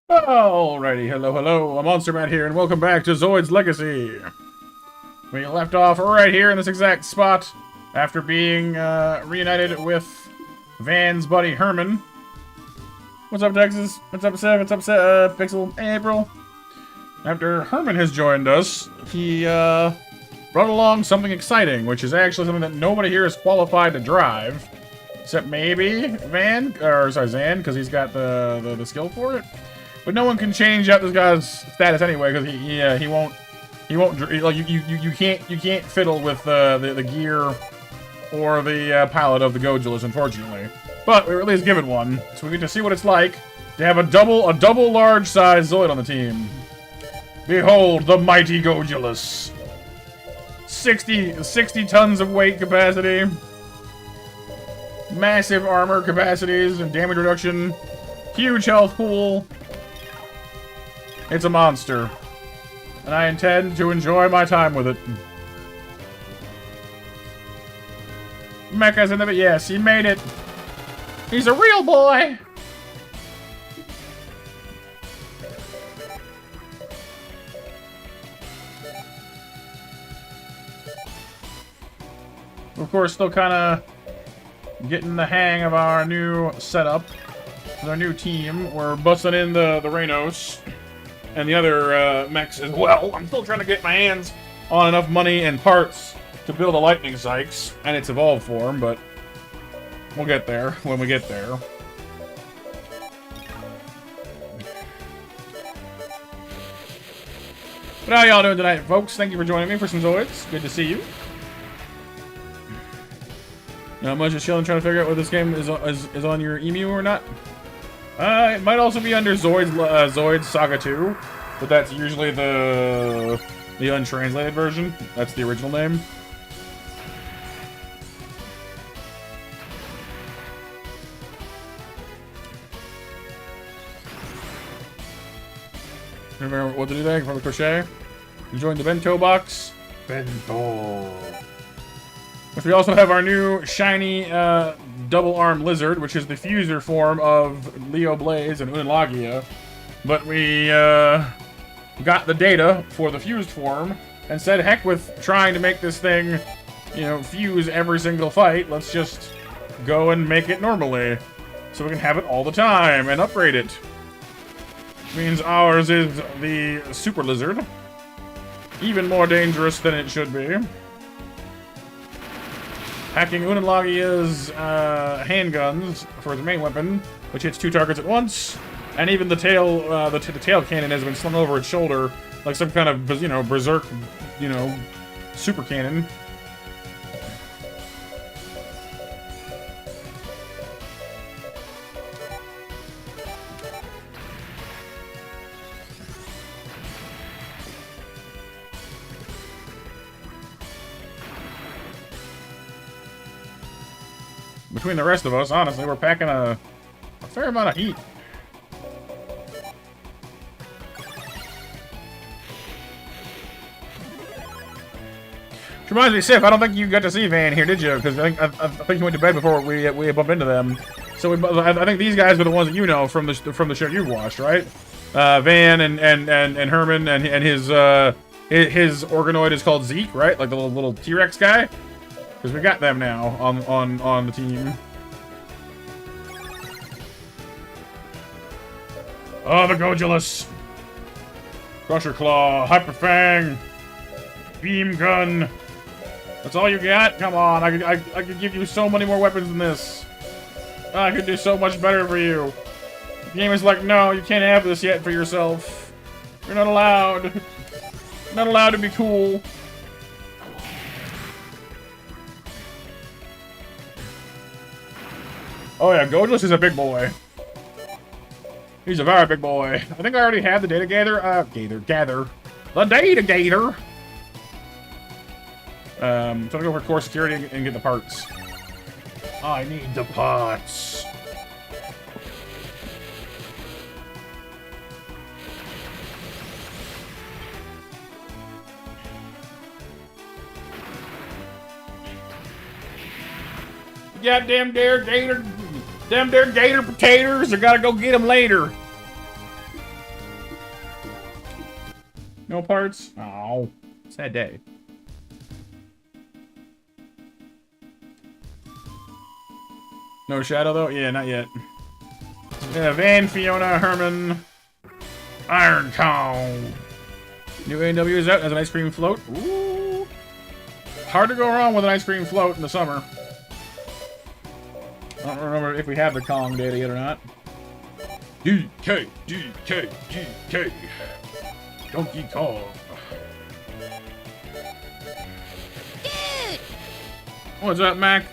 Alrighty, hello, I'm Monster Matt here, and welcome back to Zoids Legacy. We left off right here in this exact spot after being reunited with Van's buddy Herman. What's up, Texas? What's up, Sev? What's up, Pixel? April? After Herman has joined us, he brought along something exciting, which is actually something that nobody here is qualified to drive, except maybe Zan, because he's got the skill for it. But no one can change out this guy's status anyway, because he won't like you can't fiddle with the gear or the palette of the Godulus, unfortunately. But we were at least given one, so we get to see what it's like to have a double large size Zoid on the team. Behold the mighty Godulus. 60 tons of weight capacity, massive armor capacities and damage reduction, huge health pool. It's a monster, and I intend to enjoy my time with it. Mecha's in the... Yes, he made it. He's a real boy. Of course, still kind of getting the hang of our new setup. With our new team. We're busting in the Reynos. And the other mechs as well. I'm still trying to get my hands on enough money and parts to build a Lightning Sykes and its evolved form, but we'll get there when we get there. But how y'all doing tonight, folks? Thank you for joining me for some Zoids. Good to see you. Not much, just chilling, trying to figure out whether this game is on your emu or not. It might also be under Zoids Saga II, but that's usually the untranslated version. That's the original name. Remember what to do there? Probably crochet. Enjoying the bento box. Bento. Which we also have our new shiny double-armed lizard, which is the fuser form of Leo Blaze and Unalagia. But we got the data for the fused form and said, heck with trying to make this thing, you know, fuse every single fight. Let's just go and make it normally, so we can have it all the time and upgrade it. Which means ours is the Super Lizard. Even more dangerous than it should be. Hacking Unalagia's handguns for the main weapon, which hits 2 targets at once. And even the tail, the tail cannon has been slung over its shoulder, like some kind of, you know, berserk, you know, super cannon. Between the rest of us, honestly, we're packing a fair amount of heat. Which reminds me, Sif, I don't think you got to see Van here, did you? Because I think you went to bed before we bumped into them. So I think these guys are the ones that you know from the show you've watched, right? Van and Herman and his organoid is called Zeke, right? Like the little T-Rex guy. Because we got them now on the team. Oh, the Godulus. Crusher Claw, Hyper Fang, Beam Gun. That's all you got? Come on, I could give you so many more weapons than this. I could do so much better for you. The game is like, no, you can't have this yet for yourself. You're not allowed. You're not allowed to be cool. Oh yeah, Godulus is a big boy. He's a very big boy. I think I already have the data gather. Gather. The data gator! So I'm gonna go for core security and get the parts. I need the parts. Goddamn dare gator. Them there gator potatoes, I gotta go get them later. No parts? Oh, sad day. No shadow though? Yeah, not yet. Yeah, Van, Fiona, Herman, Iron Town. New AW is out as an ice cream float. Ooh. Hard to go wrong with an ice cream float in the summer. I don't remember if we have the Kong data yet or not. DK, DK, DK. Donkey Kong. What's up, Mac?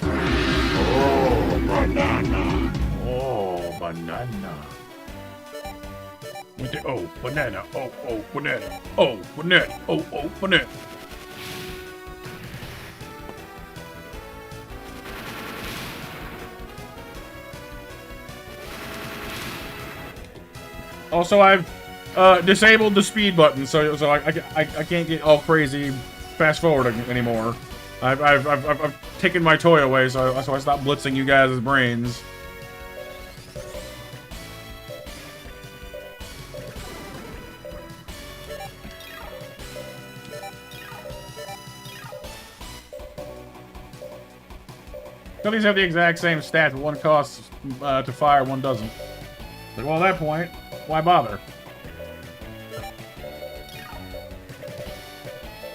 Oh, banana. Oh, banana. Oh, banana. Oh, oh, banana. Oh, banana. Oh, oh, banana. Also, I've disabled the speed button, so I can't get all crazy fast forwarding anymore. I've taken my toy away, so I stopped blitzing you guys' brains. So these have the exact same stats, but one costs to fire, one doesn't. Like, well, at that point, why bother?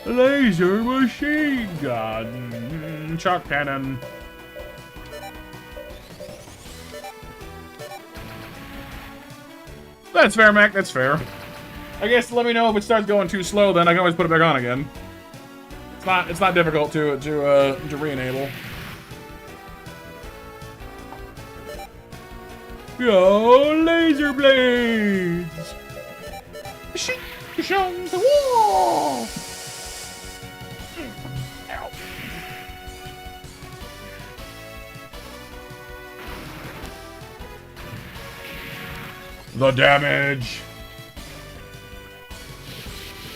Laser machine gun, shot cannon. That's fair, Mac. That's fair. I guess let me know if it starts going too slow. Then I can always put it back on again. It's not difficult to re-enable. Yo, laser blades! Ow. The damage.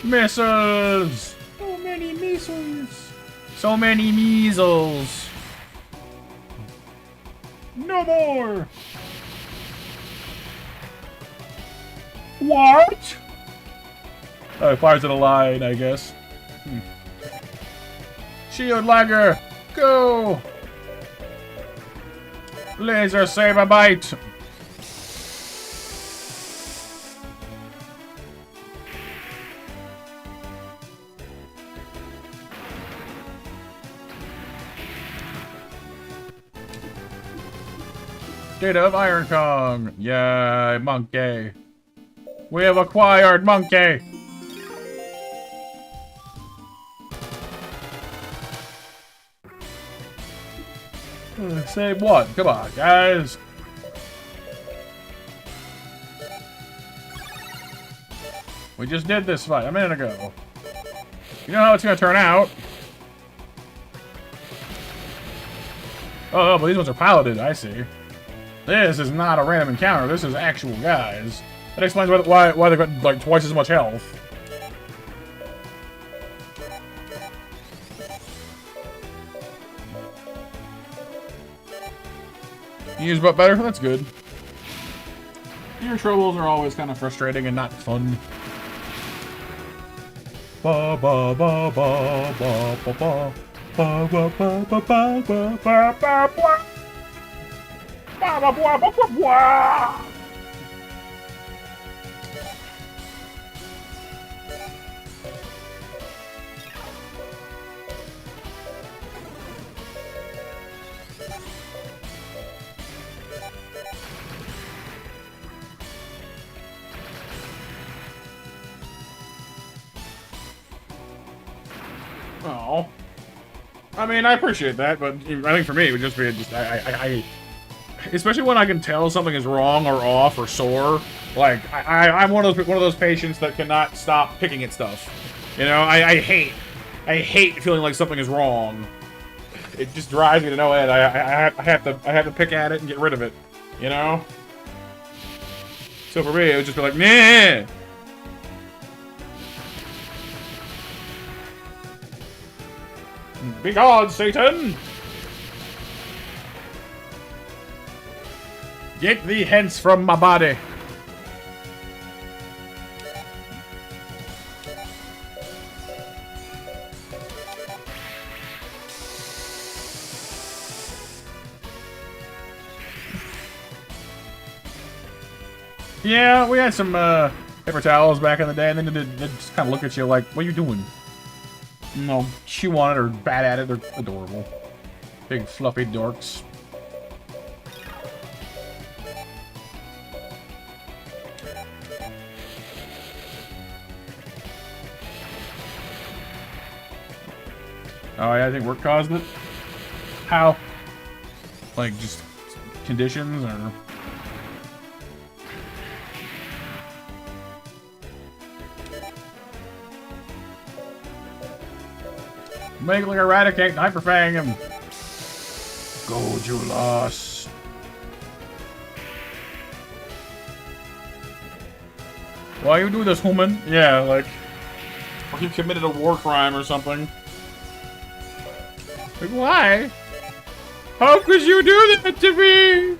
Missiles! So many missiles! So many measles! No more! What? Oh, it fires at a line, I guess. Shield Lagger! Go! Laser Saber Bite! Data of Iron Kong! Yay, monkey! We have acquired monkey! Say what? Come on, guys! We just did this fight a minute ago. You know how it's gonna turn out. Oh, but these ones are piloted, I see. This is not a random encounter, this is actual guys. That explains why they've got like twice as much health. You use butt better? That's good. Your troubles are always kind of frustrating and not fun. Ba ba ba ba ba ba ba ba ba ba ba ba ba ba ba ba. Oh, I mean, I appreciate that, but I think for me it would just be especially when I can tell something is wrong or off or sore. Like I'm one of those patients that cannot stop picking at stuff. You know, I hate feeling like something is wrong. It just drives me to no end. I have to pick at it and get rid of it. You know. So for me, it would just be like, nah. Be gone, Satan! Get thee hence from my body! Yeah, we had some paper towels back in the day, and then they just kind of look at you like, what are you doing? No, chew on it or bat at it. They're adorable. Big fluffy dorks. Oh yeah, I think work caused it. How? Like just conditions or? Make like eradicate and hyperfang him. Go, Julas. Why you do this, woman? Yeah, like you committed a war crime or something. Like, why? How could you do that to me?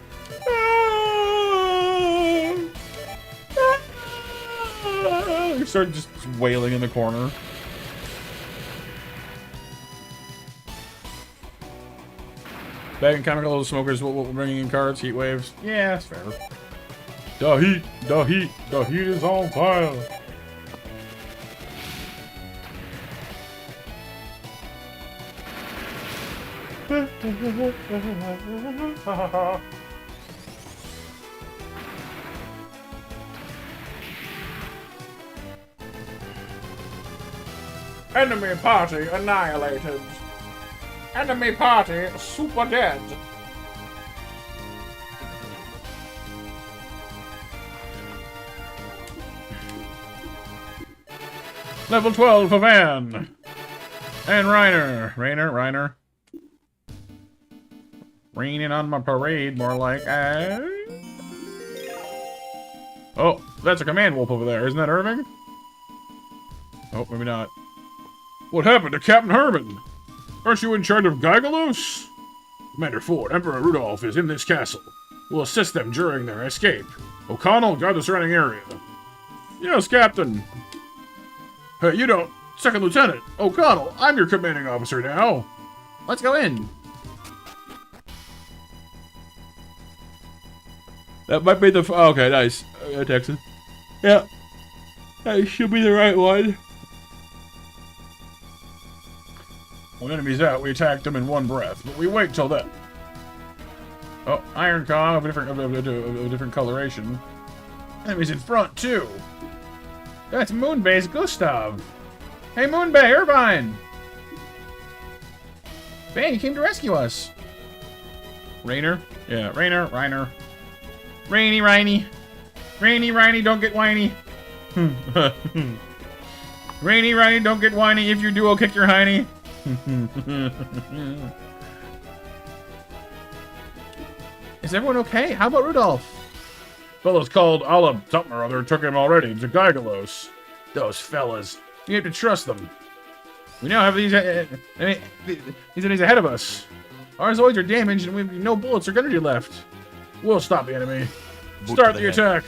You start just wailing in the corner. Bag and chemical smokers will bringing in cards, heat waves. Yeah, that's fair. The heat is on fire. Enemy party annihilated. Enemy party super dead. Level 12 for Van. And Reiner. Reiner. Raining on my parade, more like. Oh, that's a command wolf over there, isn't that Irving? Oh, maybe not. What happened to Captain Herman? Aren't you in charge of Gygalos? Commander Ford, Emperor Rudolph is in this castle. We'll assist them during their escape. O'Connell, guard the surrounding area. Yes, Captain. Hey, you don't. Second Lieutenant. O'Connell, I'm your commanding officer now. Let's go in. That might be the... okay, nice. Texas. Yeah. That should be the right one. When enemies out, we attack them in one breath, but we wait till then. Oh, Iron Kong of a different coloration. Enemies in front, too. That's Moonbay's Gustav. Hey, Moonbay, Irvine! Bang, you came to rescue us. Rainer? Yeah, Reiner. Rainy, Rainy, don't get whiny. Rainy, don't get whiny. If you do, I'll kick your hiney. Is everyone okay? How about Rudolph? Fellas called Allah something or other took him already to Gygalos. Those fellas. You have to trust them. We now have these enemies ahead of us. Our Zoids are damaged and we have no bullets or gunnery left. We'll stop the enemy. Start the attack.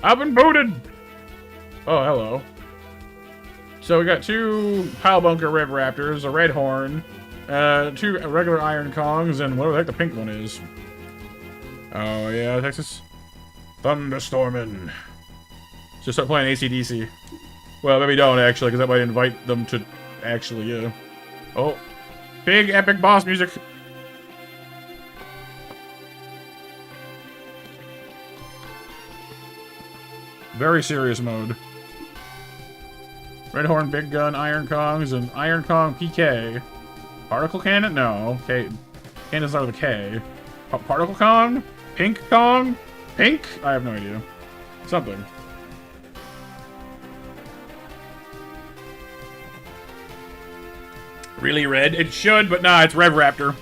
I've been booted. Oh, hello. So we got 2 Pile Bunker Rev Raptors, a Red Horn, 2 regular Iron Kongs, and whatever the heck the pink one is. Oh, yeah, Texas. Thunderstorming. Just start playing AC/DC. Well, maybe don't, actually, because that might invite them to actually, yeah. Oh. Big epic boss music. Very serious mode. Red Horn, Big Gun, Iron Kongs, and Iron Kong PK. Particle Cannon? No. Okay. Cannons start with a K. Particle Kong? Pink Kong? Pink? I have no idea. Something. Really red? It should, but nah, it's Rev Raptor.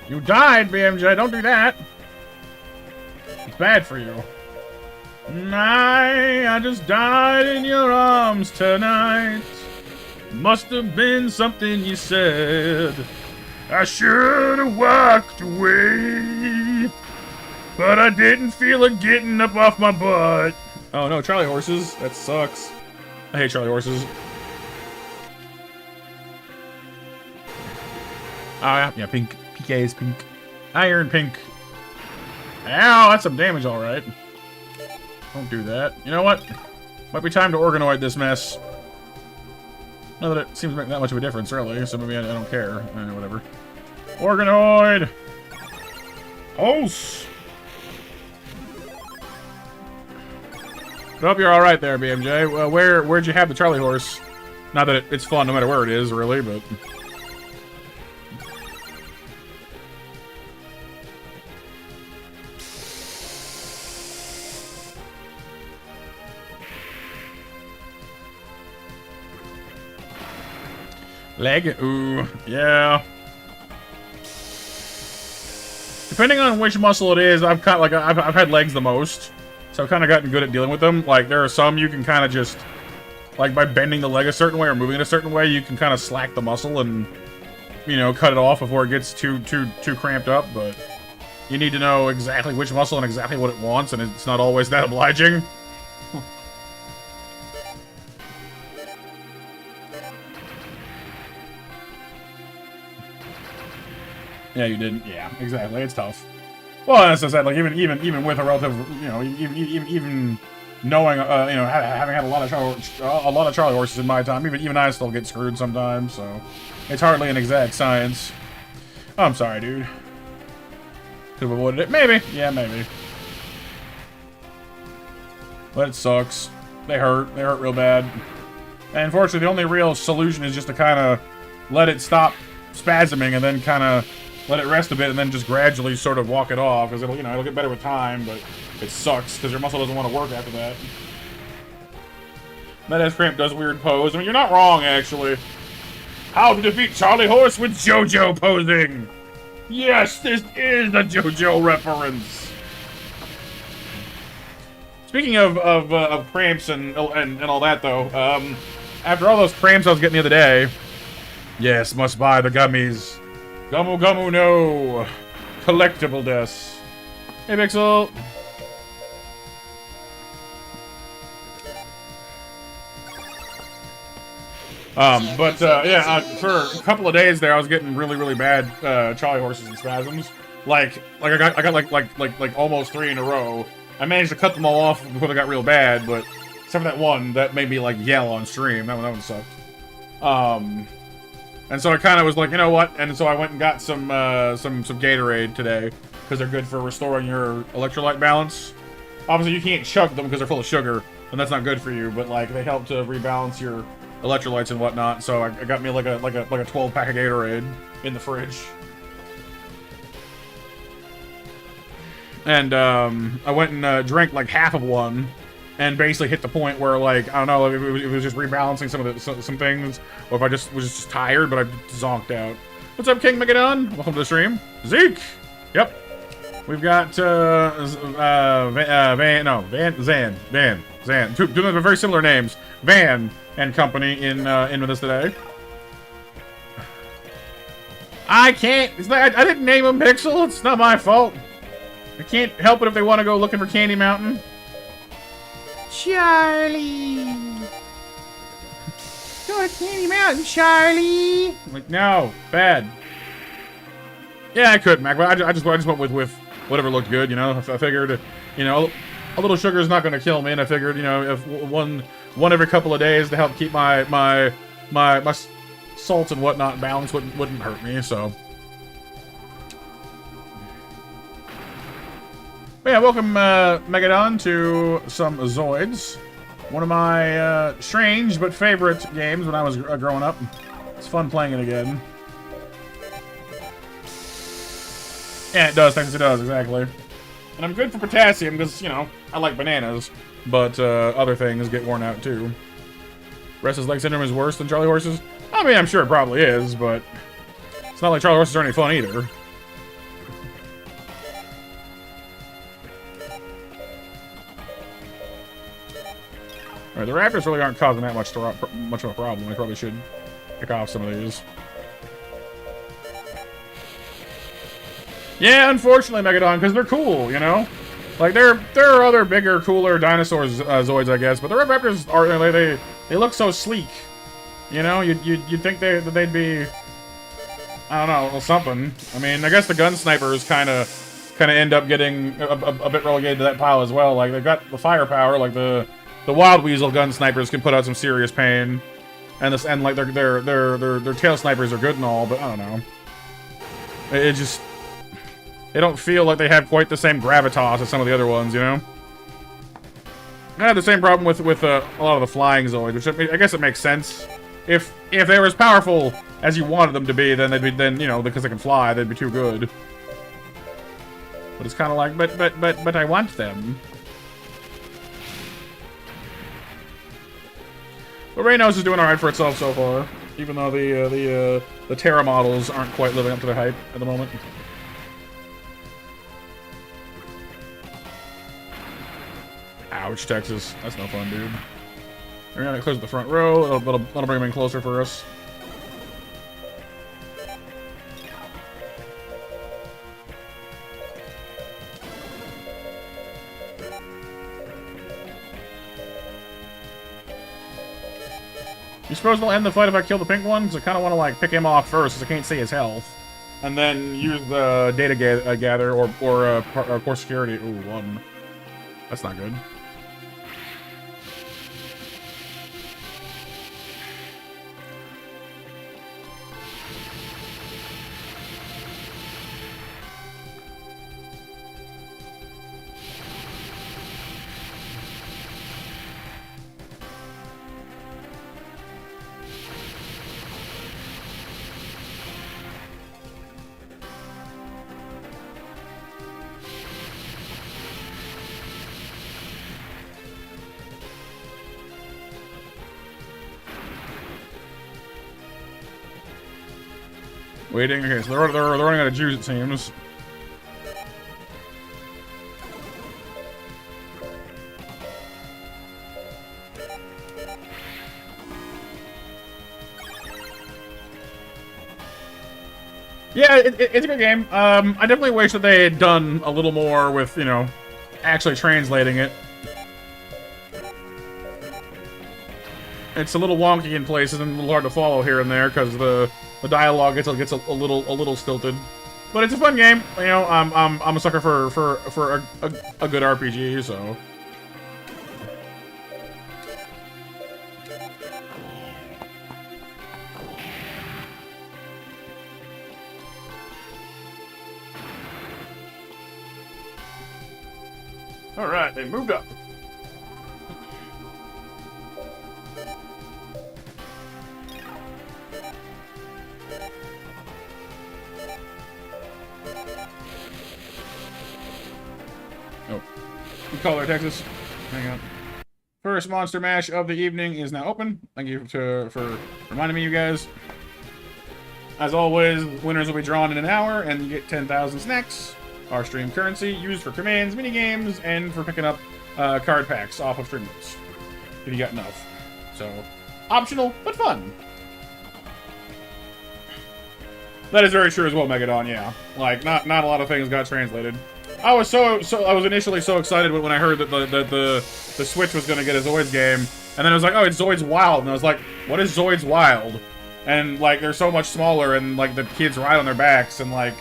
You died, BMJ. Don't do that. It's bad for you. I just died in your arms tonight. Must have been something you said. I should have walked away, but I didn't feel like getting up off my butt. Oh no, Charlie horses. That sucks. I hate Charlie horses. Oh yeah, pink. PK is pink. Iron pink. Ow, that's some damage, all right. Don't do that. You know what? Might be time to organoid this mess. Not that it seems to make that much of a difference, really, so maybe I don't care. Whatever. Organoid! Pulse! Hope you're alright there, BMJ. Well, where'd you have the Charlie horse? Not that it's fun no matter where it is, really, but... Leg? Ooh, yeah. Depending on which muscle it is, I've had legs the most, so I've kind of gotten good at dealing with them. Like, there are some you can kind of just, like, by bending the leg a certain way or moving it a certain way, you can kind of slack the muscle and, you know, cut it off before it gets too cramped up. But you need to know exactly which muscle and exactly what it wants, and it's not always that obliging. Yeah, you didn't. Yeah, exactly. It's tough. Well, as I said, like even with a relative, you know, even knowing, you know, having had a lot of Charlie horses in my time, even I still get screwed sometimes. So it's hardly an exact science. Oh, I'm sorry, dude. Could have avoided it. Maybe. Yeah, maybe. But it sucks. They hurt. They hurt real bad. And unfortunately, the only real solution is just to kind of let it stop spasming and then kind of let it rest a bit, and then just gradually sort of walk it off, because it'll, you know, it'll get better with time, but it sucks, because your muscle doesn't want to work after that. Medea's cramp does weird pose. I mean, you're not wrong, actually. How to defeat Charlie Horse with JoJo posing! Yes, this is a JoJo reference! Speaking of cramps and all that, though, after all those cramps I was getting the other day, yes, must buy the gummies. Gummu Gummu no! Collectible des. Hey, Pixel! Yeah, for a couple of days there, I was getting really bad Charlie horses and spasms. Like I got like almost 3 in a row. I managed to cut them all off before they got real bad, but except for that one that made me like yell on stream. That one sucked. And so I kind of was like, you know what? And so I went and got some Gatorade today because they're good for restoring your electrolyte balance. Obviously, you can't chug them because they're full of sugar, and that's not good for you. But like, they help to rebalance your electrolytes and whatnot. So I got me like a 12-pack of Gatorade in the fridge. And I went and drank like half of one, and basically hit the point where, like, I don't know if it was just rebalancing some things, or if I just was just tired, but I zonked out. What's up, King Megadon? Welcome to the stream. Zeke. Yep. We've got Zan. Two very similar names. Van and company in with us today. I can't. I didn't name him Pixel. It's not my fault. I can't help it if they want to go looking for Candy Mountain. Charlie! Go to Candy Mountain, Charlie! I'm like, no, bad. Yeah, I could, Mac, but I just went with whatever looked good, you know? I figured, you know, a little sugar is not going to kill me, and I figured, you know, if one every couple of days to help keep my salts and whatnot balanced wouldn't hurt me, so. But yeah, welcome, Megadon, to some Zoids. One of my strange but favorite games when I was growing up. It's fun playing it again. Yeah, it does. Technically, it does, exactly. And I'm good for potassium because, you know, I like bananas. But other things get worn out, too. Restless leg syndrome is worse than Charlie horses? I mean, I'm sure it probably is, but it's not like Charlie horses are any fun either. Alright, the raptors really aren't causing that much of a problem. I probably should pick off some of these. Yeah, unfortunately, Megadon, because they're cool, you know? Like, there are other bigger, cooler dinosaurs, Zoids, I guess, but the raptors are, they look so sleek. You know, you'd think that they'd be, I don't know, something. I mean, I guess the gun snipers kind of end up getting a bit relegated to that pile as well. Like, they've got the firepower, like the Wild Weasel gun snipers can put out some serious pain, and like their tail snipers are good and all, but I don't know. It just, they don't feel like they have quite the same gravitas as some of the other ones, you know. I had the same problem with a lot of the flying Zoids, which I guess it makes sense. If they were as powerful as you wanted them to be, then you know, because they can fly, they'd be too good. But it's kind of like, but I want them. But Reynos is doing alright for itself so far, even though the Terra models aren't quite living up to their hype at the moment. Ouch, Texas. That's no fun, dude. We're gonna close the front row. That'll bring them in closer for us. You suppose they'll end the fight if I kill the pink one? Because I kind of want to, like, pick him off first, because I can't see his health. And then use the data gather or core security. Ooh, 1. That's not good. Waiting. Okay, so they're running out of juice, it seems. Yeah, it's a good game. I definitely wish that they had done a little more with, you know, actually translating it. It's a little wonky in places and a little hard to follow here and there because the dialogue gets a little stilted. But it's a fun game. You know, I'm a sucker for a good RPG, so. All right, they moved up. Oh, Color, Texas. Hang on. First Monster Mash of the evening is now open. Thank you for reminding me, you guys. As always, winners will be drawn in an hour, and you get 10,000 snacks. Our stream currency used for commands, minigames, and for picking up card packs off of streamers. If you got enough. So, optional, but fun. That is very true as well, Megadon, yeah. Like, not a lot of things got translated. I was initially so excited when I heard that the Switch was gonna get a Zoids game, and then I was like, oh, it's Zoids Wild, and I was like, what is Zoids Wild? And like, they're so much smaller, and like the kids ride on their backs, and like,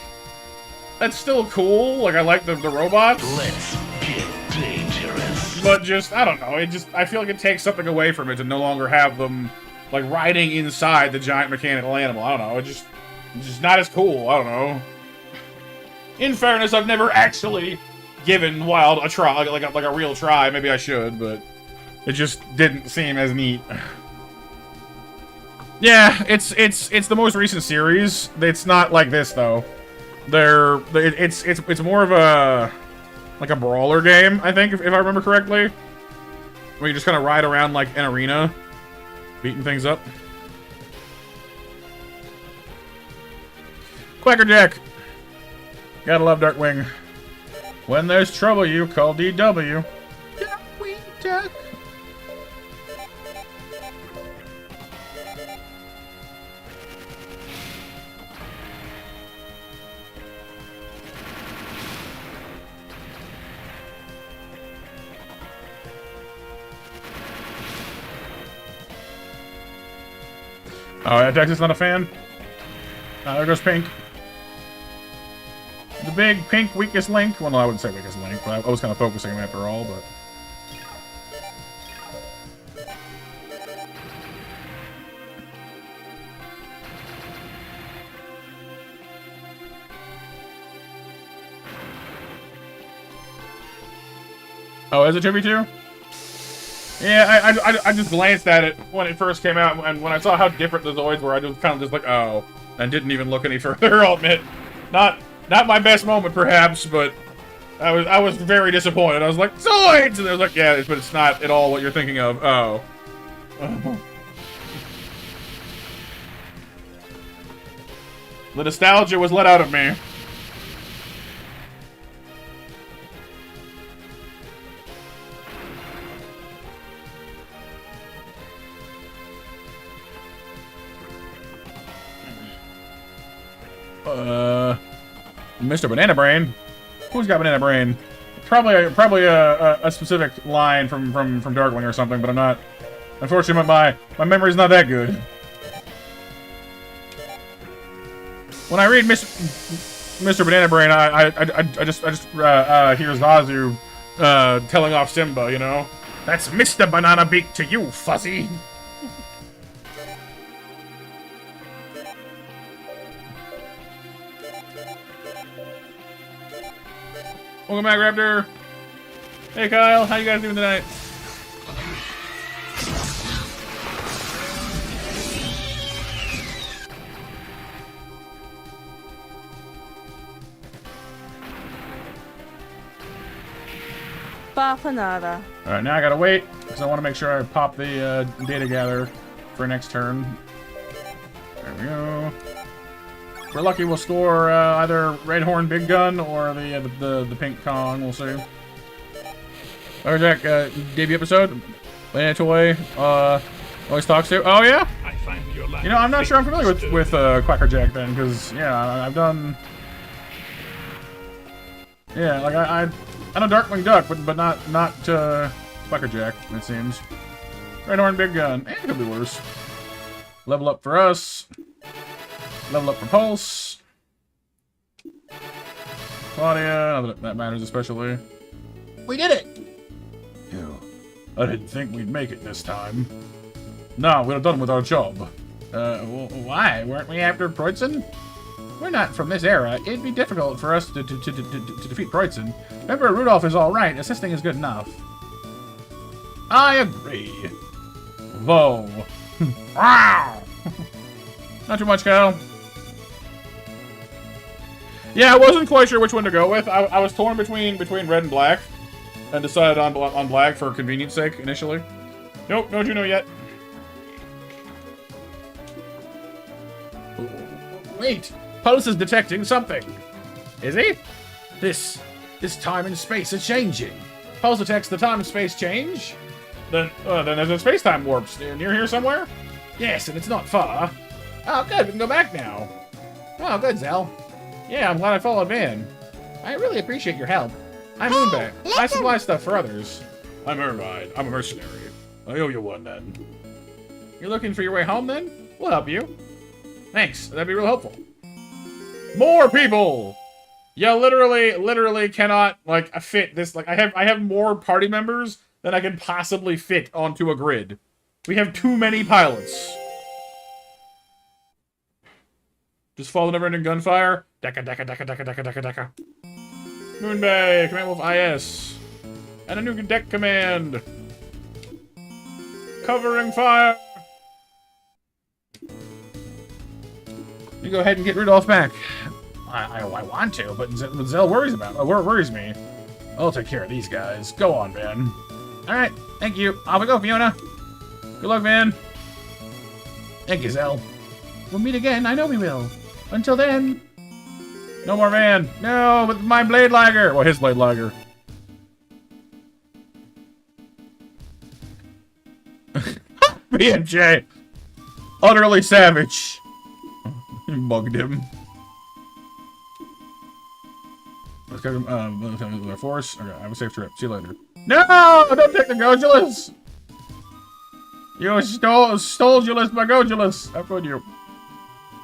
that's still cool. Like, I like the robots. Let's get dangerous. But just, I don't know. I feel like it takes something away from it to no longer have them like riding inside the giant mechanical animal. I don't know. It's just not as cool. I don't know. In fairness, I've never actually given Wild a try, like a real try. Maybe I should, but it just didn't seem as neat. Yeah, it's the most recent series. It's not like this though. It's more of a like a brawler game, I think, if I remember correctly, where you just kind of ride around like an arena, beating things up. Quackerjack. Gotta love Darkwing. When there's trouble, you call DW. Darkwing Duck. Oh, yeah, Texas not a fan? There goes Pink. The big pink weakest link. Well, no, I wouldn't say weakest link, but I was kind of focusing on it after all, but. Oh, is it 2v2? Yeah, I just glanced at it when it first came out, and when I saw how different the Zoids were, I was kind of just like, oh, and didn't even look any further. I'll admit, not my best moment, perhaps, but I was very disappointed. I was like, Zoids, and I was like, yeah, but it's not at all what you're thinking of. Oh. The nostalgia was let out of me. Mr. Banana Brain? Who's got Banana Brain? Probably a specific line from Darkwing or something, but I'm not. Unfortunately, my memory's not that good. When I read Mr. Banana Brain, I just hear Zazu telling off Simba, you know? That's Mr. Banana Beak to you, Fuzzy. Welcome back, Raptor. Hey, Kyle. How you guys doing tonight? Bafanada. Alright, now I gotta wait, because I want to make sure I pop the data gather for next turn. There we go. If we're lucky, we'll score either Red Horn Big Gun or the Pink Kong. We'll see. Quackerjack debut episode. Lana Toy always talks to. Oh yeah. I find your life. You know, I'm not sure I'm familiar with Quackerjack then, because yeah, I've done. Yeah, like I know Darkwing Duck, but not Quackerjack. It seems. Red Horn Big Gun. It could be worse. Level up for us. Level up for Pulse. Claudia, not that that matters especially. We did it! Ew. I didn't think we'd make it this time. No, we're done with our job. Why? Weren't we after Preutzen? We're not from this era. It'd be difficult for us to defeat Preutzen. Remember, Rudolph is alright. Assisting is good enough. I agree. Whoa. Wow! Not too much, Cal. Yeah, I wasn't quite sure which one to go with. I was torn between red and black, and decided on black for convenience sake initially. Nope, no Juno yet. Wait, Pulse is detecting something. Is he? This time and space are changing. Pulse detects the time and space change. Then there's a space-time warp near here somewhere. Yes, and it's not far. Oh, good. We can go back now. Oh, good, Zell. Yeah, I'm glad I followed Van. I really appreciate your help. I'm Moonbat. I supply stuff for others. I'm Irvine. I'm a mercenary. I owe you one, then. You're looking for your way home, then? We'll help you. Thanks. That'd be real helpful. More people! Yeah, literally cannot, like, fit this. Like, I have more party members than I can possibly fit onto a grid. We have too many pilots. Just follow the never-ending gunfire. Deca. Moonbay, Command Wolf IS. And a new deck command. Covering fire. You go ahead and get Rudolph back. I want to, but Zell worries me. I'll take care of these guys. Go on, man. Alright, thank you. Off we go, Fiona. Good luck, man. Thank you, Zell. We'll meet again, I know we will. Until then... No more Van. No, with my Blade Lagger. Well, his Blade Lagger. BMJ. Utterly savage. You mugged him. Let's go force. Okay, have a safe trip. See you later. No! Don't take the Gojulus! You stole Julus my Gojulus! How could you?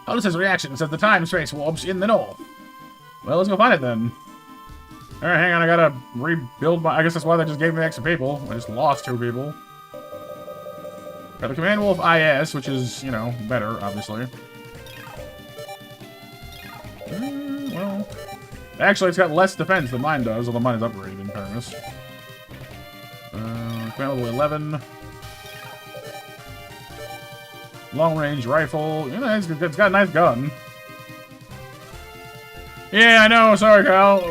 Hollis' reaction says the time space warps in the north. Well, let's go find it then. Alright, hang on, I gotta rebuild my... I guess that's why they just gave me extra people. I just lost 2 people. Got the Command Wolf IS, which is, you know, better, obviously. Well... Actually, it's got less defense than mine does, although mine is upgraded in fairness. Command level 11. Long-range rifle. You know, it's got a nice gun. Yeah, I know. Sorry, Kyle.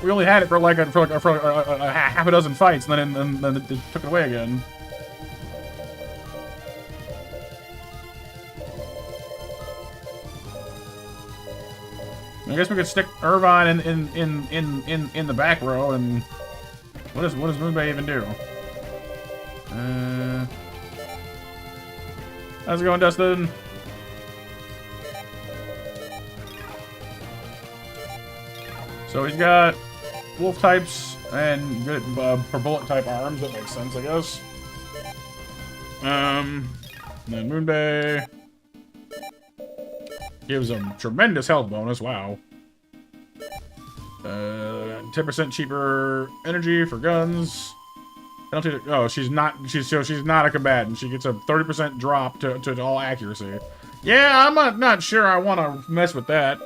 We only had it for like a half a dozen fights, and then it took it away again. I guess we could stick Irvine in the back row, and what does Moonbay even do? How's it going, Dustin? So he's got wolf types and good for bullet type arms. That makes sense, I guess. And then Moonbay gives him tremendous health bonus. Wow. 10% cheaper energy for guns. Penalty to, oh, she's not a combatant. She gets a 30% drop to all accuracy. Yeah, I'm not sure I want to mess with that.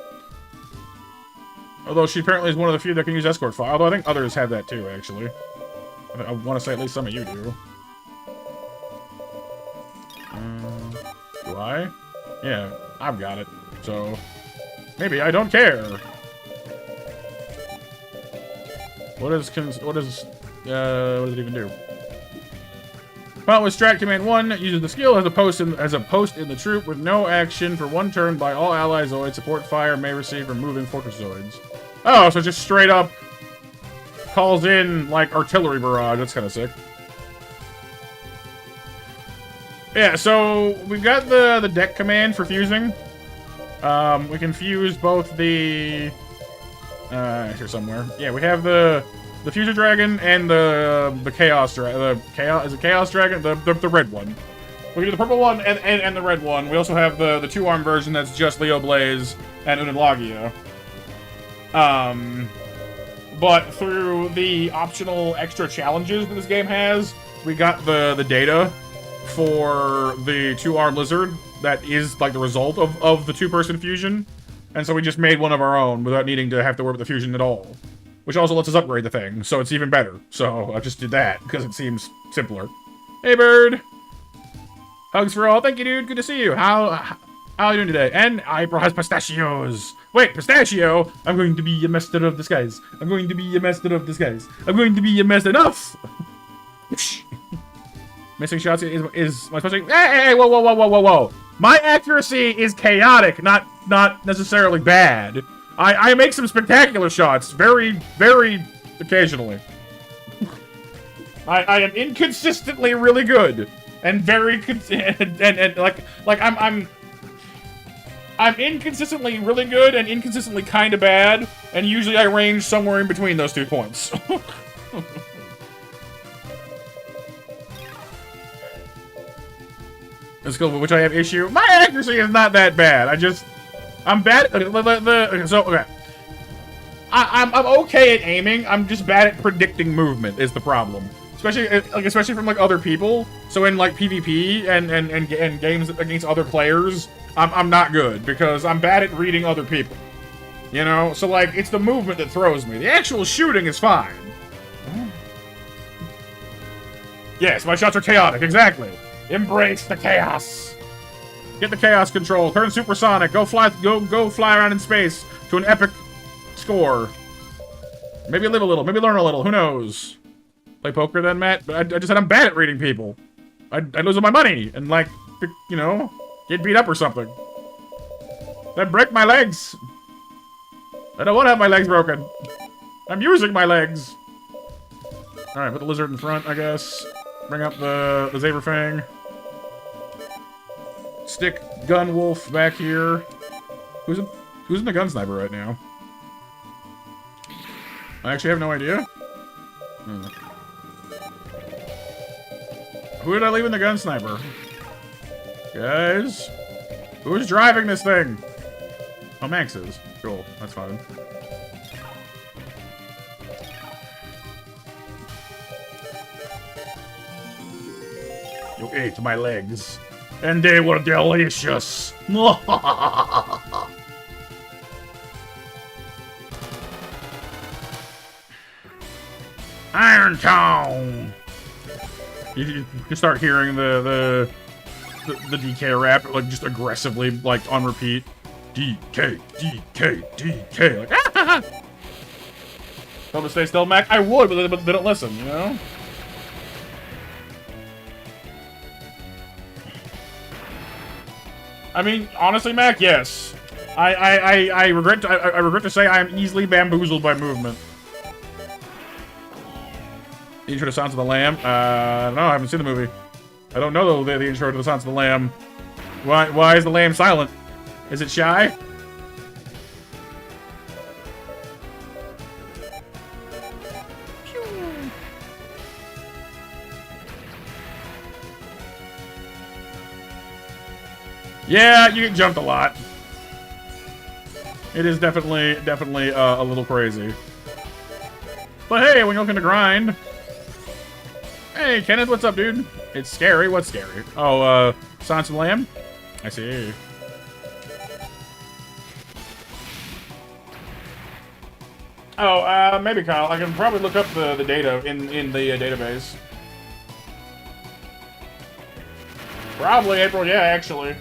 Although she apparently is one of the few that can use escort fire. Although I think others have that too, actually. I want to say at least some of you do. Do I? Yeah, I've got it. So maybe I don't care. What does it even do? While with Strat Command 1 uses the skill as a post in the troop with no action for 1 turn by all allies Zoids. Support fire may receive from moving fortress Zoids. Oh, so just straight up calls in like artillery barrage. That's kind of sick. Yeah, so we've got the deck command for fusing. We can fuse both the here somewhere. Yeah, we have the Fuser Dragon and the Chaos Dragon. Is it Chaos Dragon? The red one. We can do the purple one and the red one. We also have the 2-arm version that's just Leo Blaze and Unalagia. But through the optional extra challenges that this game has, we got the data for the 2-arm lizard that is like the result of the 2-person fusion. And so we just made one of our own without needing to have to work with the fusion at all. Which also lets us upgrade the thing, so it's even better. So I just did that, because it seems simpler. Hey, bird! Hugs for all. Thank you, dude. Good to see you. How are you doing today? And April has pistachios. Wait, pistachio? I'm going to be a master of disguise. I'm going to be a master of disguise. I'm going to be a master. Enough! Missing shots is my special. Hey, whoa. My accuracy is chaotic, not necessarily bad. I make some spectacular shots, very, very occasionally. I am inconsistently really good, and very I'm inconsistently really good and inconsistently kind of bad, and usually I range somewhere in between those 2 points. The skill with which I have issue. My accuracy is not that bad. I'm bad. Okay. I'm okay at aiming. I'm just bad at predicting movement. Is the problem, especially from like other people. So in like PvP and games against other players, I'm not good because I'm bad at reading other people. You know. So like it's the movement that throws me. The actual shooting is fine. Yes, my shots are chaotic. Exactly. Embrace the chaos. Get the chaos control. Turn supersonic. Go fly around in space to an epic score. Maybe live a little. Maybe learn a little. Who knows? Play poker then, Matt. But I just said I'm bad at reading people. I lose all my money and like, you know, get beat up or something. Then break my legs. I don't want to have my legs broken. I'm using my legs. All right, put the lizard in front, I guess. Bring up the Zaberfang. Stick Gun Wolf back here. Who's in the gun sniper right now? I actually have no idea. Who did I leave in the gun sniper? Guys? Who's driving this thing? Oh, Max is. Cool. That's fine. You ate my legs. And they were delicious. Iron Town. You start hearing the DK rap like just aggressively like on repeat. DK, like ah! Tell them to stay still, Mac. I would, but they don't listen. You know. I mean, honestly, Mac, yes. I regret to say I am easily bamboozled by movement. The intro to Silence of the Lamb? No, I haven't seen the movie. I don't know the intro to the Silence of the Lamb. Why is the lamb silent? Is it shy? Yeah, you get jumped a lot. It is definitely a little crazy. But hey, when you're looking to grind. Hey, Kenneth, what's up, dude? It's scary. What's scary? Oh, Silence of the Lamb? I see. Oh, maybe, Kyle. I can probably look up the data in the database. Probably, April. Yeah, actually.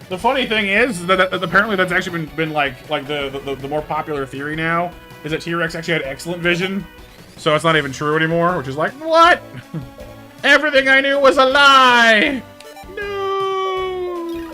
The funny thing is that apparently that's actually been like the more popular theory now is that T-Rex actually had excellent vision, so it's not even true anymore, which is like, what? Everything I knew was a lie! No!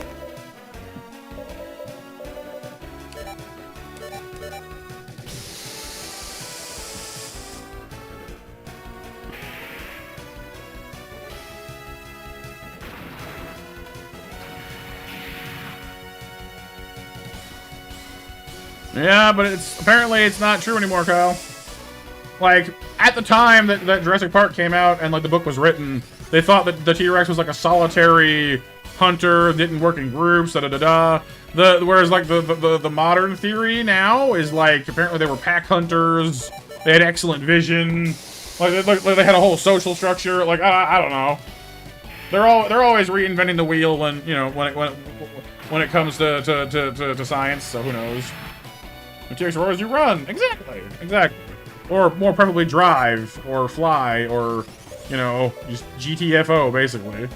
Yeah, but apparently it's not true anymore, Kyle. Like, at the time that Jurassic Park came out and, like, the book was written, they thought that the T-Rex was, like, a solitary hunter, didn't work in groups, da-da-da-da. Whereas, like, the modern theory now is, like, apparently they were pack hunters, they had excellent vision, like they had a whole social structure, like, I don't know. They're always reinventing the wheel when, you know, when it comes to science, so who knows. The T-Rex roars, you run! Exactly! Exactly. Or more preferably drive, or fly, or, you know, just GTFO, basically.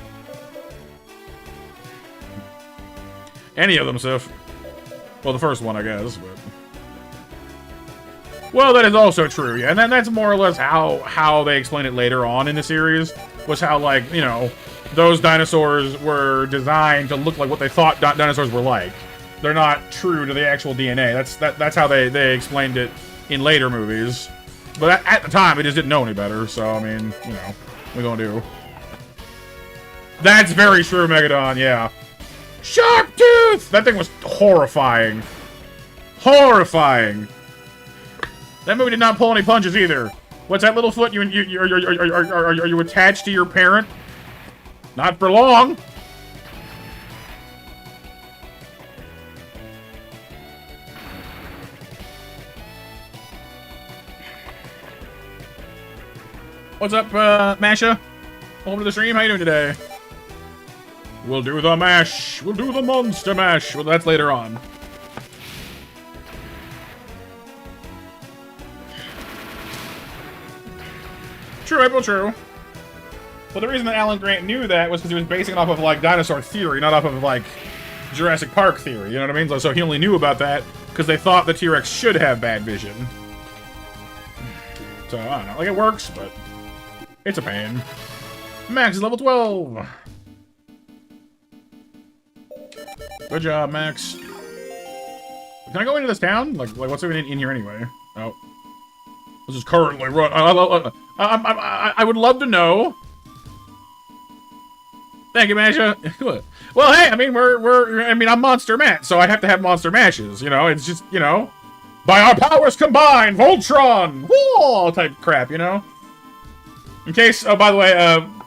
Any of them, Sif. Well, the first one, I guess, but... Well, that is also true, yeah. And then that's more or less how they explain it later on in the series, was how, like, you know, those dinosaurs were designed to look like what they thought dinosaurs were like. They're not true to the actual DNA. That's how they explained it in later movies. But at the time, we just didn't know any better, so, I mean, you know, what are we gonna do? That's very true, Megadon, yeah. Sharp Tooth! That thing was horrifying. Horrifying. That movie did not pull any punches, either. What's that little foot? Are you attached to your parent? Not for long. What's up, Masha? Welcome to the stream. How you doing today? We'll do the mash. We'll do the monster mash. Well, that's later on. True, April, true. But the reason that Alan Grant knew that was because he was basing it off of, like, dinosaur theory, not off of, like, Jurassic Park theory. You know what I mean? So he only knew about that because they thought the T-Rex should have bad vision. So, I don't know. Like, it works, but... it's a pain. Max is level 12. Good job, Max. Can I go into this town? Like what's even in here anyway? Oh. This is currently run. I would love to know. Thank you, Masha. Well, hey, I mean, I'm Monster Matt, so I have to have Monster Mashes, you know? It's just, you know, by our powers combined, Voltron! Whoa! Type crap, you know? In case, oh, by the way,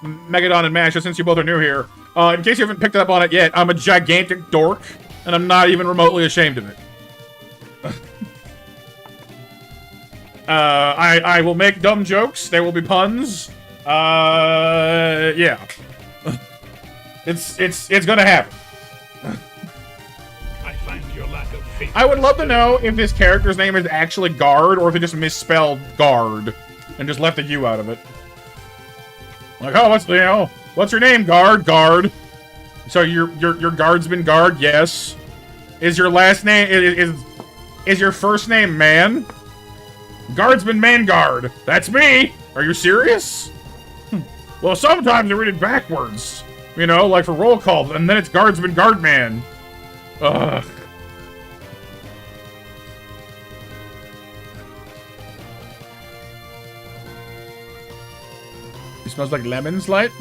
Megadon and Masha, since you both are new here, in case you haven't picked up on it yet, I'm a gigantic dork, and I'm not even remotely ashamed of it. I will make dumb jokes. There will be puns. Yeah. It's gonna happen. I find your lack of faith. I would love to know if this character's name is actually Guard, or if they just misspelled Guard, and just left the U out of it. Like, oh, what's your name, Guard? Guard. So your guardsman Guard? Yes. Is your last name is your first name Man? Guardsman Manguard. That's me. Are you serious? Well, sometimes I read it backwards. You know, like for roll call, and then it's Guardsman Guardman. Ugh. It smells like lemon slight.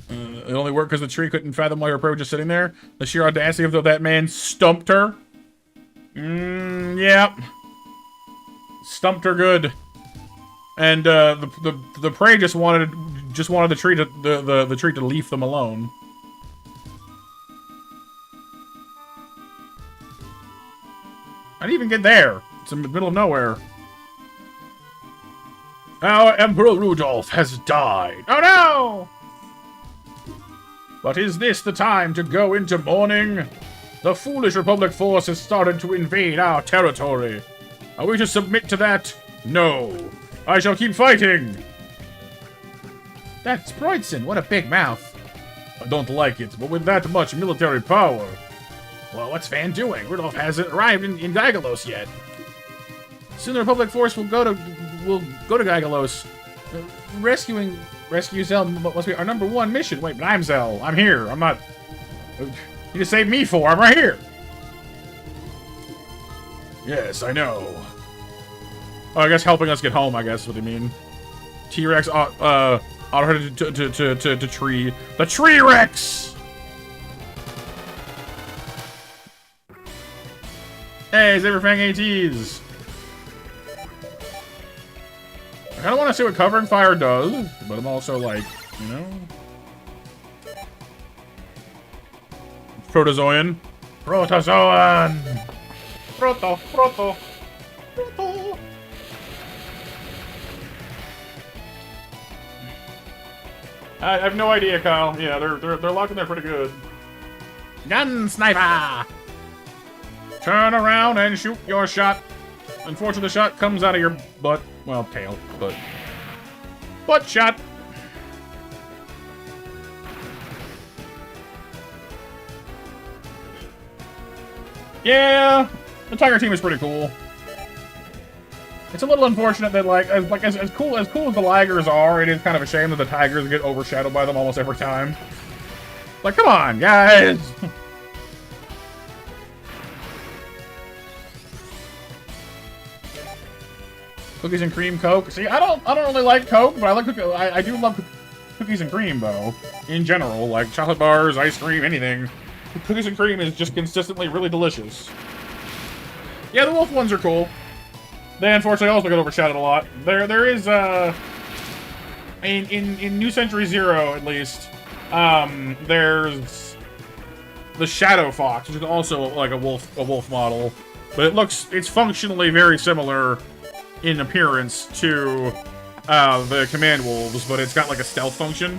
It only worked because the tree couldn't fathom why her prey was just sitting there. The sheer audacity of that man stumped her. Yeah. Stumped her good. And the prey just wanted the tree to the tree to leave them alone. I didn't even get there. It's in the middle of nowhere. Our Emperor Rudolph has died. Oh no! But is this the time to go into mourning? The foolish Republic force has started to invade our territory. Are we to submit to that? No. I shall keep fighting. That's Broidson. What a big mouth. I don't like it, but with that much military power. Well, what's Van doing? Rudolph hasn't arrived in Daigalos yet. Soon the Republic force will go to Gygalos. Rescue Zell must be our #1 mission. Wait, but I'm Zell. I'm here. I'm not. You just saved me for. I'm right here. Yes, I know. Oh, I guess helping us get home. I guess is what they mean. T-Rex auto to tree. The Tree Rex. Hey, Saberfang ATs. I kind of want to see what covering fire does, but I'm also like, you know, Protozoan. Proto. I have no idea, Kyle. Yeah, they're locked in there pretty good. Gun sniper. Turn around and shoot your shot. Unfortunately, the shot comes out of your butt. Well, tail, but butt shot. Yeah, the Tiger team is pretty cool. It's a little unfortunate that as cool as the Lagers are, it is kind of a shame that the Tigers get overshadowed by them almost every time. Like, come on, guys. Cookies and cream Coke. See, I don't really like Coke, but I do love cookies and cream though. In general, like chocolate bars, ice cream, anything. Cookies and cream is just consistently really delicious. Yeah, the wolf ones are cool. They unfortunately also get overshadowed a lot. There is in New Century Zero at least, there's the Shadow Fox, which is also like a wolf model, but it's functionally very similar in appearance to the Command Wolves, but it's got like a stealth function.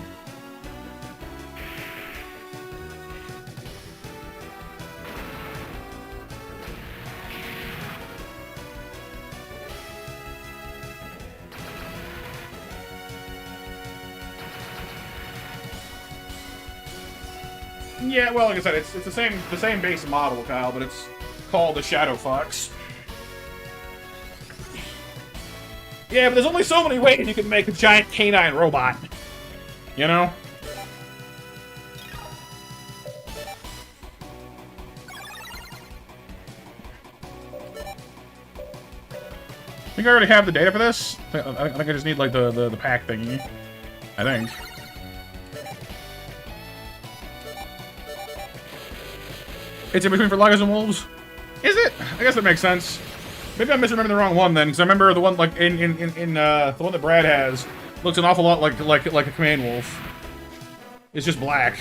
Yeah, well, like I said, it's the same base model, Kyle, but it's called the Shadow Fox. Yeah, but there's only so many ways you can make a giant canine robot. You know? I think I already have the data for this. I think I just need, like, the pack thingy. I think. It's in between for Lagers and Wolves? Is it? I guess that makes sense. Maybe I'm misremembering the wrong one then, because I remember the one like in the one that Brad has looks an awful lot like a Command Wolf. It's just black.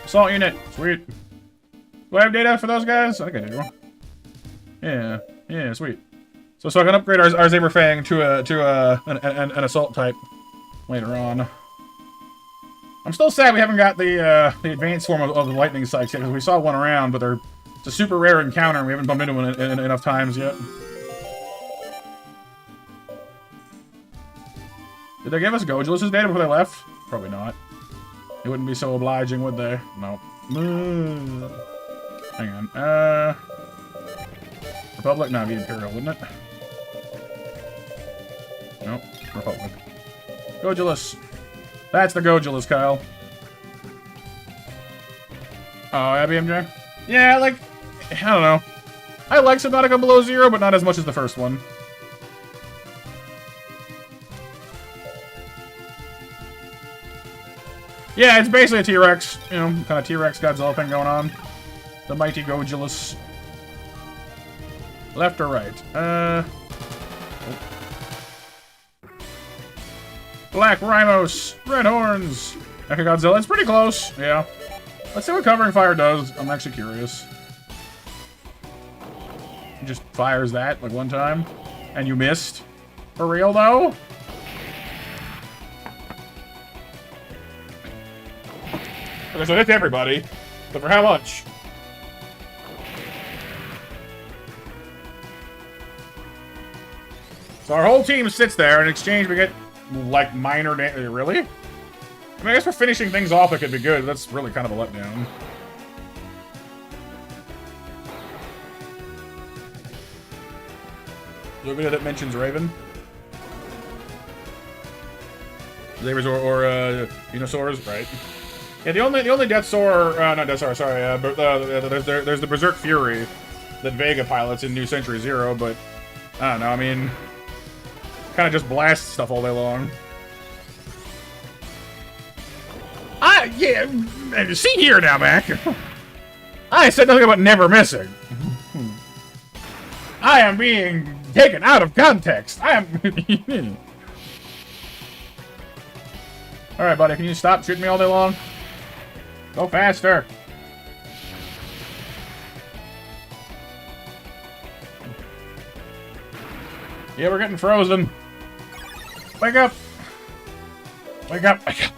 Assault unit, sweet. Do I have data for those guys? I think I do. Yeah, sweet. So I can upgrade our Saberfang to an assault type later on. I'm still sad we haven't got the advanced form of the lightning sykes yet, because we saw one around, but it's a super rare encounter, and we haven't bumped into one in enough times yet. Did they give us Gojulus' data before they left? Probably not. They wouldn't be so obliging, would they? No. Hang on. Republic? No, it'd be Imperial, wouldn't it? Nope. Republic. Gojulus. That's the Gojulus, Kyle. Oh, Abby MJ? Yeah, like, I don't know. I like Subnautica Below Zero, but not as much as the first one. Yeah, it's basically a T-Rex. You know, kind of T-Rex Godzilla thing going on. The mighty Gojulus. Left or right? Black Rhymos, Red Horns, Mechagodzilla. It's pretty close, yeah. Let's see what Covering Fire does. I'm actually curious. It just fires that, like, one time. And you missed? For real, though? Okay, so it hits everybody. But for how much? So our whole team sits there. In exchange, we get, like, minor damage. Really? I mean, I guess for finishing things off, it could be good. That's really kind of a letdown. there a video that mentions Raven? Sabers or Venusaurs, right? Yeah, the only Death Soar, not Death Soar, sorry, but there's the Berserk Fury that Vega pilots in New Century Zero, but I don't know, I mean, kind of just blast stuff all day long. Yeah, see here now, Mac. I said nothing about never missing. I am being taken out of context. I am... Alright, buddy, can you stop shooting me all day long? Go faster. Yeah, we're getting frozen. Wake up. Wake up, wake up.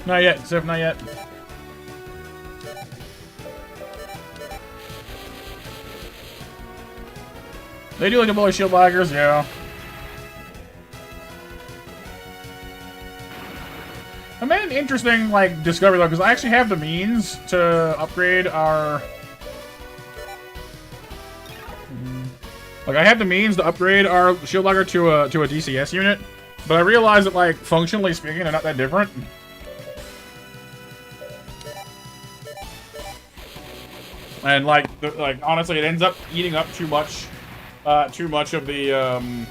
Not yet, Sif, not yet. They do like to blow shield loggers, yeah. I made an interesting, like, discovery, though, because I actually have the means to upgrade our... Like, I have the means to upgrade our shield logger to a DCS unit, but I realized that, like, functionally speaking, they're not that different. And, like, honestly, it ends up eating up too much of the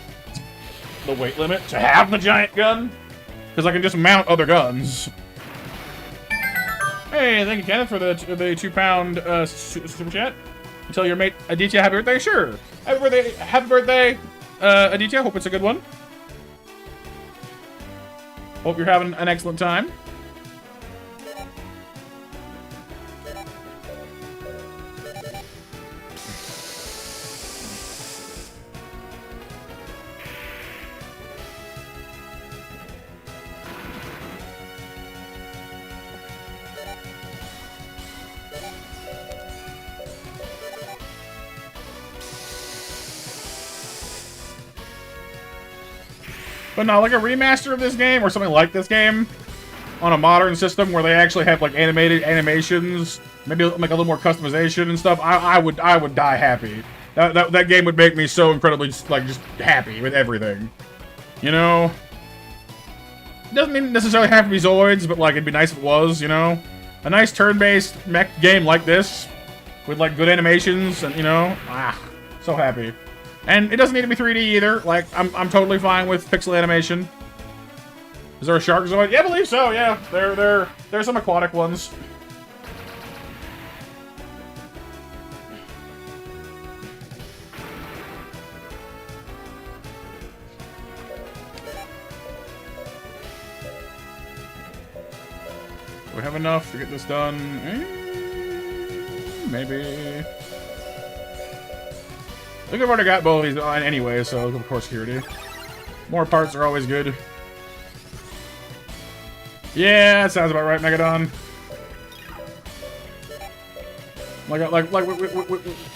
weight limit to have the giant gun, because I can just mount other guns. Hey, thank you, Kenneth, for the £2 super chat. You tell your mate Aditya happy birthday. Sure, happy birthday, Aditya. Hope it's a good one. Hope you're having an excellent time. But no, like a remaster of this game or something like this game on a modern system where they actually have like animated animations, maybe like a little more customization and stuff, I would die happy. That game would make me so incredibly like just happy with everything. You know? It doesn't mean necessarily have to be Zoids, but like it'd be nice if it was, you know? A nice turn-based mech game like this with like good animations and, you know, so happy. And it doesn't need to be 3D either. Like, I'm totally fine with pixel animation. Is there a shark Zoid? Yeah, I believe so, yeah. There's some aquatic ones. Do we have enough to get this done? Maybe. I think I've already got both of these on anyway, so of course security. More parts are always good. Yeah, that sounds about right, Megadon.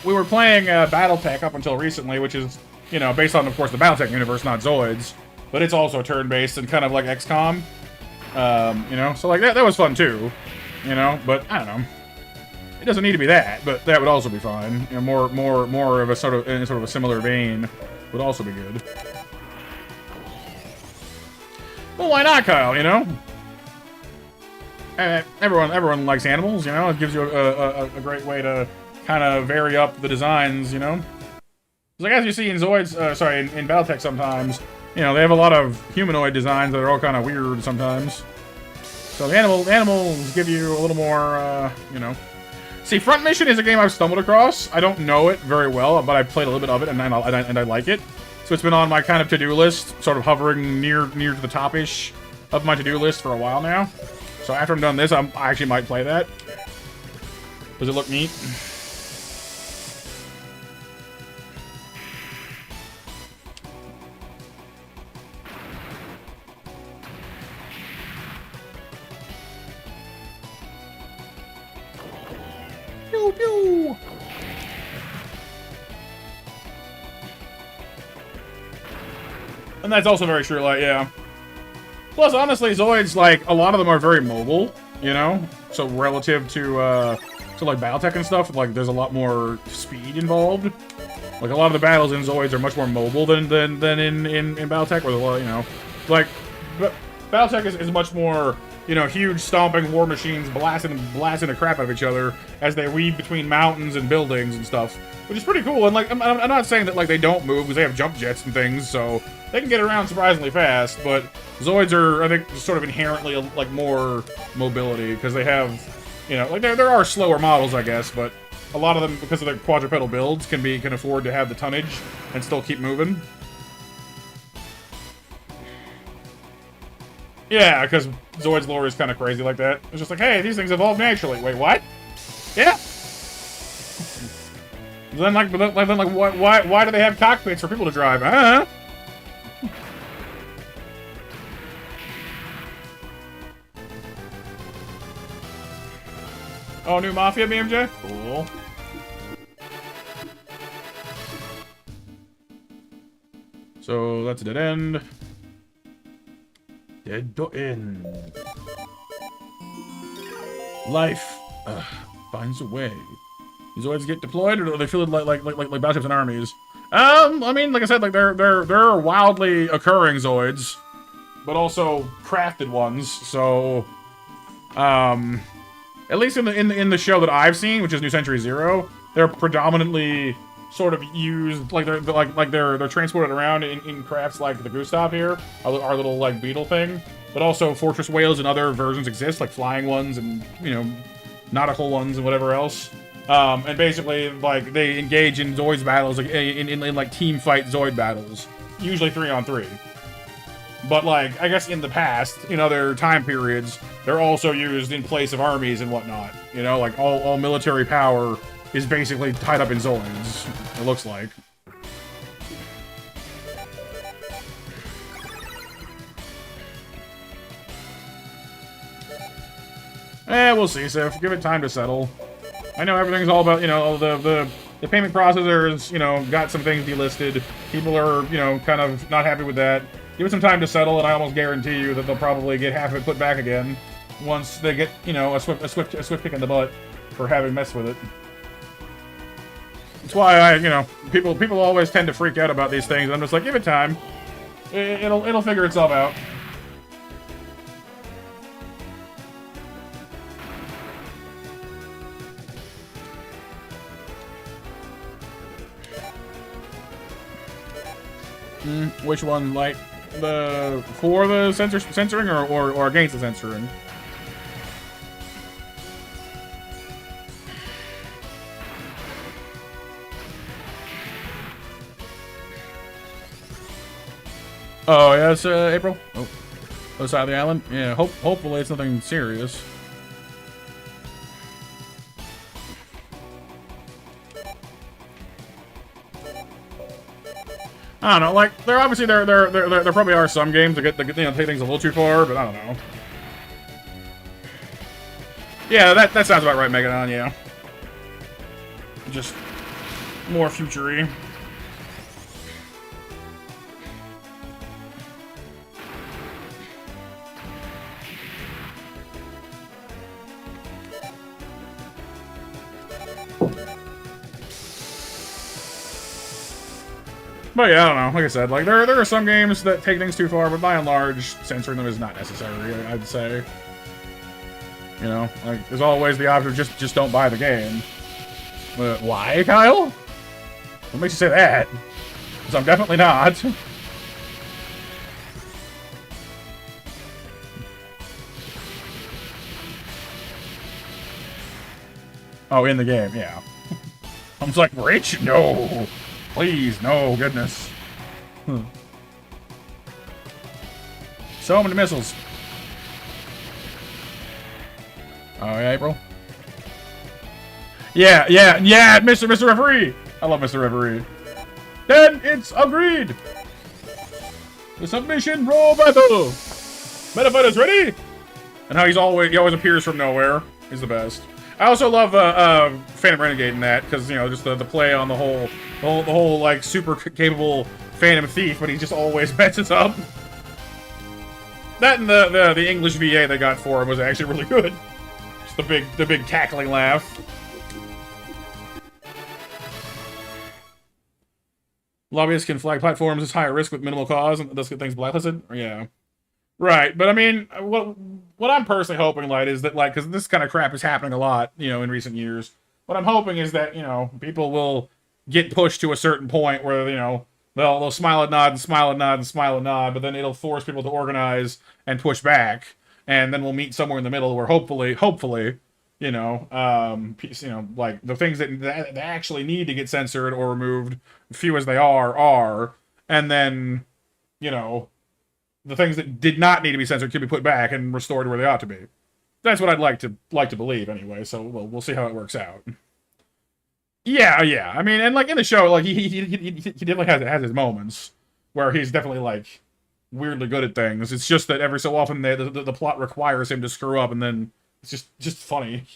We were playing BattleTech up until recently, which is, you know, based on, of course, the BattleTech universe, not Zoids. But it's also turn-based and kind of like XCOM. You know, so like that was fun too. You know, but I don't know. It doesn't need to be that, but that would also be fine. You know, more of a sort of a similar vein would also be good. Well, why not, Kyle? You know, everyone likes animals. You know, it gives you a great way to kind of vary up the designs. You know, like as you see in Zoids, in BattleTech sometimes, you know, they have a lot of humanoid designs that are all kind of weird sometimes. So the animals give you a little more, you know. See, Front Mission is a game I've stumbled across. I don't know it very well, but I've played a little bit of it, and I like it. So it's been on my kind of to-do list, sort of hovering near to the top-ish of my to-do list for a while now. So after I'm done this, I actually might play that. Does it look neat? Pew, pew. And that's also very true, like, yeah. Plus, honestly, Zoids, like, a lot of them are very mobile, you know? so relative to like Battletech and stuff, like there's a lot more speed involved. Like a lot of the battles in Zoids are much more mobile than in Battletech, where there's a lot, you know, like Battletech is much more, you know, huge stomping war machines blasting the crap out of each other as they weave between mountains and buildings and stuff, which is pretty cool. And like I'm not saying that like they don't move, because they have jump jets and things, so they can get around surprisingly fast. But Zoids are, I think, sort of inherently like more mobility, because they have, you know, like there are slower models, I guess, but a lot of them, because of their quadrupedal builds, can afford to have the tonnage and still keep moving. Yeah, because Zoids lore is kind of crazy like that. It's just like, hey, these things evolve naturally. Wait, what? Yeah. Then why do they have cockpits for people to drive? Huh? Oh, new Mafia BMJ? Cool. So that's a dead end. Dead end. Life finds a way. These Zoids get deployed, or do they feel like battleships and armies? I mean, like I said, like they're wildly occurring Zoids, but also crafted ones. So, at least in the show that I've seen, which is New Century Zero, they're predominantly sort of used, like they're transported around in crafts like the Gustav here, our little like beetle thing. But also Fortress Whales and other versions exist, like flying ones and, you know, nautical ones and whatever else. And basically, like, they engage in Zoids battles, like in like team fight Zoid battles, usually 3-on-3. But like, I guess in the past, in other time periods, they're also used in place of armies and whatnot. You know, like all military power is basically tied up in Zoids, it looks like. We'll see, Sif. Give it time to settle. I know everything's all about, you know, the payment processors, you know, got some things delisted. People are, you know, kind of not happy with that. Give it some time to settle, and I almost guarantee you that they'll probably get half of it put back again once they get, you know, a swift kick in the butt for having messed with it. That's why you know, people always tend to freak out about these things. I'm just like, give it time. It'll figure itself out. Which one, like for the censoring or against the censoring? Oh yeah, it's April. Oh, other side of the island. Yeah, hopefully it's nothing serious. I don't know, like, there probably are some games that you know, take things a little too far, but I don't know. Yeah, that sounds about right, Megadon, yeah. Just more future-y. But yeah, I don't know. Like I said, like there are some games that take things too far, but by and large, censoring them is not necessary, I'd say. You know, like there's always the option of just don't buy the game. But why, Kyle? What makes you say that? Because I'm definitely not. Oh, in the game, yeah. I'm just like, Rich? No. Please, no, goodness. So many missiles. Oh, yeah, April? Yeah, Mr. Referee! I love Mr. Referee. Then it's agreed! The submission roll battle! Metafighters ready? And how he always appears from nowhere. He's the best. I also love Phantom Renegade in that, because, you know, just the play on the whole like super capable Phantom Thief, but he just always messes up. That and the English VA they got for him was actually really good. the big cackling laugh. Lobbyists can flag platforms as higher risk with minimal cause and thus get things blacklisted. Yeah. Right, but I mean, what I'm personally hoping, like, is that, like, because this kind of crap is happening a lot, you know, in recent years. What I'm hoping is that, you know, people will get pushed to a certain point where, you know, they'll smile and nod and smile and nod and smile and nod, but then it'll force people to organize and push back, and then we'll meet somewhere in the middle where hopefully, you know, like the things that actually need to get censored or removed, few as they are, and then, you know, the things that did not need to be censored can be put back and restored where they ought to be. That's what I'd like to believe anyway. So we'll see how it works out. Yeah. I mean, and like in the show, like he definitely has his moments where he's definitely like weirdly good at things. It's just that every so often the plot requires him to screw up, and then it's just funny.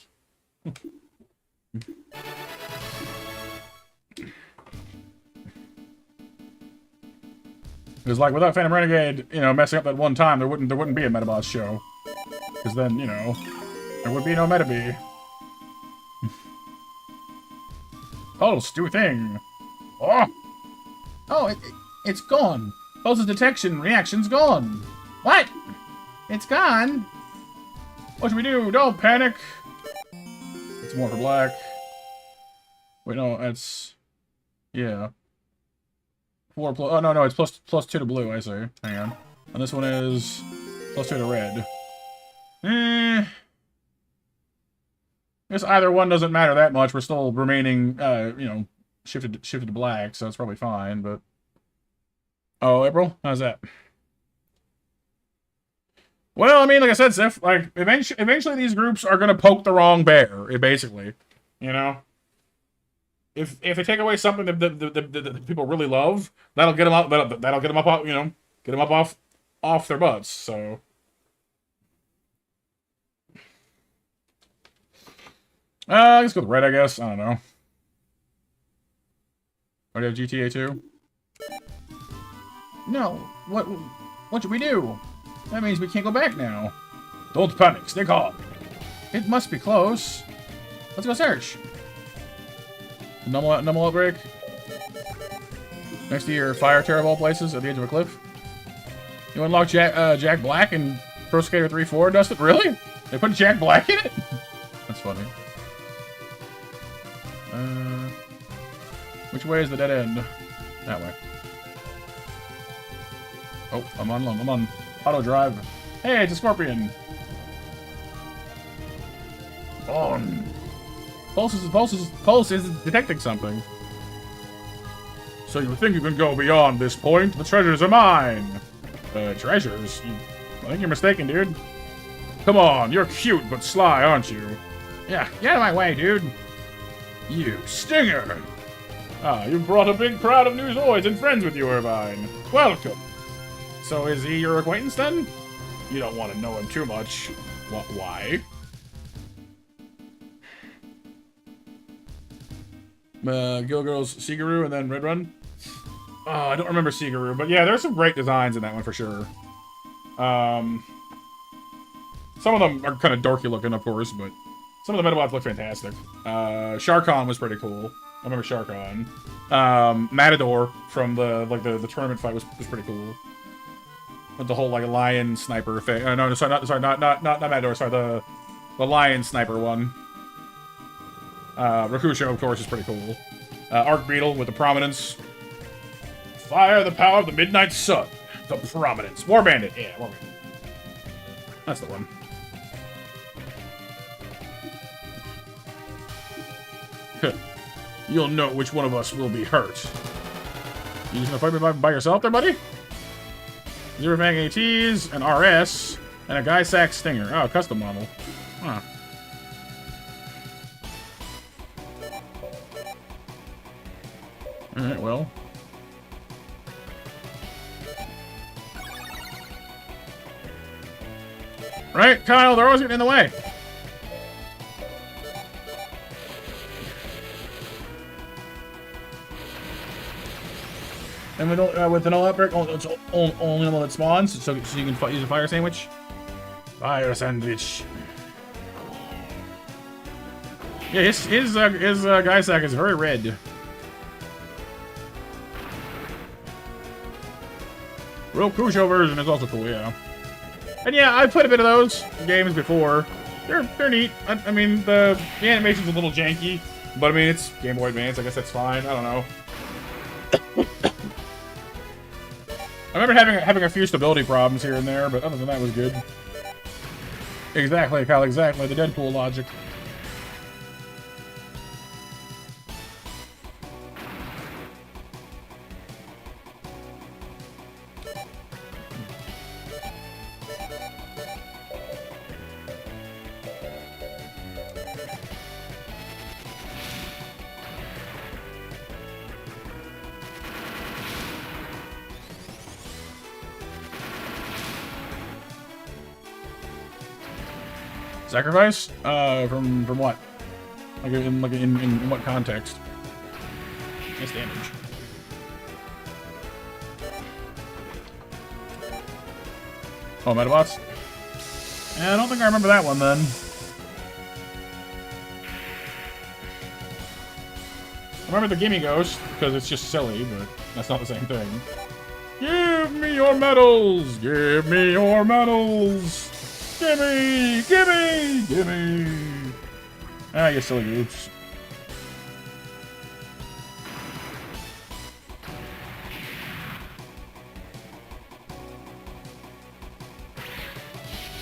Because, like, without Phantom Renegade, you know, messing up that one time, there wouldn't be a Metaboss show. Because then, you know, there would be no Metabee. Pulse, do a thing. Oh, it's gone. Pulse's detection reaction's gone. What? It's gone? What should we do? Don't panic. It's more for black. Wait, no, that's... Yeah. 4 plus... Oh, no, it's plus 2 to blue, I see. Hang on. And this one is plus 2 to red. I guess either one doesn't matter that much. We're still remaining, you know, shifted to black, so it's probably fine, but... Oh, April? How's that? Well, I mean, like I said, Sif, like, eventually these groups are gonna poke the wrong bear, basically. You know? If they take away something that people really love, that'll get them up. That'll get them up. You know, get them up off their butts. So, let's go with red. I guess. I don't know. Oh, do you have GTA 2? No. What should we do? That means we can't go back now. Don't panic. Stay calm. It must be close. Let's go search. Numble outbreak. Next to your fire terror of all places at the edge of a cliff. You unlock Jack Black in Pro Skater 3-4, Dustin? Really? They put Jack Black in it? That's funny. Which way is the dead end? That way. Oh, I'm on auto drive. Hey, it's a scorpion. On. Pulse is detecting something. So you think you can go beyond this point? The treasures are mine. Treasures? I think you're mistaken, dude. Come on, you're cute but sly, aren't you? Yeah, get out of my way, dude. You stinger. Ah, you brought a big crowd of new Zoids and friends with you, Irvine. Welcome. So is he your acquaintance then? You don't want to know him too much. Why? Gilgirl's Sigaru and then Red Run. Oh, I don't remember Sigaru, but yeah, there's some great designs in that one for sure. Some of them are kind of dorky looking, of course, but some of the Metabots look fantastic. Sharkon was pretty cool. I remember Sharkon. Matador from the tournament fight was pretty cool. With the whole like lion sniper thing. No, sorry, not Matador. Sorry, the lion sniper one. Rakusho, of course, is pretty cool. Arc Beetle with the prominence. Fire the power of the midnight sun. The prominence. War Bandit. Yeah, War Bandit. That's the one. You'll know which one of us will be hurt. You just gonna fight me by yourself there, buddy? Zero Fang ATs, an RS, and a Guy Sack Stinger. Oh, custom model. Huh. Alright, well. Right, Kyle, they're always getting in the way. And we don't, with an all outbreak, it's only one that spawns, so you can use a fire sandwich. Fire sandwich. Yeah, his guy sack is very red. Real Kusho version is also cool, yeah. And yeah, I've played a bit of those games before. They're neat. I mean, the animation's a little janky, but I mean, it's Game Boy Advance. I guess that's fine. I don't know. I remember having a few stability problems here and there, but other than that, it was good. Exactly, Kyle. Exactly. The Deadpool logic. Sacrifice? From what? In what context? Nice damage. Oh, Metabots? Yeah, I don't think I remember that one then. I remember the Gimme Ghost, because it's just silly, but that's not the same thing. Give me your medals! Give me your medals! Gimme! Gimme! Gimme! Ah, you silly goofs.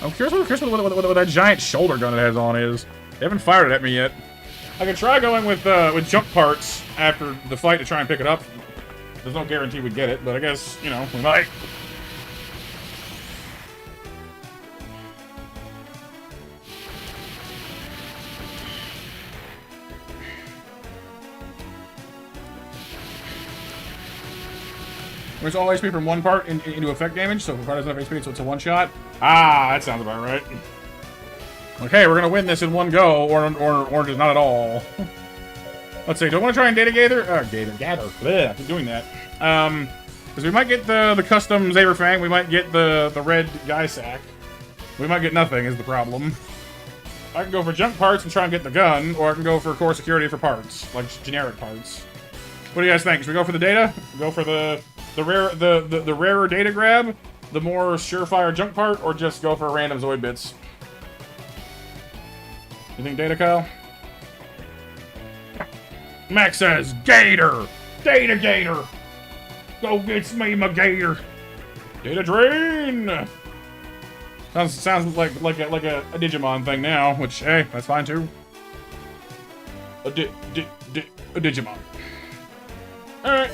I'm curious what that giant shoulder gun it has on is. They haven't fired it at me yet. I could try going with jump parts after the fight to try and pick it up. There's no guarantee we'd get it, but I guess, you know, we might. It's all HP from one part into effect damage, so if the part doesn't have HP, so it's a one-shot. Ah, that sounds about right. Okay, we're gonna win this in one go, or just not at all. Let's see, do I want to try and data gather? Gather. Blech, I'm doing that. Because we might get the custom Saber Fang, we might get the red guy sack. We might get nothing, is the problem. I can go for junk parts and try and get the gun, or I can go for core security for parts, like generic parts. What do you guys think? Should we go for the data? Go for the rarer data grab, the more surefire junk part, or just go for random Zoid bits? You think data, Kyle? Max says, Gator! Data Gator! Go get me my Gator! Data drain! Sounds like a Digimon thing now, which, hey, that's fine too. A Digimon. Alright.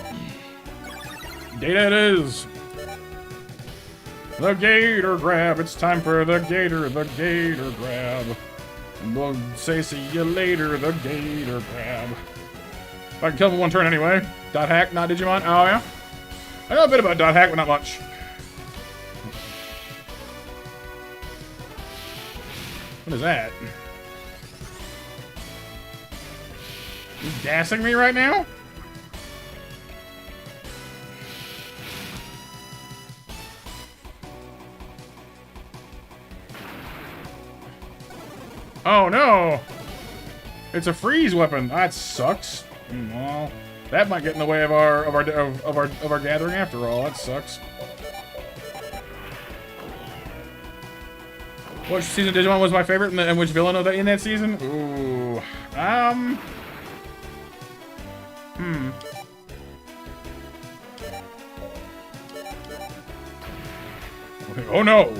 Data it is. The Gator grab. It's time for the Gator grab. And we'll say see you later, the Gator grab. If I can kill him in one turn anyway. Dot hack, not Digimon. Oh, yeah? I know a bit about dot hack, but not much. What is that? You gassing me right now? Oh no! It's a freeze weapon. That sucks. Well, that might get in the way of our gathering after all. That sucks. Which season of Digimon was my favorite, and which villain of in that season? Ooh, Oh no!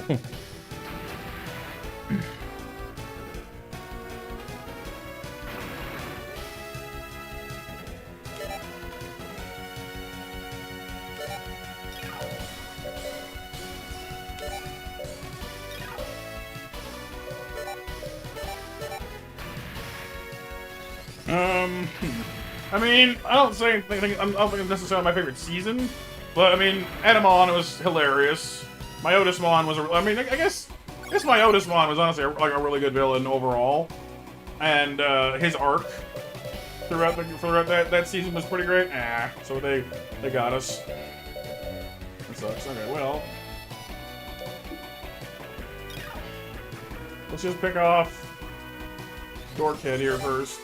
I mean, I don't think it's necessarily my favorite season, but I mean, Edamon, it was hilarious. My Otismon was, I guess my Otismon was honestly a really good villain overall, and his arc throughout that season was pretty great. So they got us. That sucks. Okay, well, let's just pick off Dork head here first.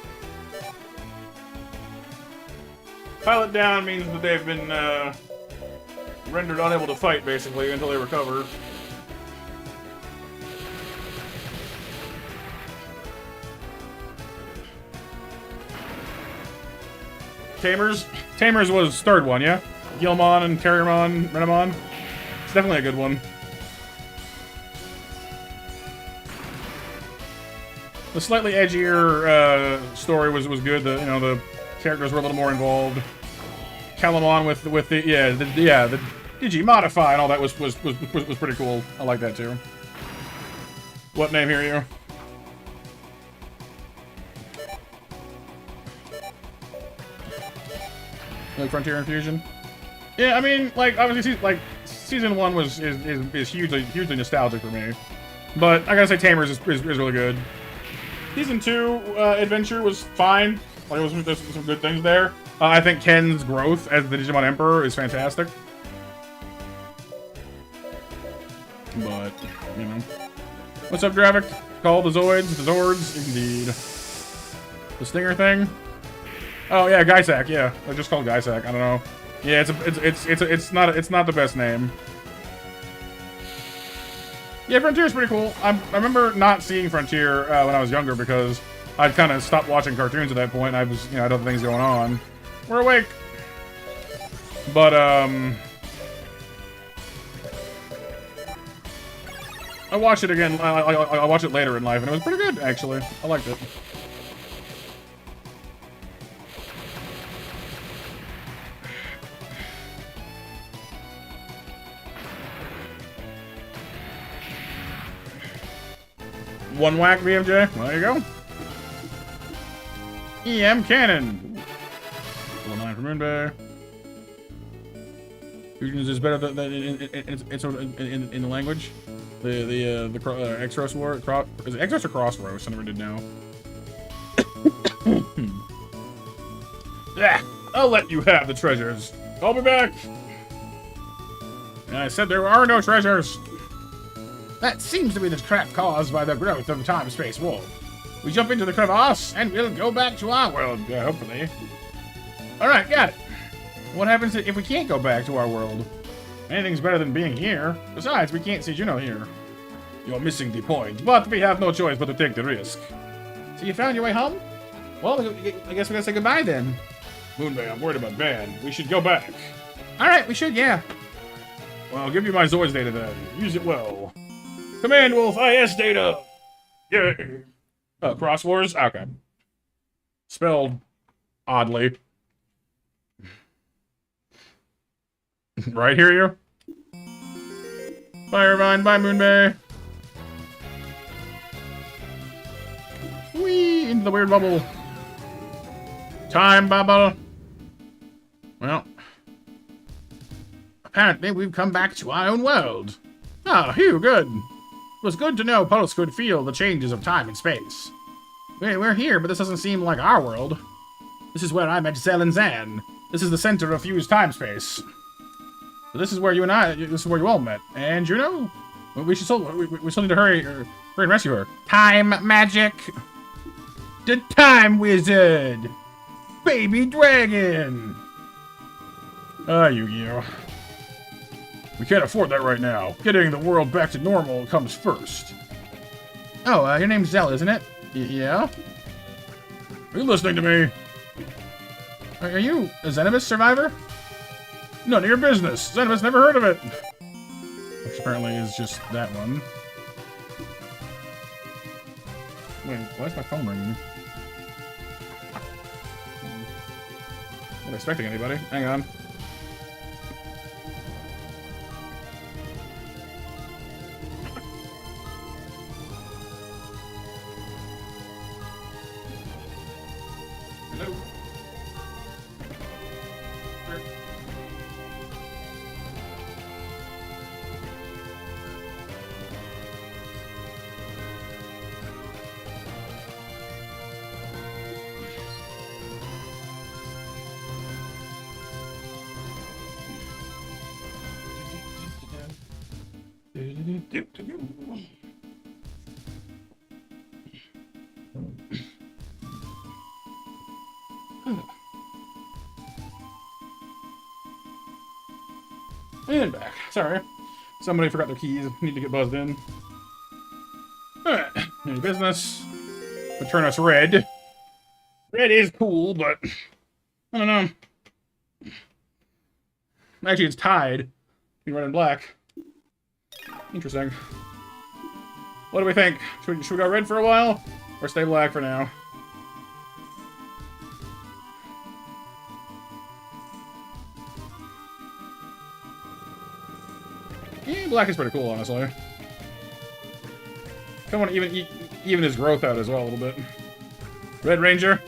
Pilot down means that they've been rendered unable to fight, basically, until they recover. Tamers? Tamers was third one, yeah? Gilmon and Carriermon, Renamon. It's definitely a good one. The slightly edgier story was good. The characters were a little more involved. Calamon with the Digi modify and all that was pretty cool. I like that too. What name here you? Like Frontier Infusion? Yeah, I mean, like obviously, like season 1 is hugely nostalgic for me, but I gotta say Tamers is really good. Season 2 adventure was fine. Like there's some good things there. I think Ken's growth as the Digimon Emperor is fantastic. But you know, what's up, Dravik? Call the Zoids, the Zords, indeed. The Stinger thing. Oh yeah, Gaisak. Yeah, they're just called Gaisak. I don't know. Yeah, it's not the best name. Yeah, Frontier's pretty cool. I remember not seeing Frontier when I was younger because I'd kind of stopped watching cartoons at that point. I was, I had other things going on. We're awake. But I watched it again. I watched it later in life, and it was pretty good actually. I liked it. One whack, BMJ. Well, there you go. EM Cannon. Level 9 for Moonbay. Fusions is better than in the language. The Exros war. Is it Exros or Crossroads? I never did know. Yeah, I'll let you have the treasures. I'll be back. And I said there are no treasures. That seems to be the trap caused by the growth of the time-space wolf. We jump into the crevasse, and we'll go back to our world, hopefully. Alright, got it. What happens if we can't go back to our world? Anything's better than being here. Besides, we can't see Juno here. You're missing the point, but we have no choice but to take the risk. So you found your way home? Well, I guess we gotta say goodbye then. Moonbay, I'm worried about Van. We should go back. Alright, we should, yeah. Well, I'll give you my Zoids data then. Use it well. Command Wolf IS data! Yeah. Cross Wars? Okay. Spelled oddly. Right here, you? Firevine, bye Moonbay. Whee! Into the weird bubble. Time bubble. Well. Apparently we've come back to our own world. Ah, phew, good. It was good to know Pulse could feel the changes of time and space. We're here, but this doesn't seem like our world. This is where I met Zell and Zan. This is the center of fused time-space. So this is where you all met. And Juno? We still need to hurry and rescue her. Time magic! The Time Wizard! Baby Dragon! Yu-Gi-Oh! We can't afford that right now. Getting the world back to normal comes first. Oh, your name's Zell, isn't it? Yeah? Are you listening to me? Are you a Xenobus survivor? None of your business. Xenobus never heard of it. Which apparently is just that one. Wait, why is my phone ringing? Not expecting anybody. Hang on. Hello? Sure. And back. Sorry. Somebody forgot their keys. Need to get buzzed in. Alright. Any business. Return us red. Red is cool, but I don't know. Actually, it's tied between red and black. Interesting. What do we think? Should we go red for a while? Or stay black for now? Yeah, black is pretty cool, honestly. Come on, even his growth out as well a little bit. Red Ranger.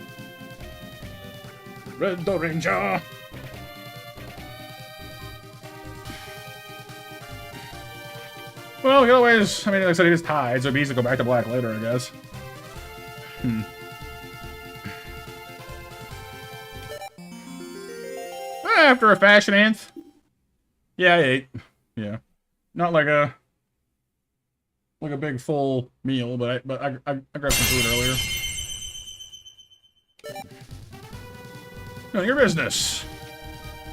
Red Ranger. Well, we can always, I mean, like I said, he is tied, so it'd be easy to go back to black later, I guess. After a fashion anth. Yeah, I ate. Yeah. Not like a big full meal, but I grabbed some food earlier. None of your business.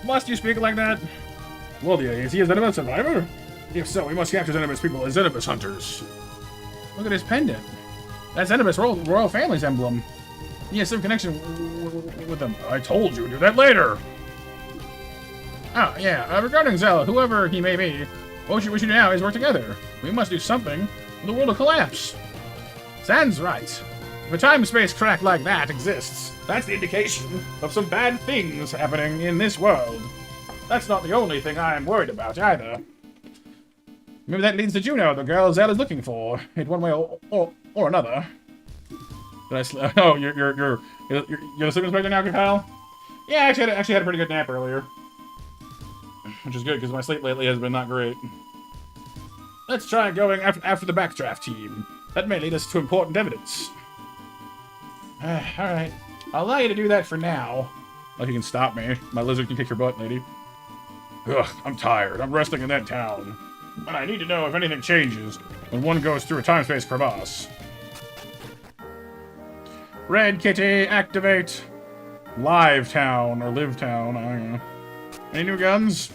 Must you speak like that? Well, yeah, is he a Xenobus survivor? If so, we must capture Xenobus people as Xenobus hunters. Look at his pendant. That's Xenobus royal family's emblem. He has some connection with them. I told you, do that later. Oh, yeah. Regarding Zella, whoever he may be, what we should do now is work together. We must do something, or the world will collapse. Zan's right. If a time-space crack like that exists, that's the indication of some bad things happening in this world. That's not the only thing I am worried about, either. Maybe that leads to Juno, the girl Zell is looking for, in one way or another. Did I oh, you're the sleep inspector now, Kyle? Yeah, I actually had a pretty good nap earlier. Which is good, because my sleep lately has been not great. Let's try going after the backdraft team. That may lead us to important evidence. Alright. I'll allow you to do that for now. Like you can stop me. My lizard can kick your butt, lady. Ugh, I'm tired. I'm resting in that town. And I need to know if anything changes when one goes through a time-space crevasse. Red Kitty, activate. Live Town, or Live Town, I don't know. Any new guns?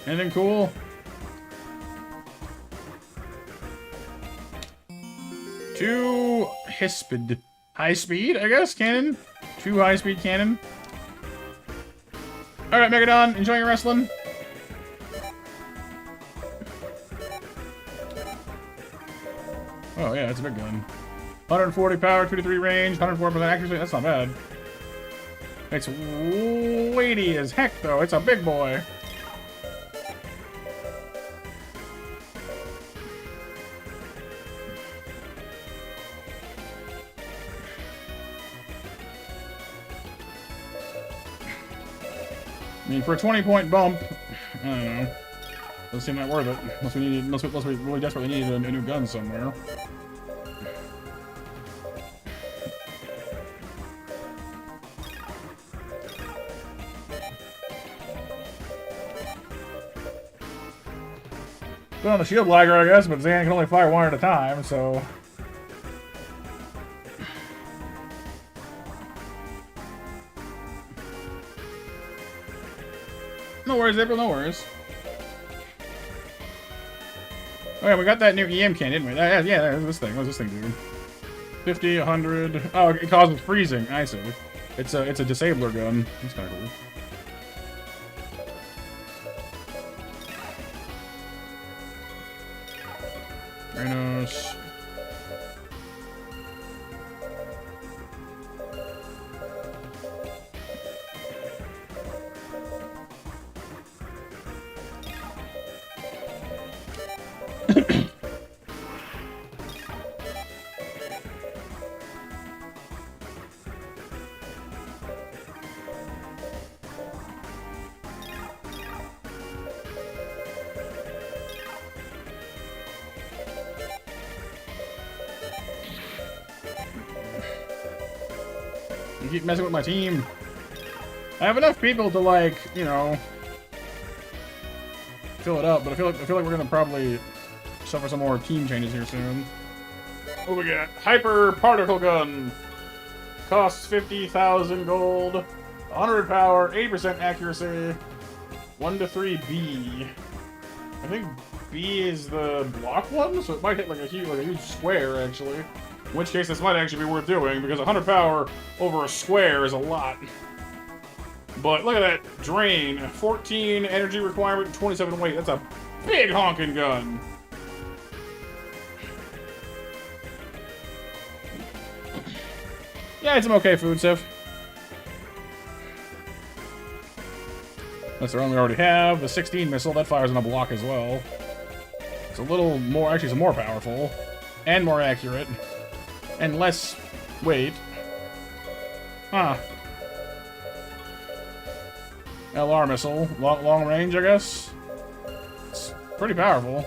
Anything cool? Two Hispid. High speed, I guess? Cannon? Two high-speed cannon. Alright, Megadon, enjoy your wrestling. Oh, yeah, that's a big gun. 140 power, 2-3 range, 104% accuracy. That's not bad. It's weighty as heck, though. It's a big boy. I mean, for a 20-point bump, I don't know. Doesn't seem that worth it. Unless we really desperately need a new gun somewhere. Still on the shield lagger, I guess, but Zan can only fire one at a time, so... No worries, April, no worries. Oh yeah, we got that new EM can, didn't we? Yeah, there's this thing. What does this thing do? 50, 100... Oh, it causes freezing. I see. It's a disabler gun. That's kind of cool. Rhinos. You keep messing with my team. I have enough people to, like, you know, fill it up, but I feel like we're gonna probably suffer some more team changes here soon. What we got? Hyper particle gun. Costs 50,000 gold, 100 power, 80% accuracy. 1 to 3 B. I think B is the block one, so it might hit like a huge square, actually. In which case, this might actually be worth doing, because 100 power over a square is a lot. But look at that drain. 14 energy requirement, 27 weight. That's a big honking gun. Yeah, it's some okay food stuff. That's the one we already have. The 16 missile, that fires on a block as well. It's a little more, actually it's more powerful. And more accurate. And less weight. Huh. LR missile. Long range, I guess? It's pretty powerful.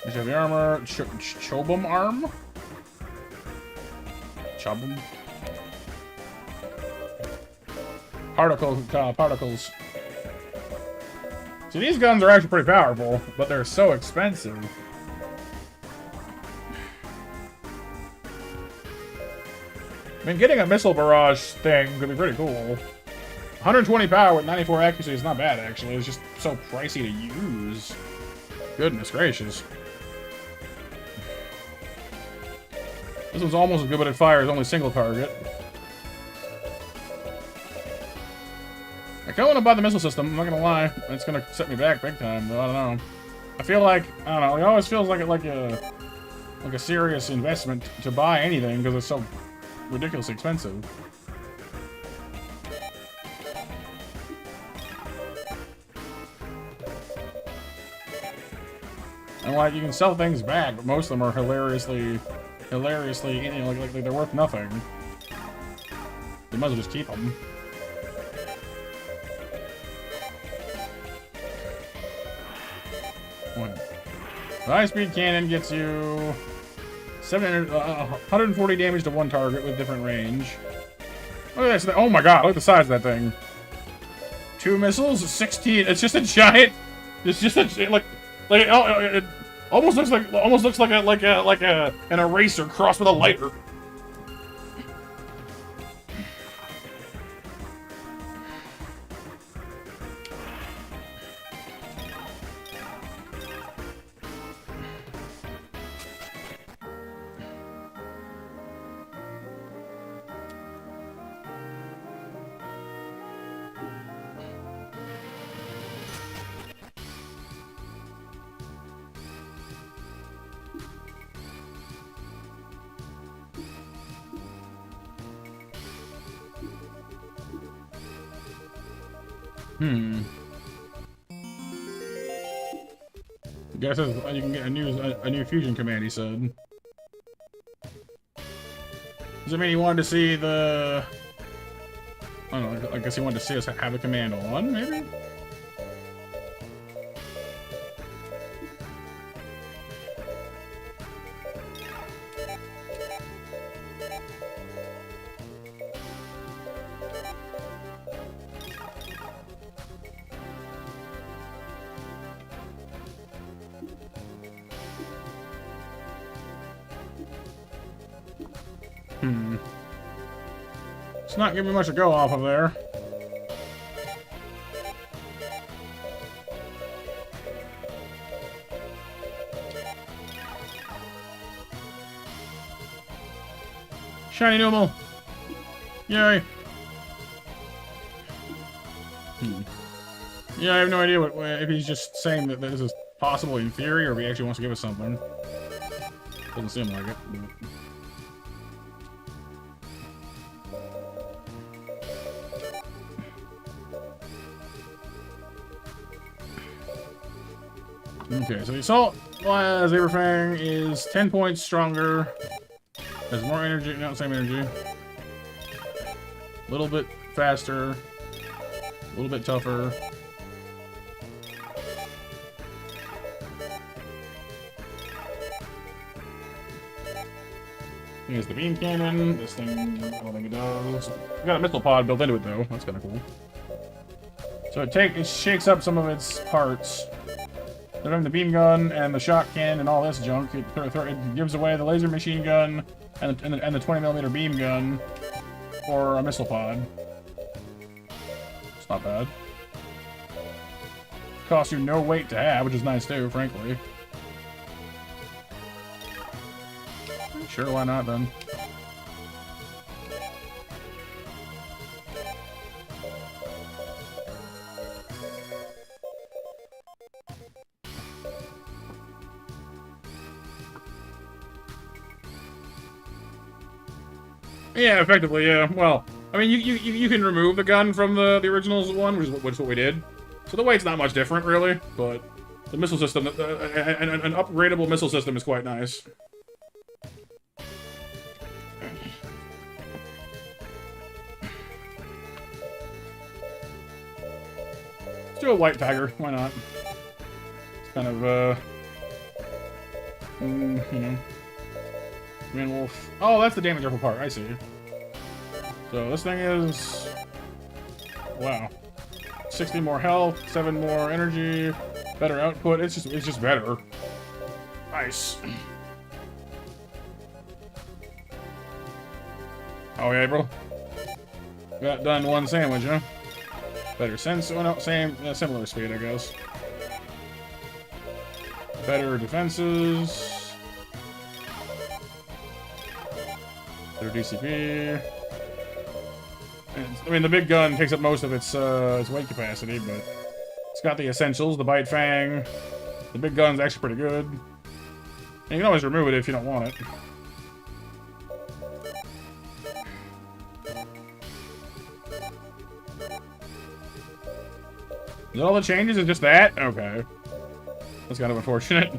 You have the armor. Chobum arm? Chobum? Particles. See, these guns are actually pretty powerful, but they're so expensive. I mean, getting a missile barrage thing could be pretty cool. 120 power with 94 accuracy is not bad, actually. It's just so pricey to use. Goodness gracious. This one's almost as good, but it fires only single target. I kind of want to buy the missile system, I'm not gonna lie. It's gonna set me back big time, though. I don't know. I feel like, I don't know, it always feels like a serious investment to buy anything because it's so ridiculously expensive. And like, you can sell things back, but most of them are hilariously, you know, like they're worth nothing. You might as well just keep them. The high-speed cannon gets you 140 damage to one target with different range. Look at this! Oh my god! Look at the size of that thing. 2 missiles, 16. It's just a giant. It's just a it almost looks like an eraser crossed with a lighter. I guess you can get a new fusion command, he said. Does it mean he wanted to see the... I don't know, I guess he wanted to see us have a command on, maybe? It's not giving me much to go off of there. Shiny Noomal! Yay! Yeah, I have no idea if he's just saying that this is possible in theory, or if he actually wants to give us something. Doesn't seem like it. Okay, so the Assault Saberfang is 10 points stronger. Has more energy, not same energy. A little bit faster. A little bit tougher. Here's the beam cannon. This thing, I don't think it does. We got a missile pod built into it though. That's kind of cool. So it shakes up some of its parts. They're having the beam gun and the shot cannon and all this junk. It gives away the laser machine gun and the 20mm beam gun for a missile pod. It's not bad. costs you no weight to have, which is nice too, frankly. Sure, why not then? Yeah, effectively, yeah. Well, I mean, you can remove the gun from the original one, which is what we did. So the weight's not much different, really, but the missile system, an upgradable missile system is quite nice. Let's do a white tiger, why not? It's kind of, you know... Man wolf. Oh, that's the damage rifle part. I see. So this thing is... Wow. 60 more health, 7 more energy, better output. It's just better. Nice. Oh yeah, bro. Got done one sandwich, huh? Better sense. Oh no, similar speed, I guess. Better defenses. Better DCP. I mean, the big gun takes up most of its weight capacity, but it's got the essentials, the bite fang. The big gun's actually pretty good. And you can always remove it if you don't want it. Is that all the changes? Is just that? Okay. That's kind of unfortunate.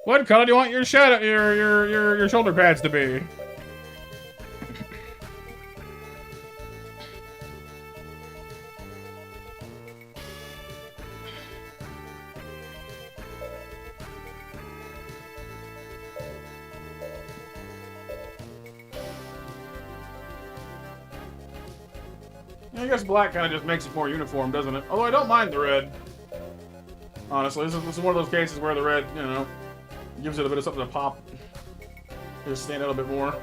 What color do you want your shadow, your shoulder pads to be? I guess black kind of just makes it more uniform, doesn't it? Although I don't mind the red. Honestly, this is one of those cases where the red, you know, gives it a bit of something to pop. Just stand out a bit more.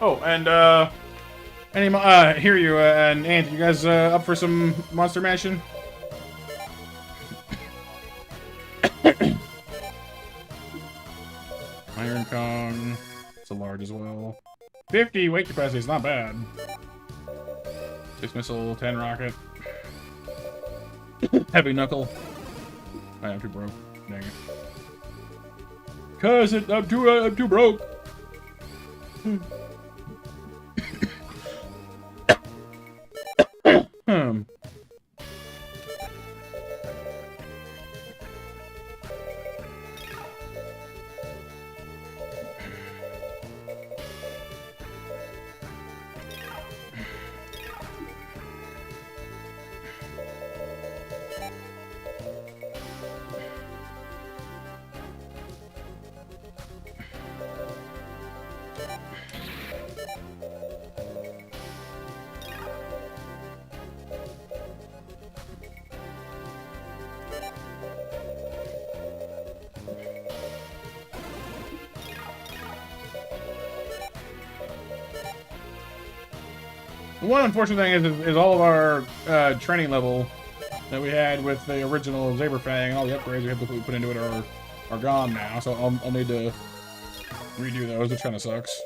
Oh, and hear you, and Ant, you guys up for some Monster Mansion? Iron Kong. It's a large as well. 50 weight capacity is not bad. 6 missile, 10 rocket. Heavy knuckle. I'm too broke. Dang it. Cause I'm too broke. One unfortunate thing is all of our training level that we had with the original Saberfang and all the upgrades we put into it are gone now, so I'll need to redo those, which kind of sucks.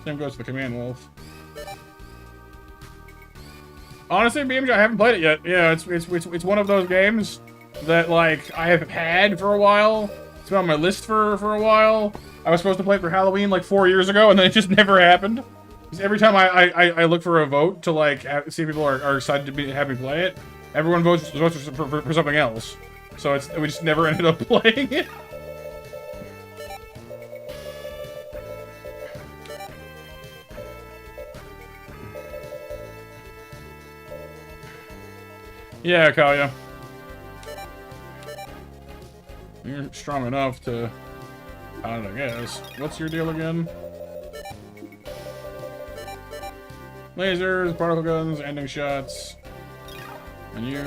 Same goes to the Command Wolf. Honestly, BMG, I haven't played it yet. Yeah, it's one of those games that, like, I have had for a while. It's been on my list for a while. I was supposed to play it for Halloween like 4 years ago, and then it just never happened. Every time I look for a vote to, like, see if people are excited to have me play it, everyone votes for something else. So we just never ended up playing it. Yeah, Kalia. You're strong enough to... I don't know, I guess. What's your deal again? Lasers, particle guns, ending shots. And you...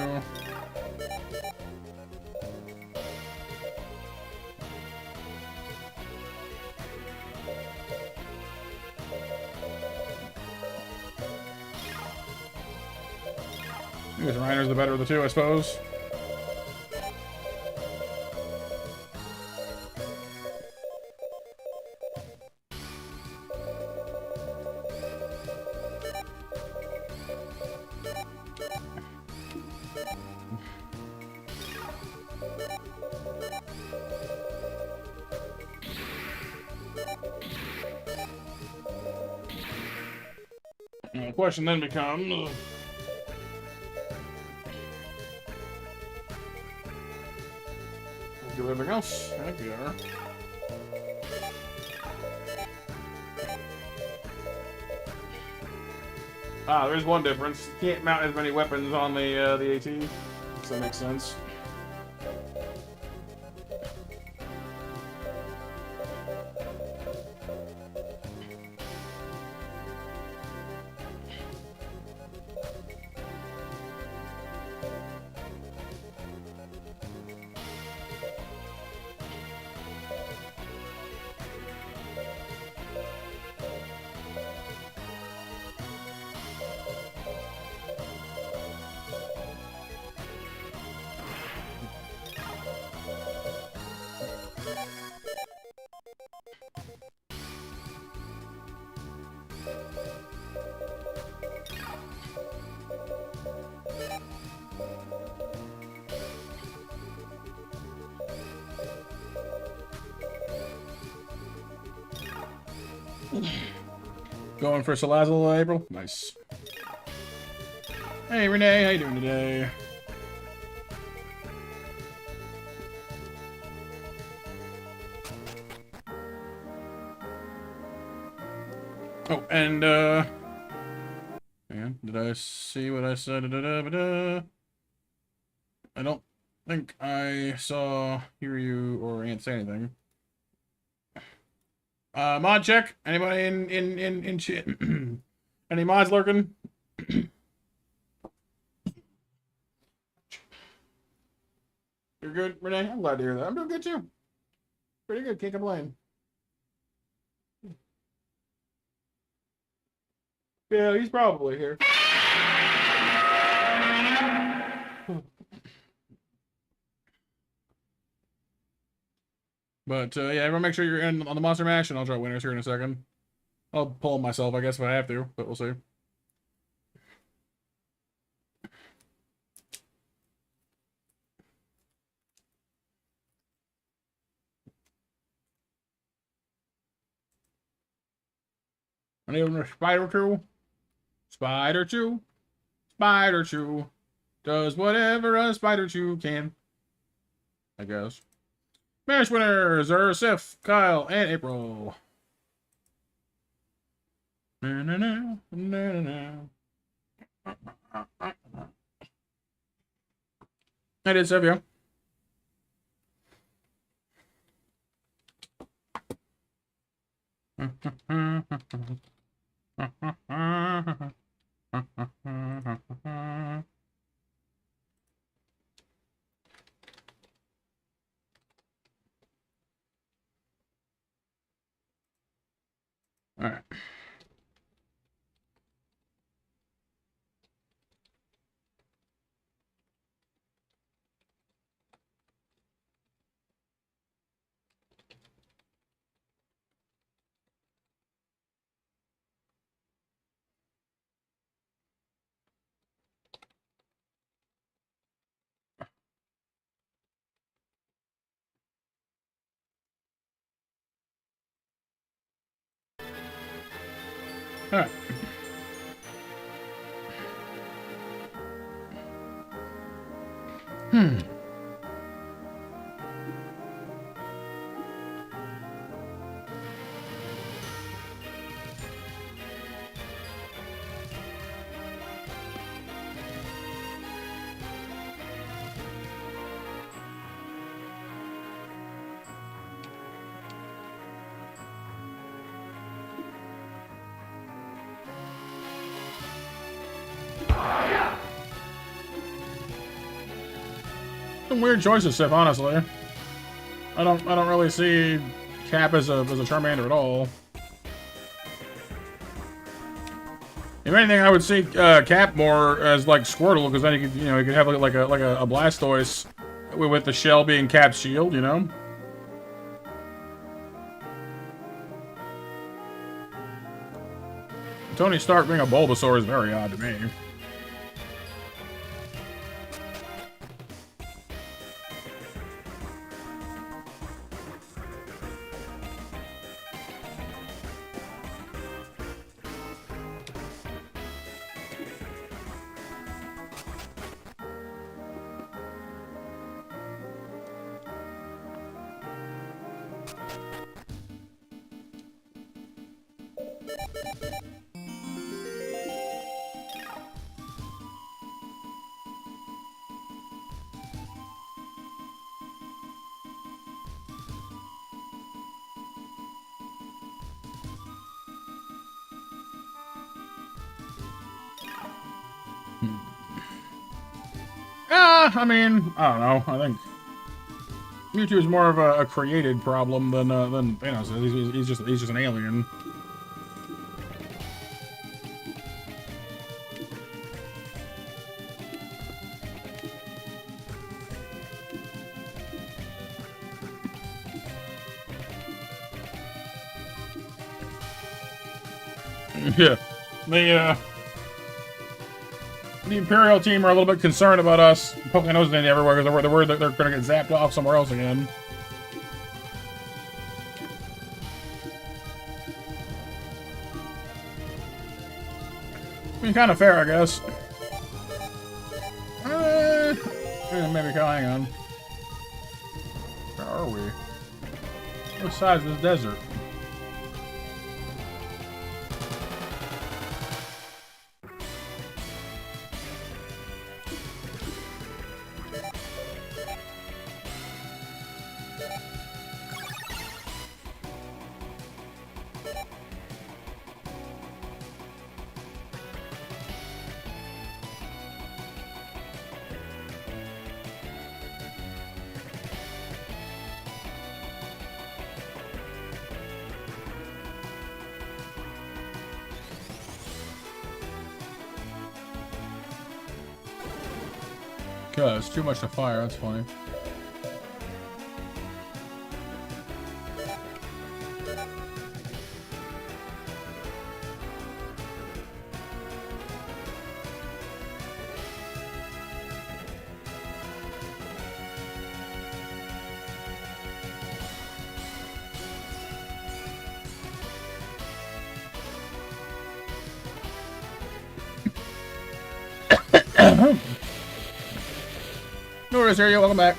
I guess Reiner's the better of the two, I suppose. The question then becomes... do everything else. Heck yeah. Ah, there's one difference. You can't mount as many weapons on the AT. So that makes sense. Going for Salazzle, April? Nice. Hey, Renee, how you doing today? Oh, and, man, did I see what I said? I don't think I saw, hear you, or Ant say anything. Mod check. Anybody in chat? Any mods lurking? You're good, Renee? I'm glad to hear that. I'm doing good too. Pretty good, can't complain. Yeah, he's probably here. But, yeah, everyone make sure you're in on the Monster Mash, and I'll draw winners here in a second. I'll pull them myself, I guess, if I have to, but we'll see. Any of them are Spider Chew? Spider Chew. Spider Chew. Does whatever a Spider Chew can. I guess. Mash winners are Sif, Kyle, and April. Na, na, na, na, na, na. I did, Sif, yeah. All right. All right. Some weird choices, Sif, honestly. I don't really see Cap as a Charmander at all. If anything, I would see Cap more as like Squirtle, because then you could, you know, you could have like a Blastoise with the shell being Cap's shield, you know. Tony Stark being a Bulbasaur is very odd to me. I mean, I don't know. I think Mewtwo is more of a created problem than Thanos is. He's just an alien. Yeah, the Imperial team are a little bit concerned about us poking our noses in everywhere because they're worried that they're going to get zapped off somewhere else again. I mean, kind of fair, I guess. Maybe, hang on. Where are we? What size is this desert? It's too much to fire, that's funny. No worries, here you. Welcome back.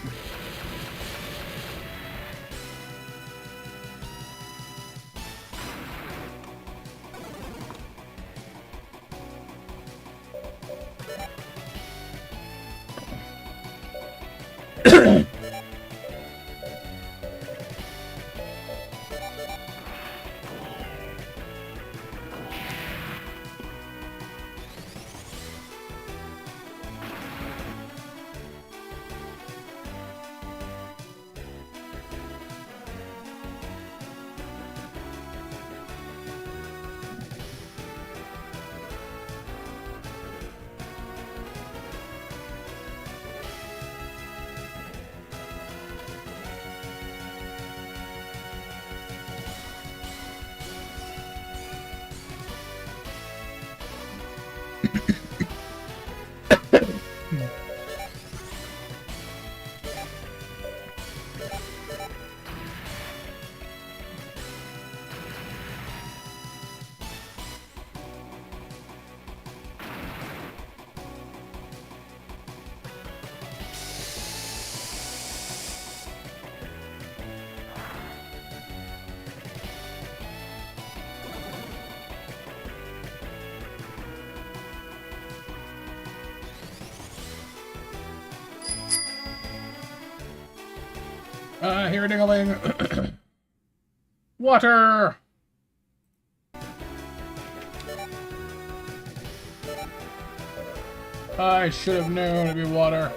Here, ding-a-ling. Water! I should have known it'd be water.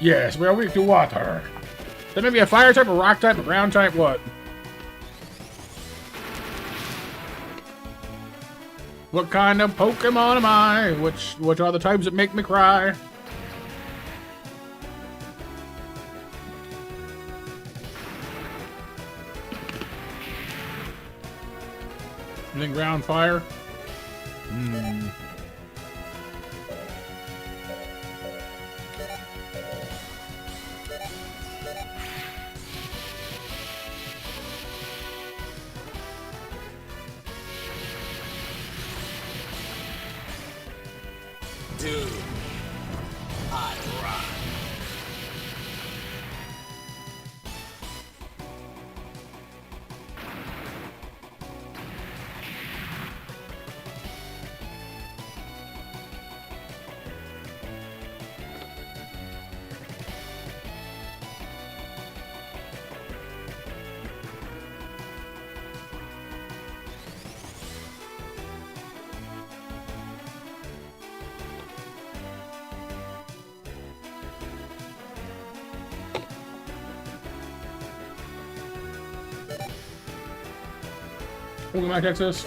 Yes, we are weak to water. That may be a fire type, a rock type, a ground type, what? What kind of Pokemon am I? Which are the types that make me cry? You think ground fire? Hmm. Dude, I rock. Pokemon Texas.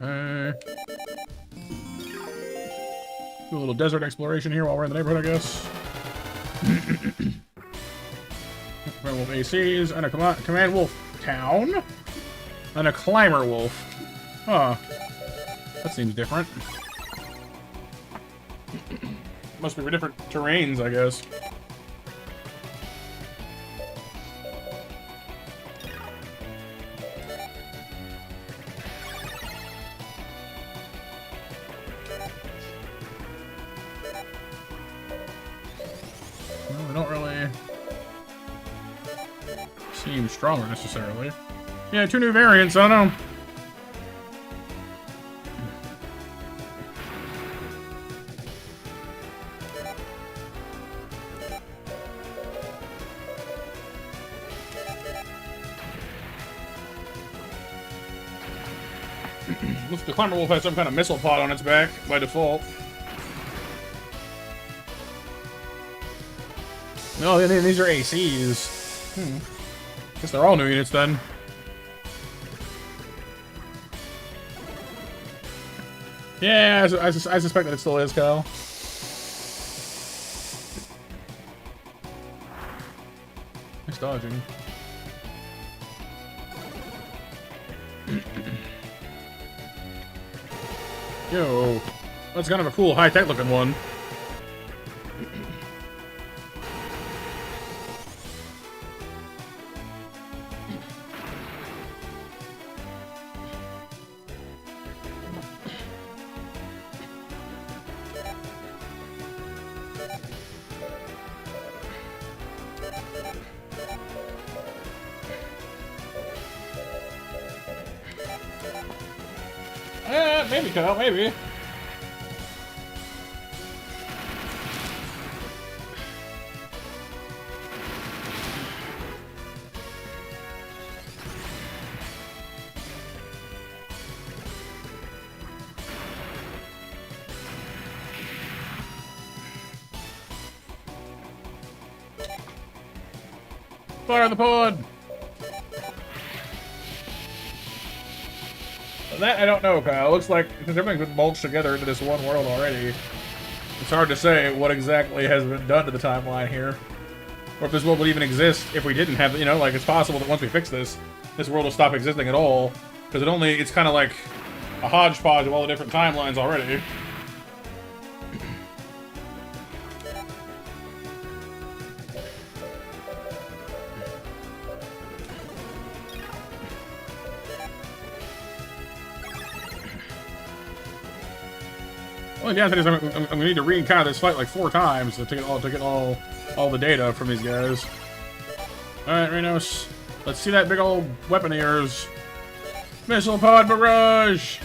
Okay. Do a little desert exploration here while we're in the neighborhood, I guess. Command Wolf ACs, and a Command Wolf Town, and a Climber Wolf. Huh. That seems different. Must be for different terrains, I guess. Well, they don't really seem stronger necessarily. Yeah, 2 new variants, I don't know. The Climber Wolf has some kind of missile pod on its back by default. No, these are ACs. Guess they're all new units then. Yeah, I suspect that it still is, Kyle. Nice dodging. Yo, that's kind of a cool high-tech looking one. Maybe, Kyle, maybe. Fire the pod! That I don't know, Kyle. It looks like, because everything's been mulched together into this one world already, it's hard to say what exactly has been done to the timeline here. Or if this world would even exist if we didn't have, you know, like, it's possible that once we fix this, this world will stop existing at all. Because it's kind of like a hodgepodge of all the different timelines already. Only downside is I'm gonna need to re-encounter this fight like 4 times to get all the data from these guys. All right, Rhinos, let's see that big old weapon of yours. Missile pod barrage!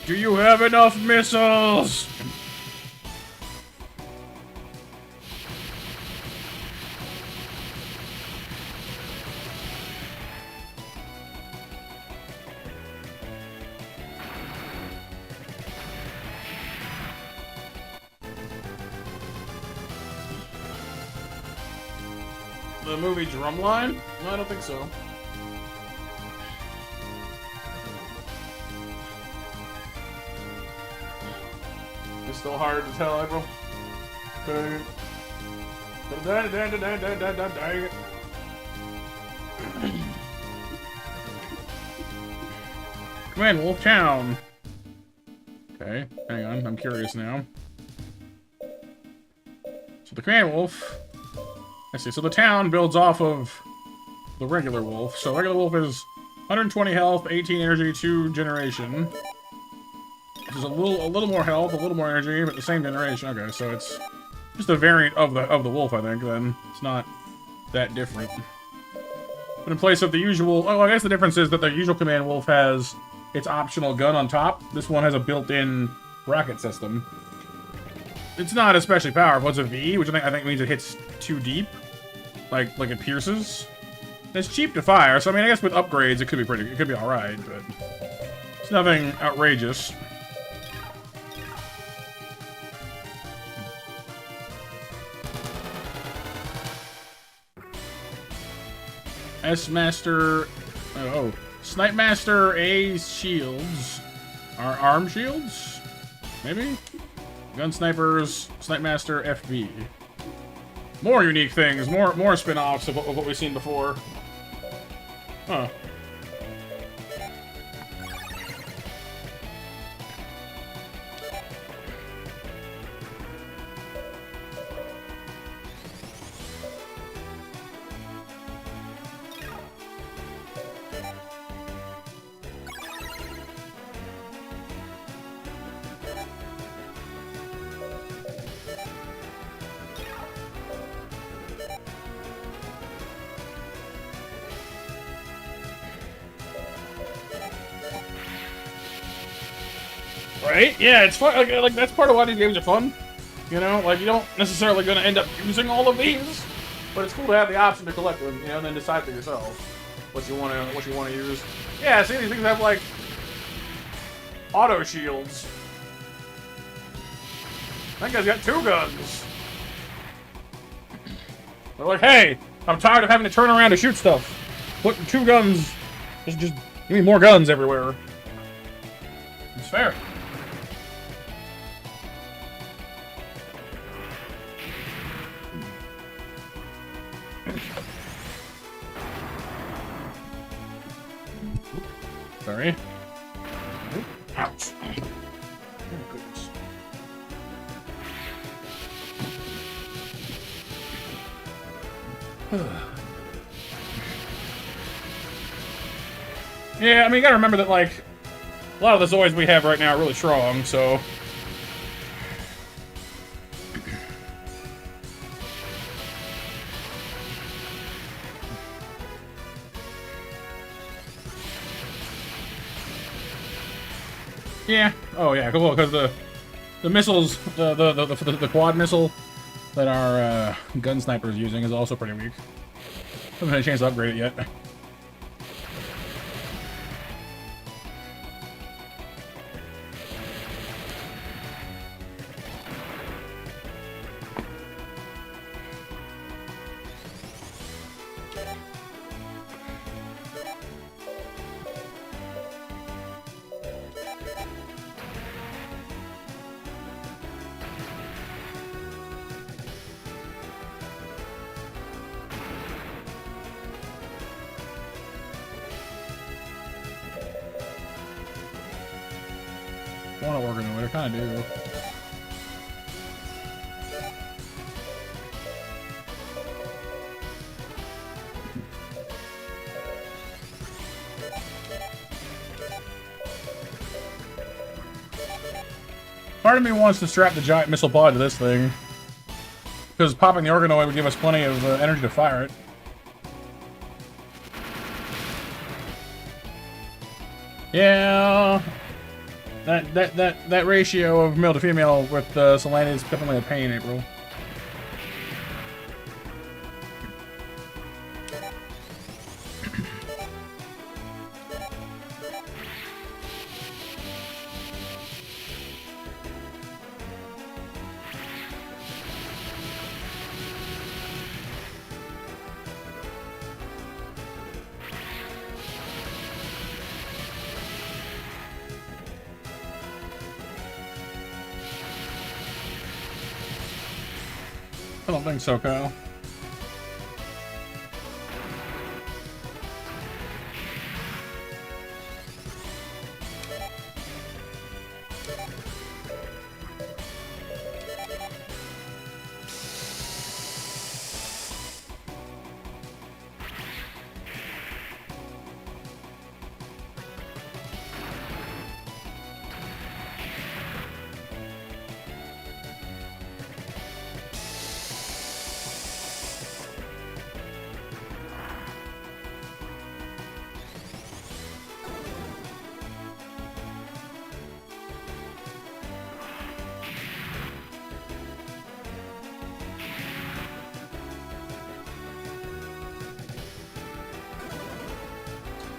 Do you have enough missiles? The movie Drumline? No, I don't think so. It's still hard to tell, April. Command Wolf Town. Okay, hang on, I'm curious now. So the Command Wolf. Let's see, so the town builds off of the regular wolf. So regular wolf is 120 health, 18 energy, 2 generation. Which is a little more health, a little more energy, but the same generation. Okay, so it's just a variant of the wolf, I think, then. It's not that different. But in place of the usual... Oh, I guess the difference is that the usual Command Wolf has its optional gun on top. This one has a built-in rocket system. It's not especially powerful. It's a V, which I think means it hits too deep. Like it pierces. And it's cheap to fire, so I mean, I guess with upgrades it could be alright, but it's nothing outrageous. S-Master... Oh. Snipe Master A shields. Are arm shields? Maybe? Gun Snipers, Snipe Master FV. More unique things, more spin-offs of what we've seen before. Huh. Right? Yeah, it's fun. Like that's part of why these games are fun. You know, like you don't necessarily gonna end up using all of these, but it's cool to have the option to collect them, you know, and then decide for yourself what you wanna use. Yeah, see, these things have like auto shields. That guy's got 2 guns. They're like, hey, I'm tired of having to turn around to shoot stuff. Put 2 guns. Just give me more guns everywhere. It's fair. Sorry. Ouch. Oh, goodness. Yeah, I mean, you gotta remember that, like, a lot of the Zoids we have right now are really strong, so... Yeah. Oh, yeah. Cool. Because the missiles, the quad missile that our gun sniper is using is also pretty weak. Haven't had a chance to upgrade it yet. I want to work in the way. I kind of do. Part of me wants to strap the giant missile pod to this thing, because popping the organoid would give us plenty of energy to fire it. Yeah, that ratio of male to female with Selene is definitely a pain, April. I don't think so, Kyle.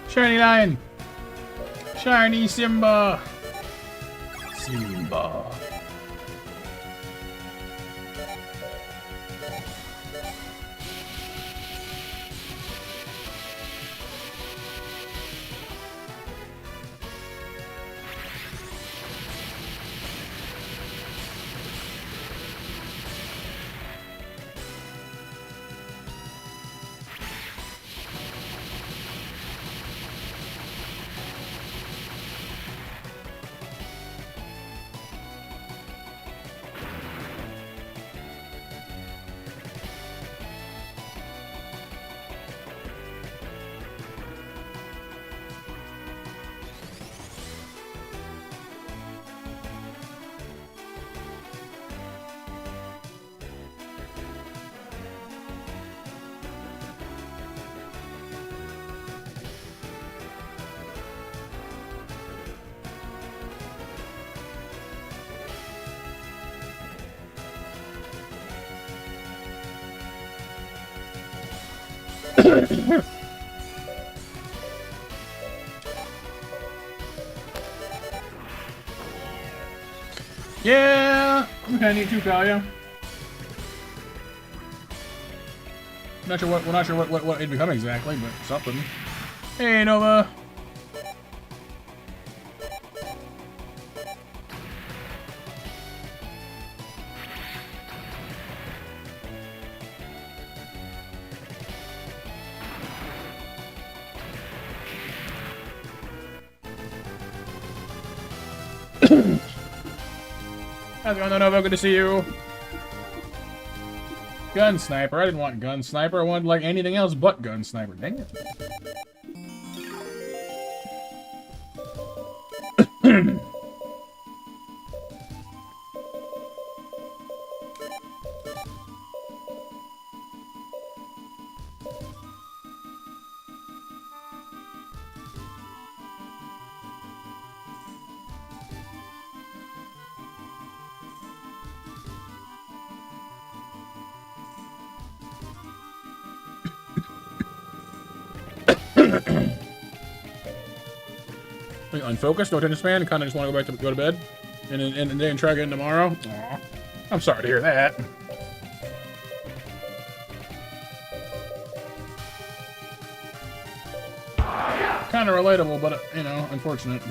Shiny line! Shiny Simba! Simba. Yeah, I'm kinda neat too, Kalia. Not sure what, we're not sure what it'd become exactly, but something. Hey, Nova. How's it going, Nova? Good to see you. Gun sniper. I didn't want gun sniper. I wanted like anything else but gun sniper. Dang it. Unfocused, no attention span, kind of just want to go to bed, and then try again tomorrow. Aw, I'm sorry to hear that. Kind of relatable, but you know, unfortunate.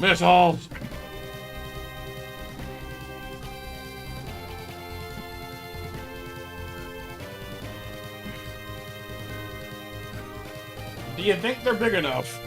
Missiles! Do you think they're big enough?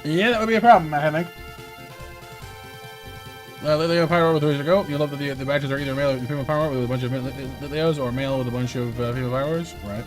Yeah, that would be a problem, I think. Leo Pyro with ways to go. You love that the badges are either male with female power with a bunch of Leos or male with a bunch of female powers. Right.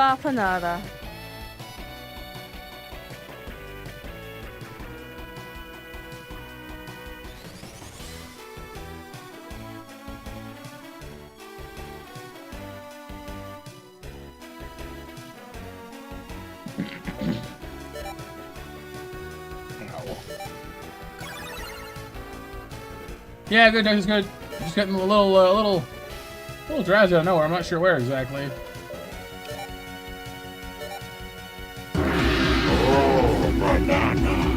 Bapanada. Yeah, good. That's good. Just getting a little drowsy out of nowhere. I'm not sure where exactly. Oh, banana.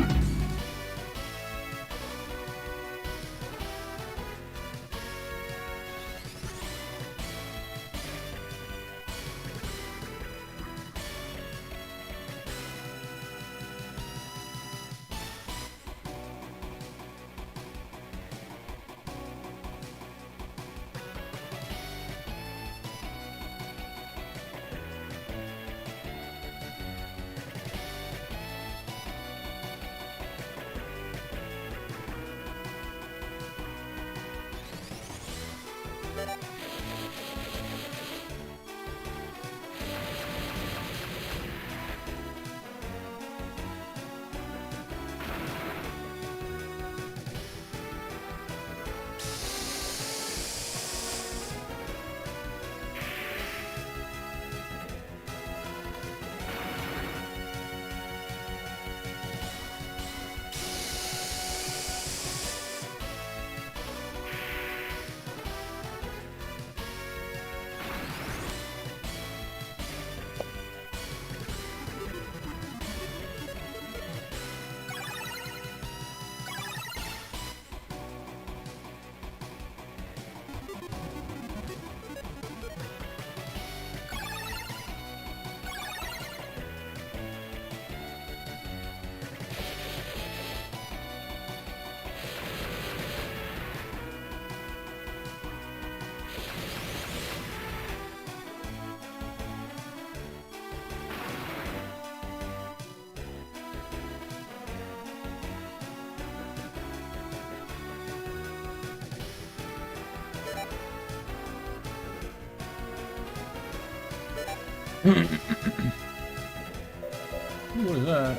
What is that?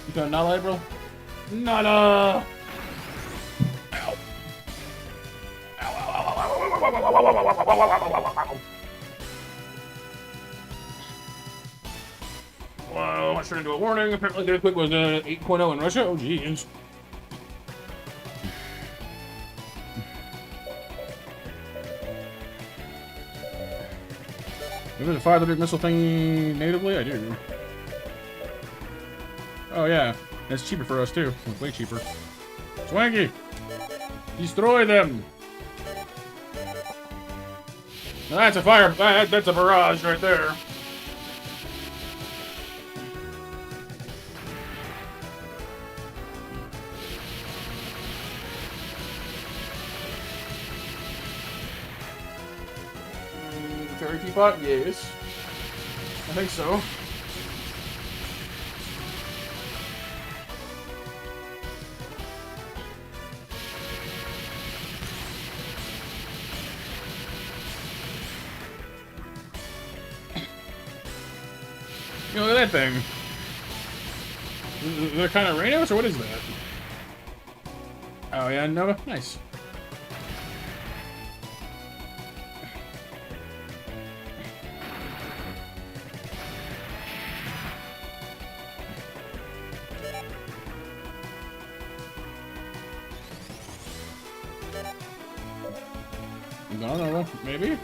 You got Nala, bro? Nala! Wow, I turned into a warning. Apparently, the earthquake was 8.0 in Russia. Oh, jeez. You able to fire the big missile thing natively? I do. Oh, yeah. That's cheaper for us, too. It's way cheaper. Swanky! Destroy them! Now that's a fire. That's a barrage right there. Fairy teapot? Yes. I think so. You know, look at that thing. Is that kind of Rainos, or what is that? Oh, yeah, Nova? Nice. No, no, maybe?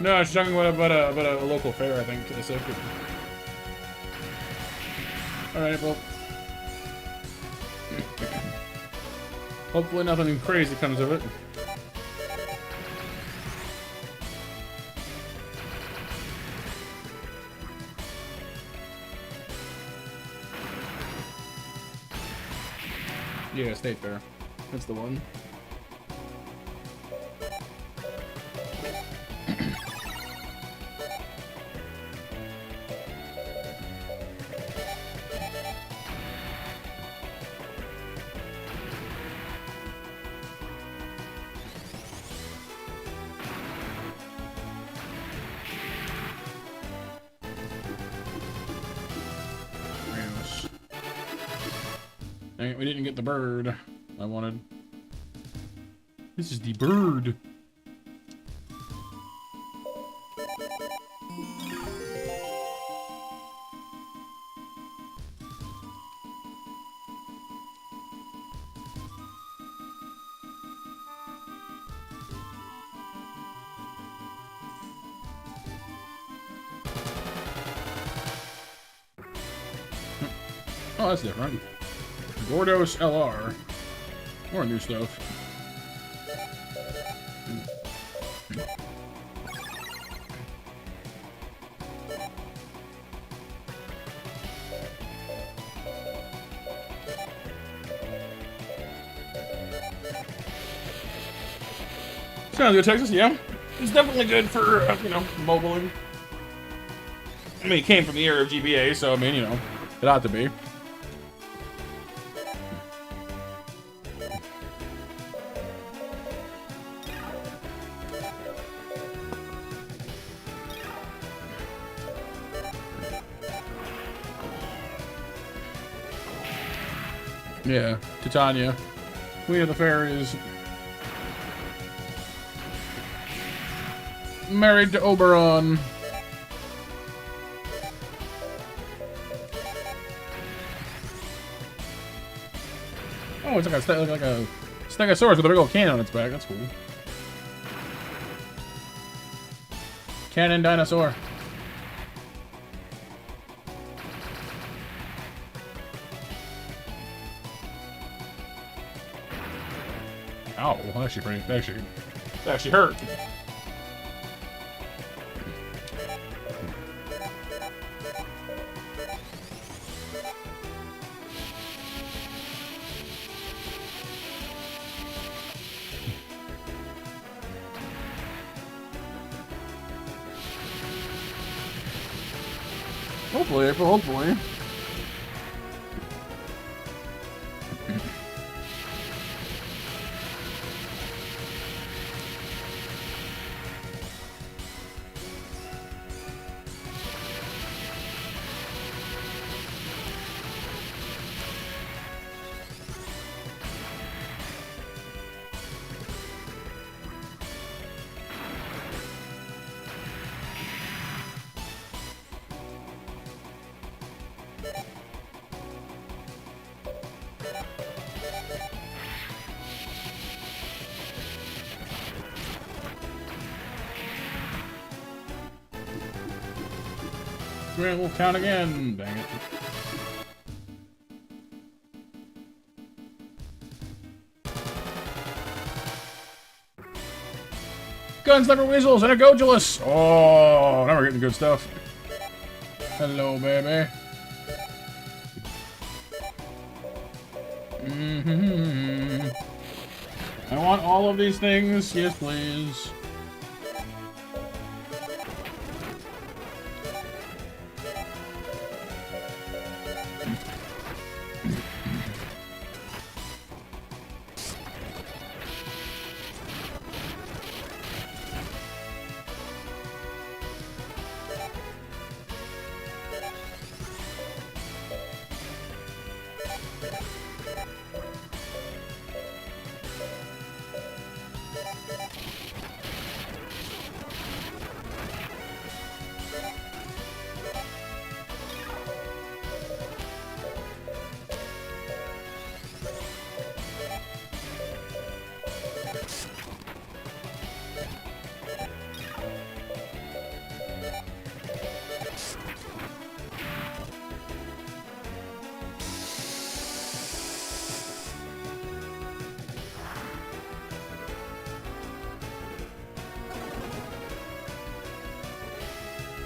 No, I was talking about a local fair, I think, to the circuit. Alright, well. Hopefully nothing crazy comes of it. Yeah, State Fair. That's the one. Dang it, we didn't get the bird I wanted. This is the bird. Oh, that's different. Gordos LR. More new stuff. Sounds good, Texas, yeah. It's definitely good for, you know, mobiling. I mean, it came from the era of GBA, so, I mean, you know, it ought to be. Yeah, Titania. Queen of the Fairies. Married to Oberon. Oh, it's like a Stegosaurus with a big old cannon on its back. That's cool. Cannon dinosaur. Ow, well, that actually hurt. Hopefully, April, hopefully. We'll count again. Dang it. Gunslinger Weasels and a Gojulus. Oh, now we're getting good stuff. Hello, baby. I want all of these things. Yes, please.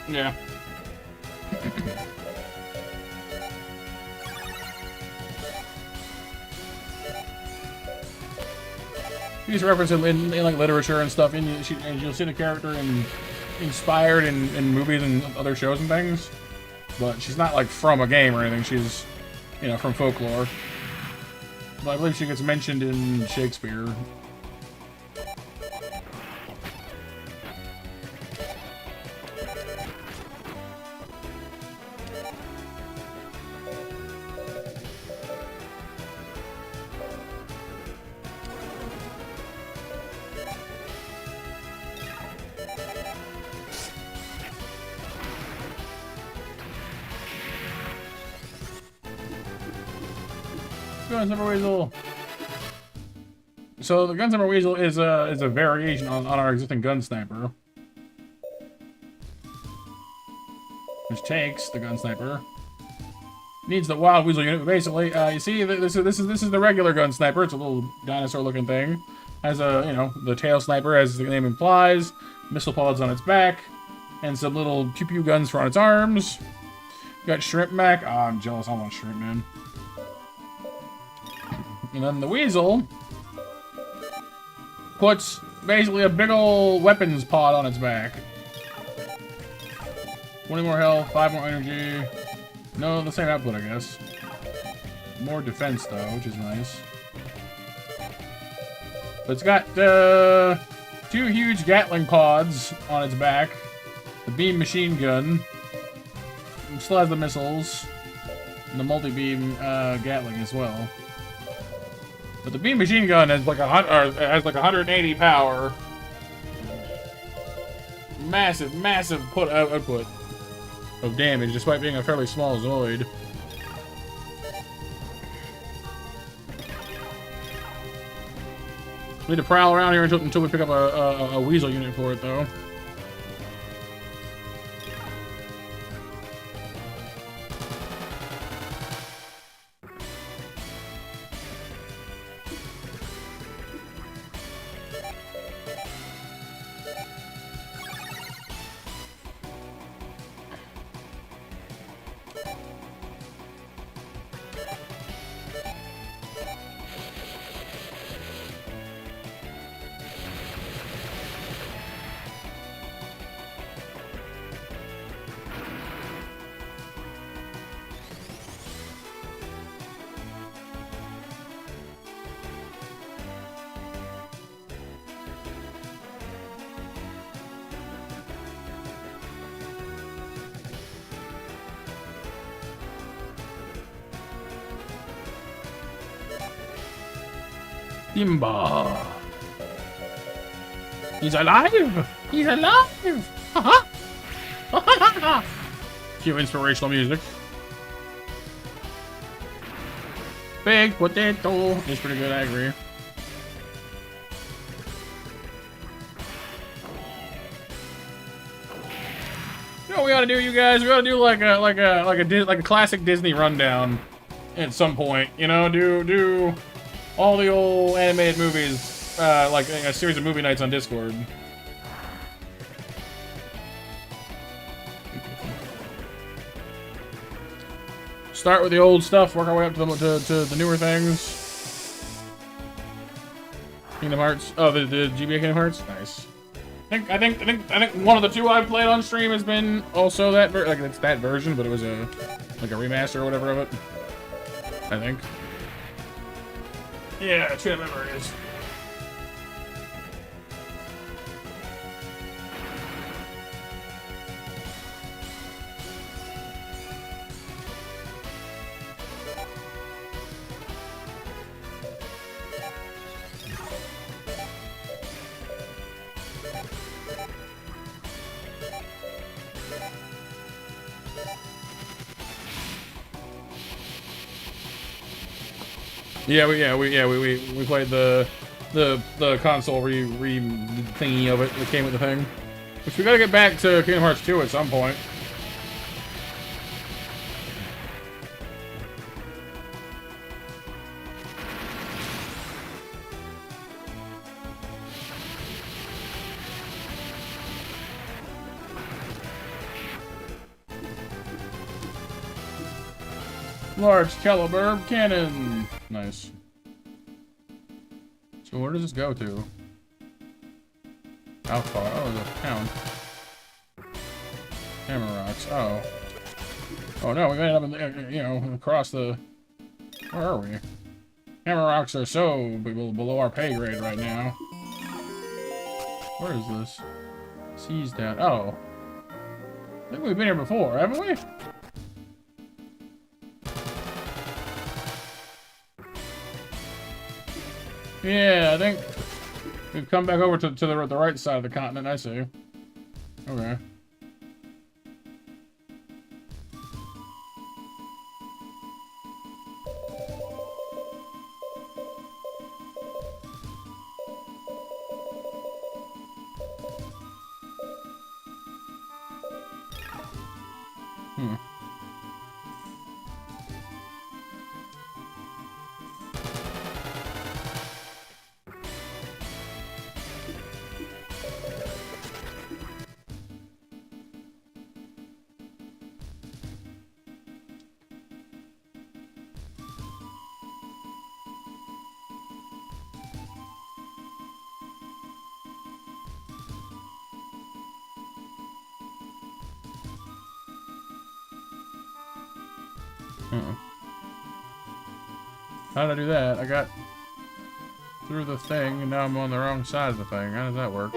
Yeah. She's referenced in like literature and stuff, and you'll see the character inspired in movies and other shows and things. But she's not like from a game or anything. She's, you know, from folklore. But I believe she gets mentioned in Shakespeare. Gunslinger Weasel. So the Gunslinger Weasel is a variation on our existing Gun Sniper, which takes the Gun Sniper, needs the Wild Weasel unit. Basically, you see, this is the regular Gun Sniper. It's a little dinosaur-looking thing. Has a, you know, the tail sniper, as the name implies, missile pods on its back, and some little pew-pew guns for on its arms. Got Shrimp Mac. Oh, I'm jealous. I want Shrimp, man. And then the Weasel puts basically a big old weapons pod on its back. 20 more health, 5 more energy. No, the same output, I guess. More defense, though, which is nice. But it's got 2 huge Gatling pods on its back. The beam machine gun. It still has the missiles. And the multi-beam Gatling as well. But the beam machine gun has like 180 power. Massive output of damage, despite being a fairly small Zoid. We need to prowl around here until we pick up a Weasel unit for it, though. Simba. He's alive! He's alive! Haha! Cue inspirational music. Big potato. It's pretty good, I agree. You know what we ought to do, you guys? We ought to do like a classic Disney rundown at some point. You know, do all the old animated movies, like a series of movie nights on Discord. Start with the old stuff, work our way up to the newer things. Kingdom Hearts. Oh, the GBA Kingdom Hearts. Nice. I think one of the 2 I've played on stream has been also that like it's that version, but it was like a remaster or whatever of it. I think. Yeah, true memories. We played the console re thingy of it that came with the thing. Which we gotta get back to Kingdom Hearts 2 at some point. Large caliber cannon. Nice. So where does this go to? How far? Oh, the town. Hammer rocks. Oh. Oh no, we ended up in the, you know, across the... Where are we? Hammer rocks are so below our pay grade right now. Where is this? Seas down. Oh. I think we've been here before, haven't we? Yeah, I think we've come back over to the right side of the continent, I see. Okay. Hmm. How did I do that? I got through the thing, and now I'm on the wrong side of the thing. How does that work?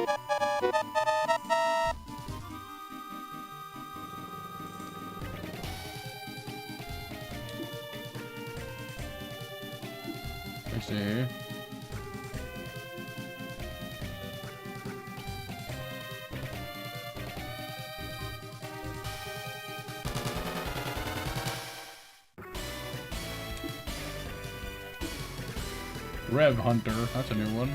I see. Rev Hunter, that's a new one.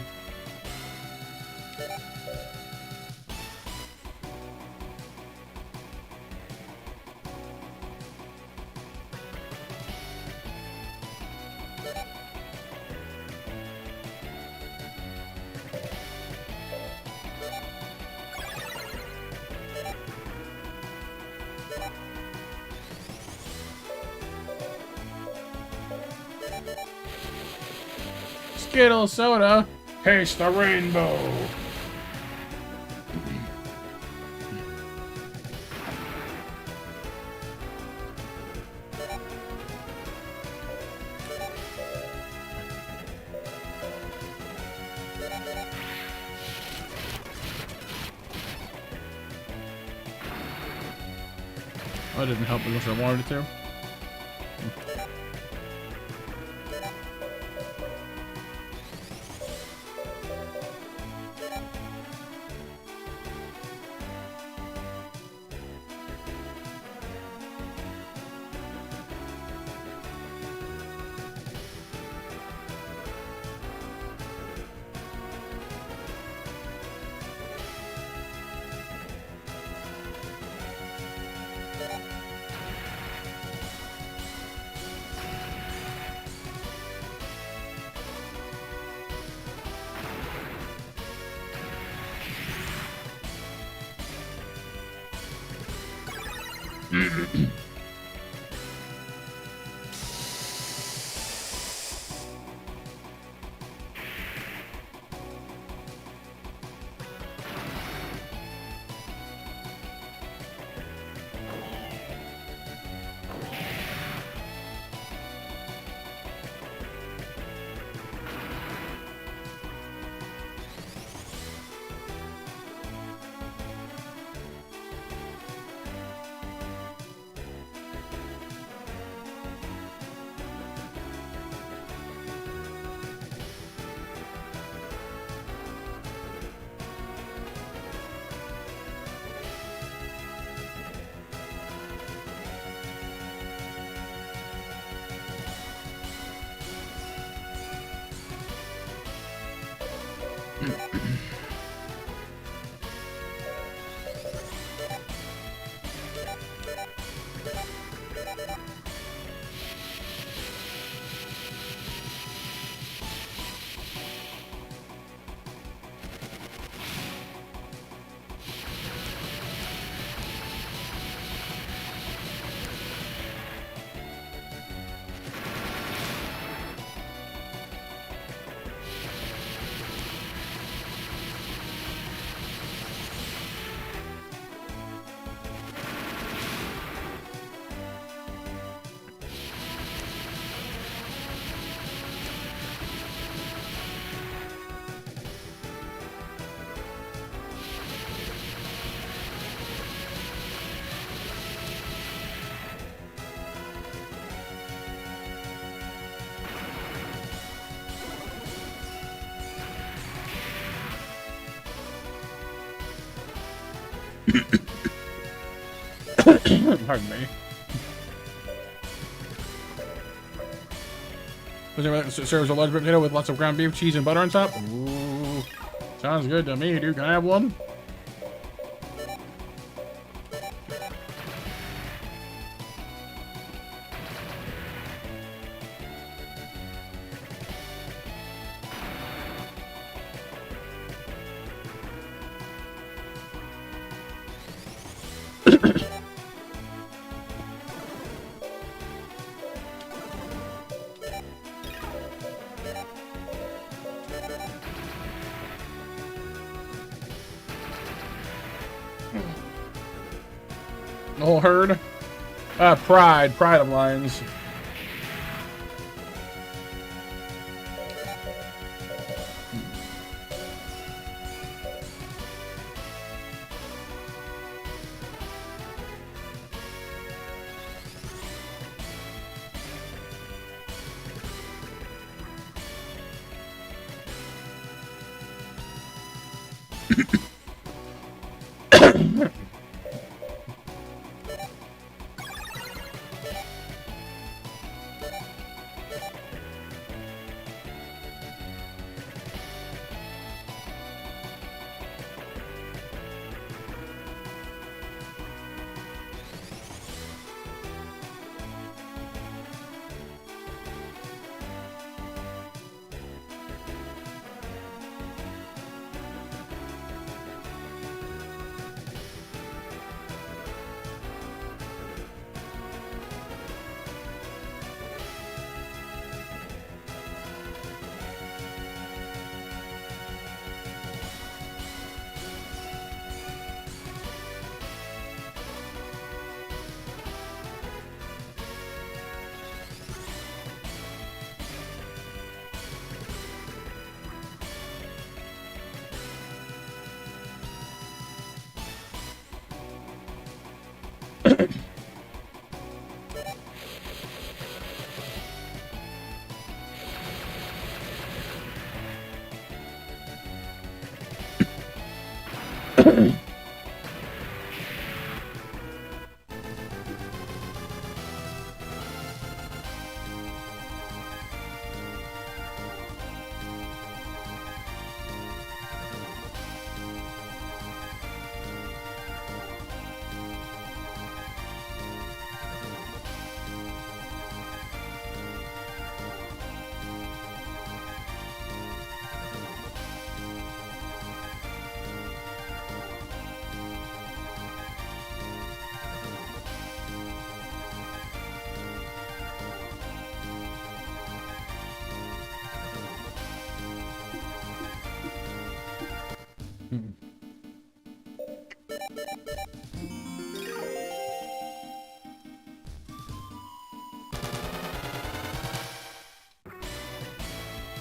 Skittle soda. Taste the rainbow. That didn't help unless I wanted it to. Pardon me. Serves a large potato with lots of ground beef, cheese, and butter on top. Ooh, sounds good to me, dude. Can I have one? The whole herd? Pride of lions.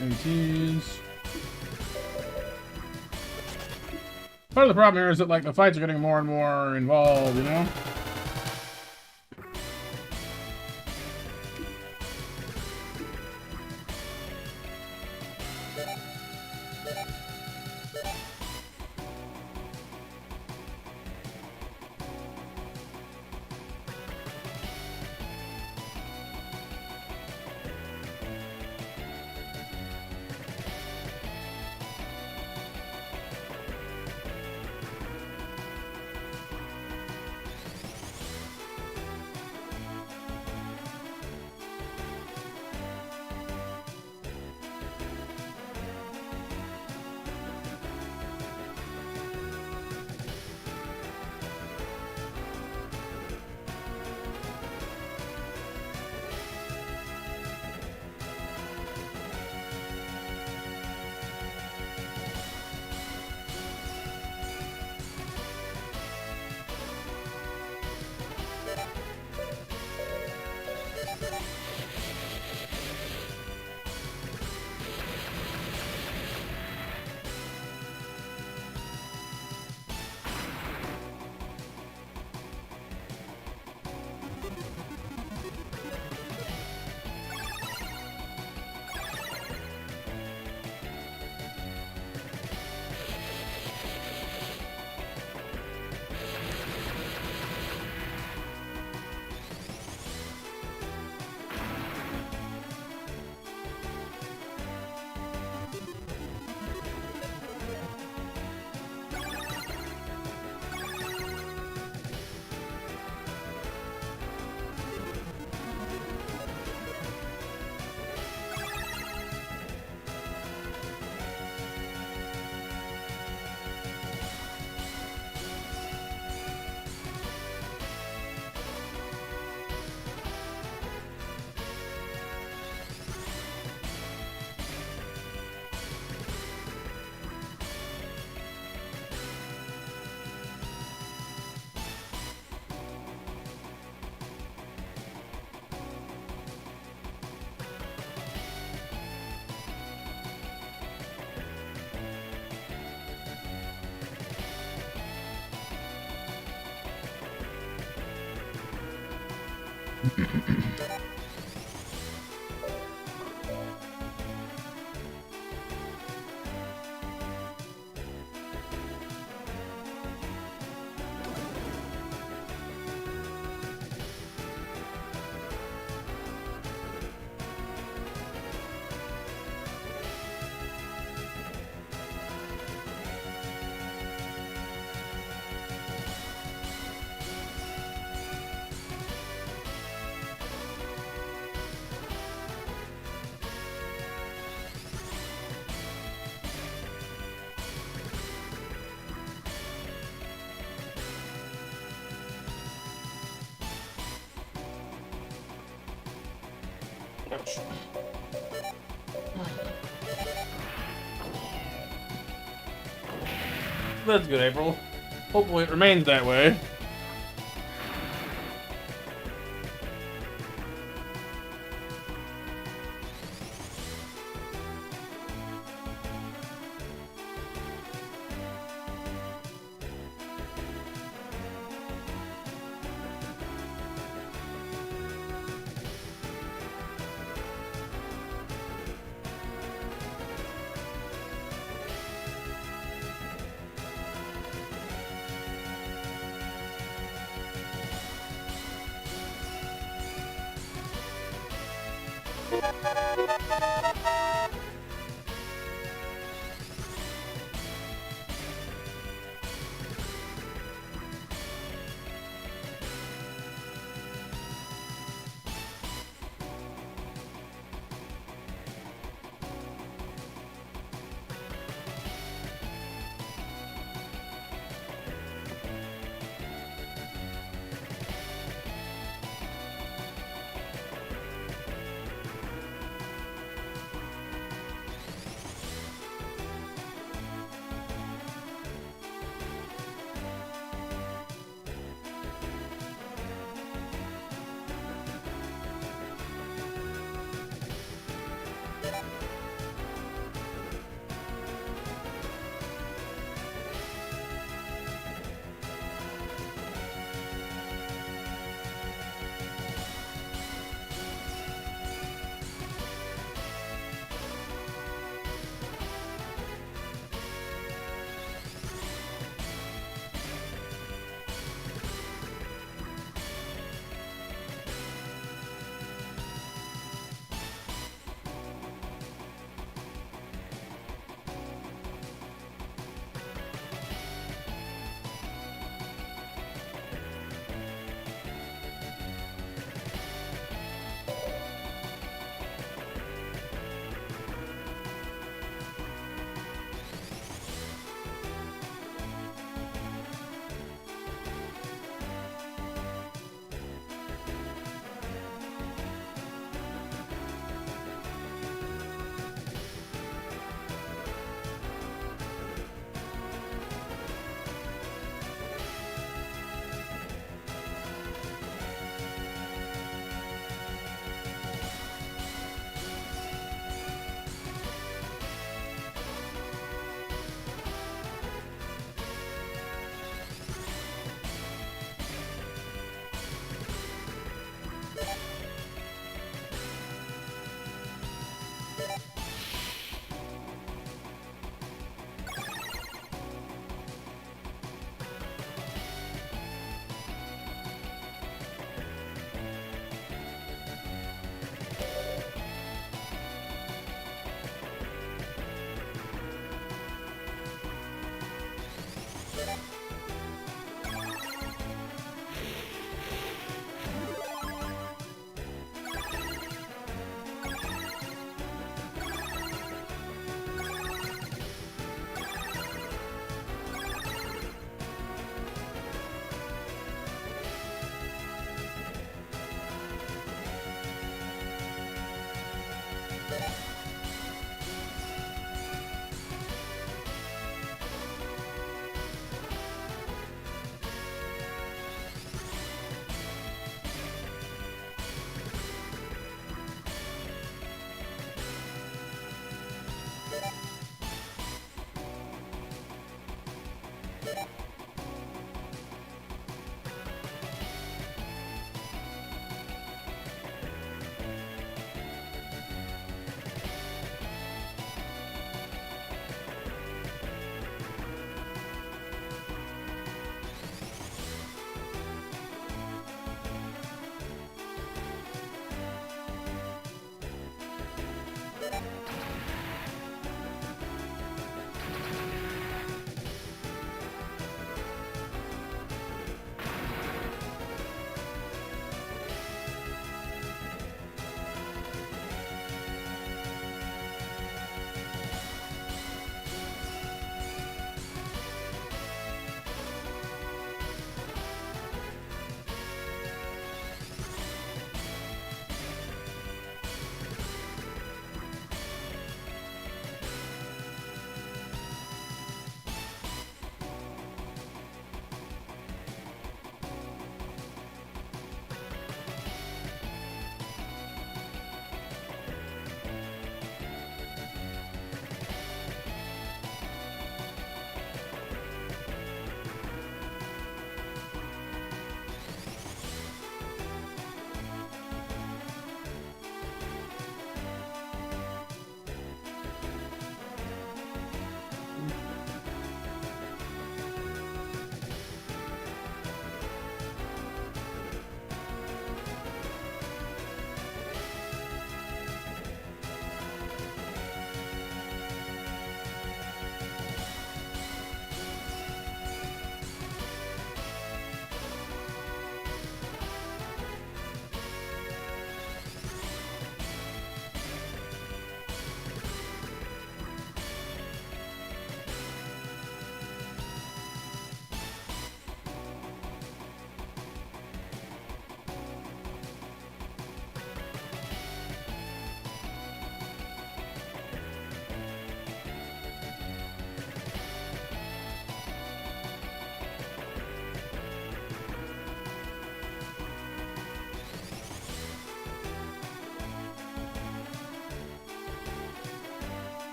MTs. Part of the problem here is that, like, the fights are getting more and more involved, you know? Ouch. That's good, April. Hopefully it remains that way.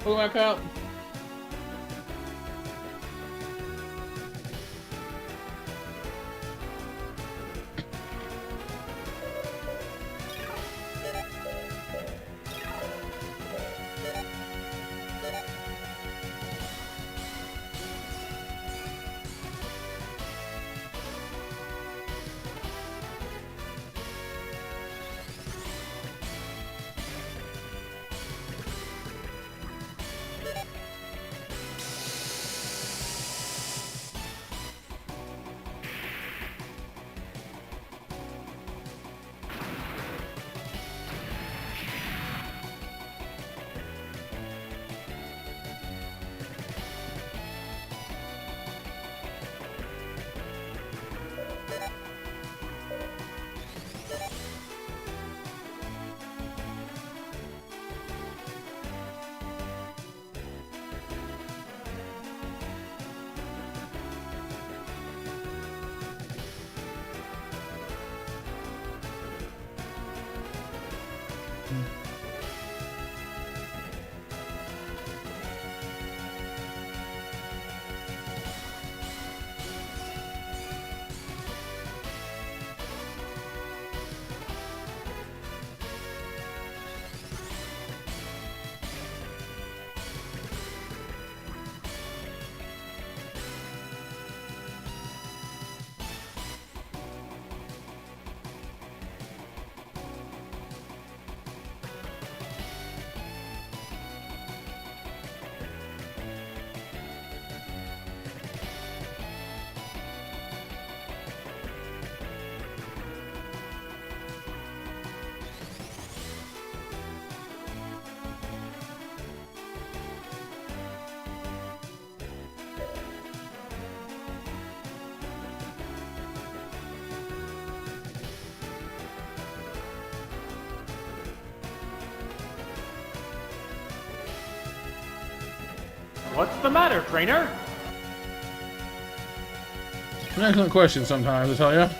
Pull back up. What's the matter, trainer? An excellent question sometimes, I tell ya.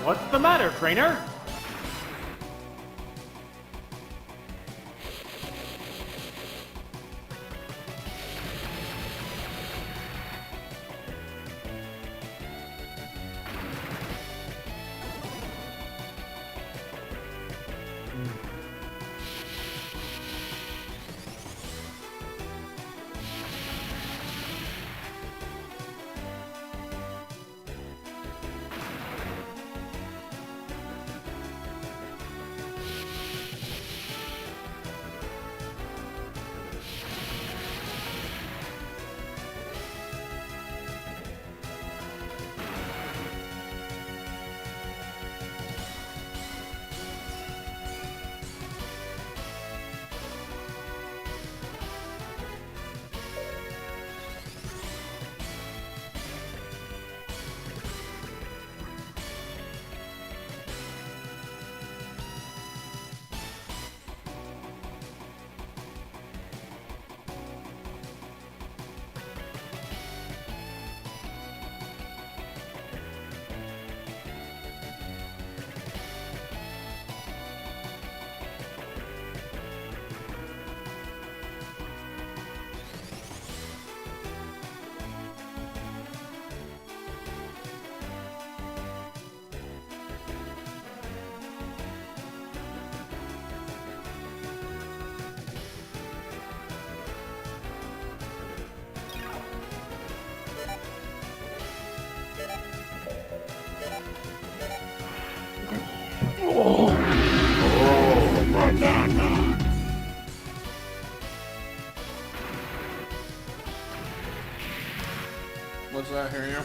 What's the matter, trainer? I hear you.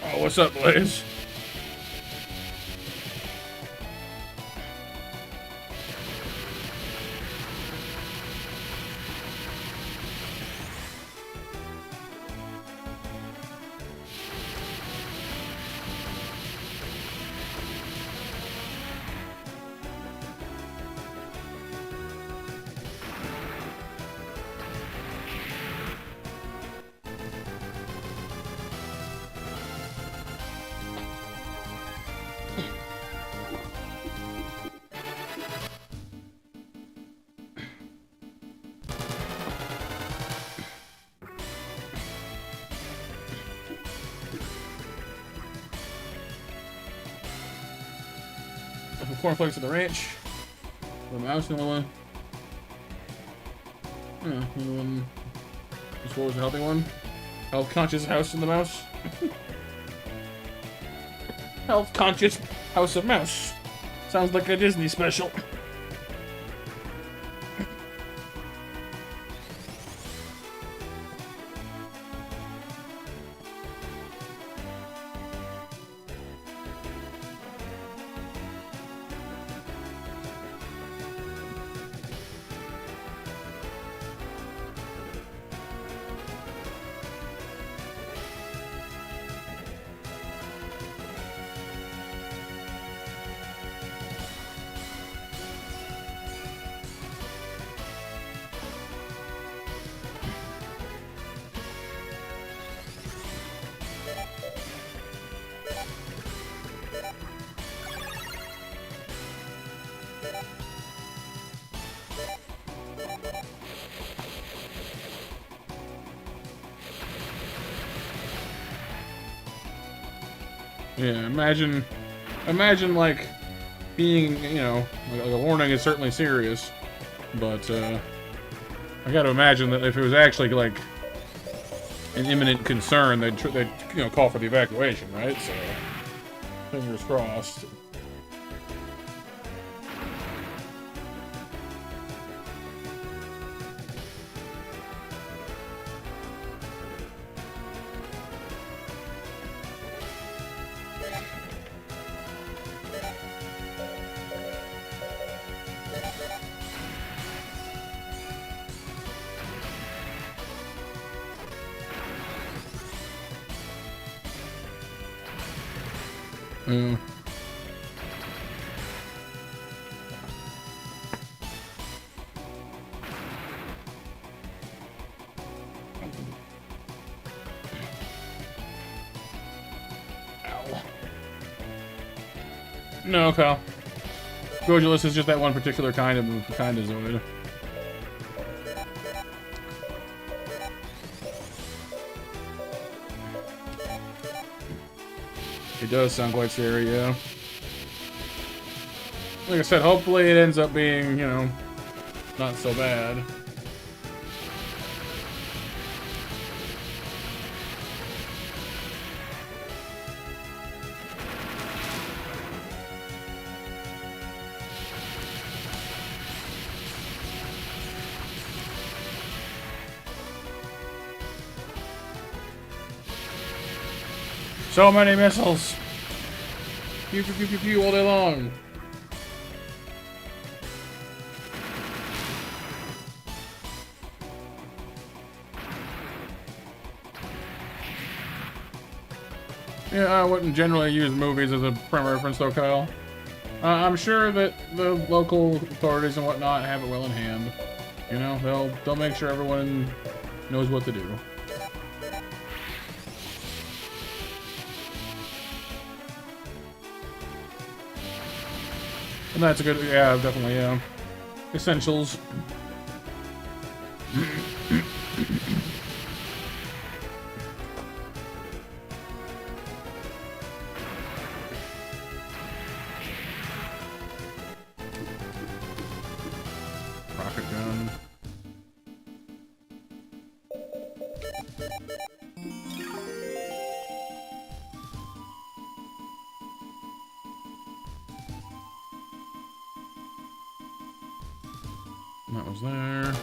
Oh, what's up, Blaze? Cornflakes at the ranch. The mouse, the only one. Yeah, the only one. This was a healthy one. Health conscious house in the mouse. Health conscious house of mouse. Sounds like a Disney special. Yeah, imagine like being, you know, like a warning is certainly serious, but I got to imagine that if it was actually like an imminent concern, they'd you know, call for the evacuation, right? So fingers crossed. Mm. Ow. No, Kyle. Gojulus is just that one particular kind of Zoid. It does sound quite scary, yeah. Like I said, hopefully it ends up being, you know, not so bad. So many missiles! Pew pew pew pew pew all day long. Yeah, I wouthouldn't generally use movies as a prime reference though, Kyle. I'm sure that the local authorities and whatnot have it well in hand. You know, they'll make sure everyone knows what to do. And that's a good, yeah, definitely, yeah. Essentials. Rocket gun. That was there.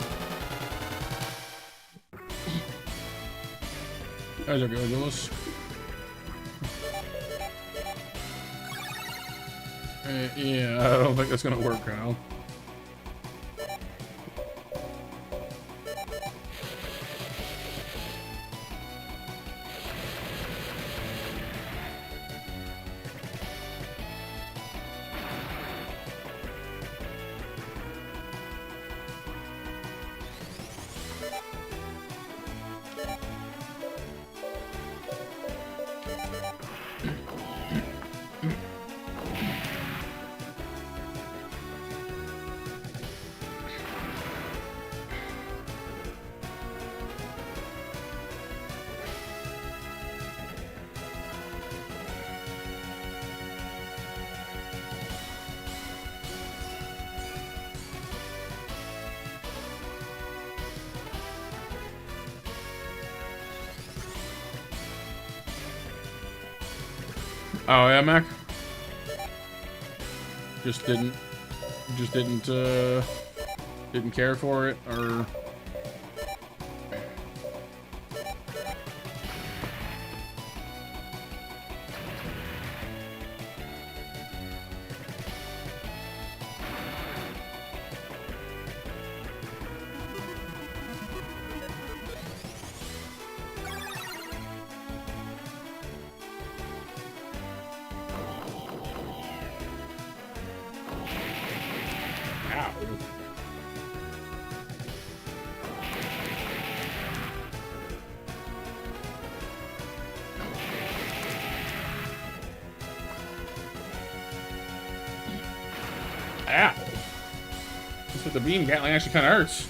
Guys are good, Willis. Yeah, I don't think that's gonna work, Kyle. Oh yeah, Mac. Didn't care for it, or ow. Looks like the beam gatling actually kind of hurts.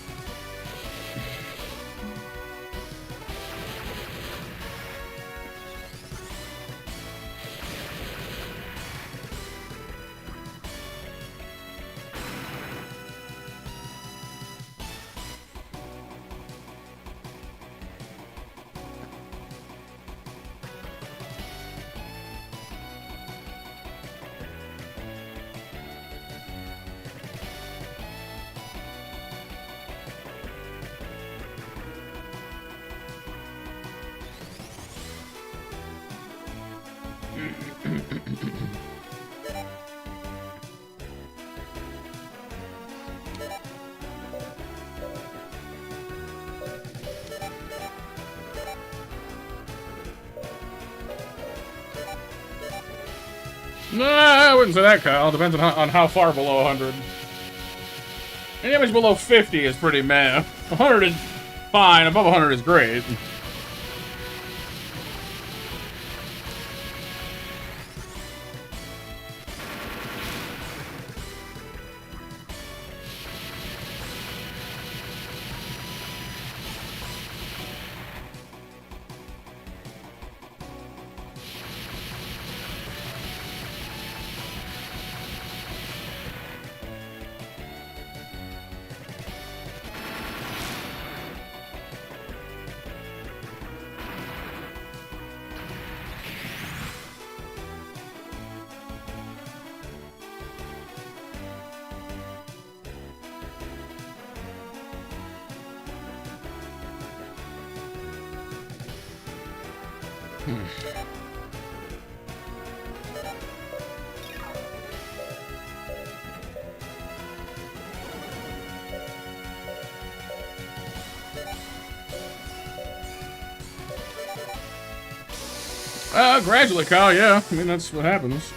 Nah, I wouldn't say that, Kyle. Depends on how far below 100. Any damage below 50 is pretty meh. 100 is fine. Above 100 is great. Gradually, Kyle, yeah. I mean, that's what happens.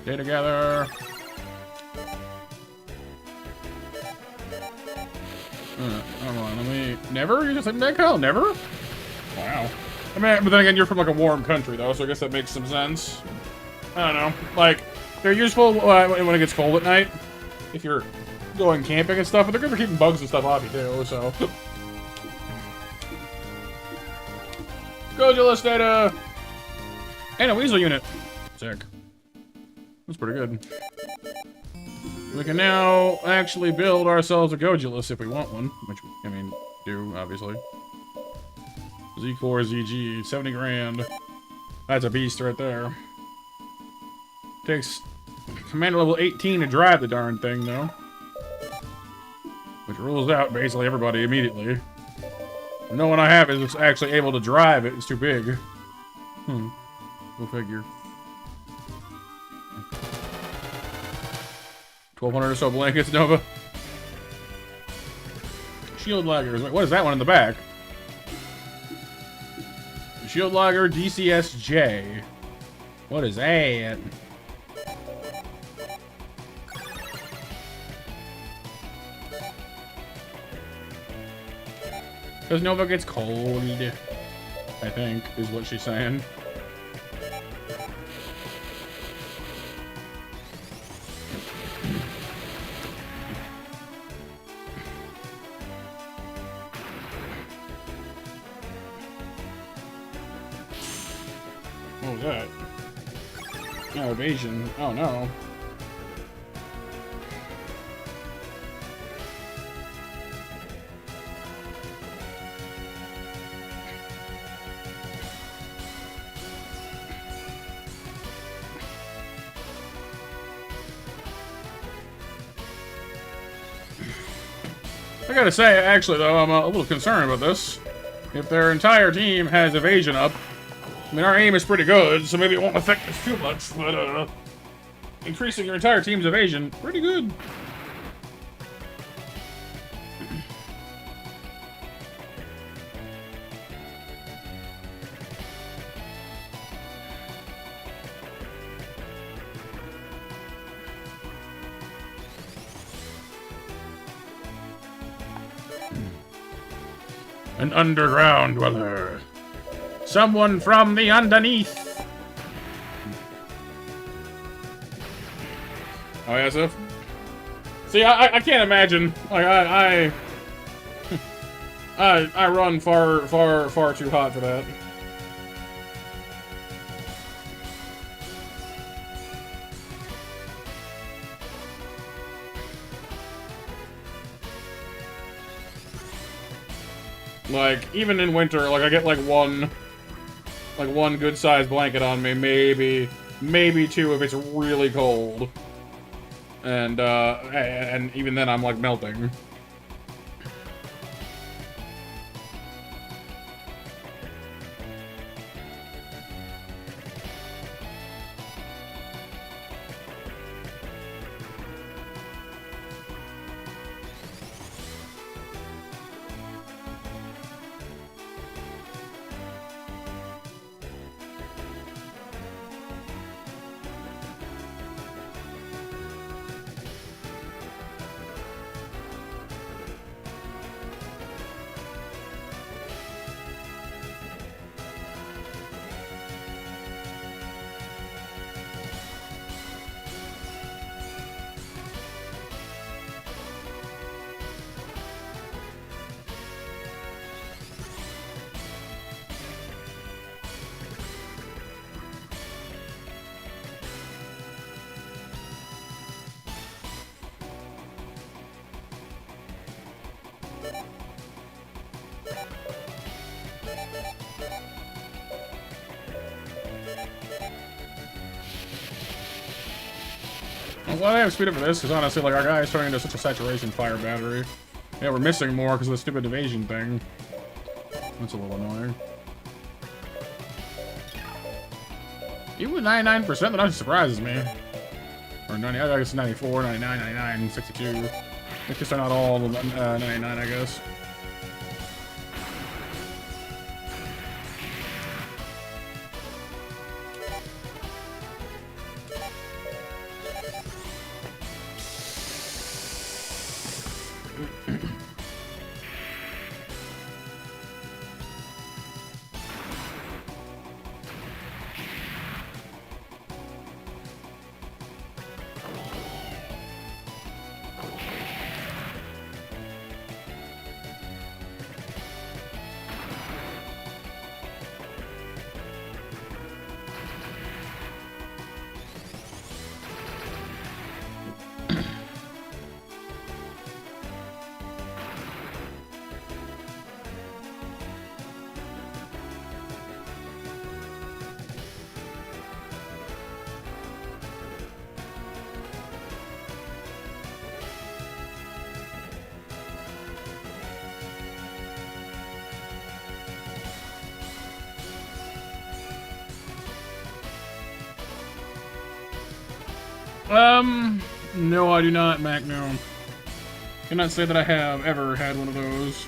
Stay together. Come on, let me... Never? You're just like, neck hell, never? Wow. I mean, but then again, you're from like a warm country, though, so I guess that makes some sense. I don't know. Like, they're useful when it gets cold at night. If you're going camping and stuff, but they're good for keeping bugs and stuff off you, too, so... Godulus data! And a weasel unit. Sick. That's pretty good. We can now actually build ourselves a Godulus if we want one, which, I mean, do, obviously. Z4, ZG, 70 grand. That's a beast right there. Takes commander level 18 to drive the darn thing, though. Which rules out basically everybody immediately. No one I have is actually able to drive it. It's too big. Go figure. 1,200 or so blankets, Nova. Shield laggers. Wait, what is that one in the back? Shield lagger DCSJ. What is that? Because Nova gets cold, I think, is what she's saying. What was that? No, evasion. Oh no. I gotta say, actually, though, I'm a little concerned about this. If their entire team has evasion up, I mean, our aim is pretty good, so maybe it won't affect us too much, but, increasing your entire team's evasion, pretty good. An underground dweller. Someone from the underneath. Oh, yeah, so... See, I can't imagine. Like, I run far too hot for that. Like, even in winter, like, I get, like, one good-sized blanket on me, maybe two if it's really cold. And even then I'm, like, melting. I'm glad I have speed up for this, because honestly, like, our guy is turning into such a saturation fire battery. Yeah, we're missing more because of the stupid evasion thing. That's a little annoying. Even with 99%, that actually surprises me. Or 90, I guess 94, 99, 99, 62. It's just not all 99, I guess. No, I do not, Mac, no. Cannot say that I have ever had one of those.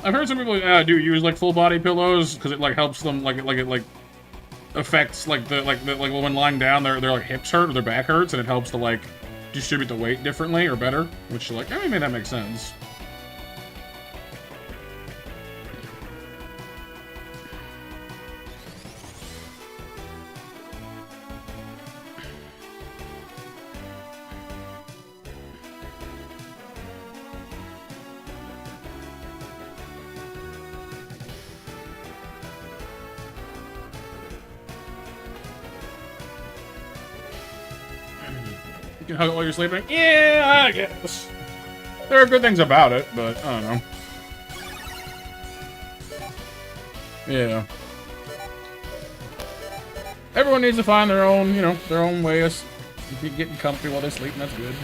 I've heard some people do use like full body pillows because it like helps them it affects like when lying down their like hips hurt or their back hurts, and it helps to like distribute the weight differently or better, which like I mean that makes sense. You can hug it while you're sleeping? Yeah, I guess. There are good things about it, but I don't know. Yeah. Everyone needs to find their own, you know, their own way of getting comfy while they sleep, and that's good.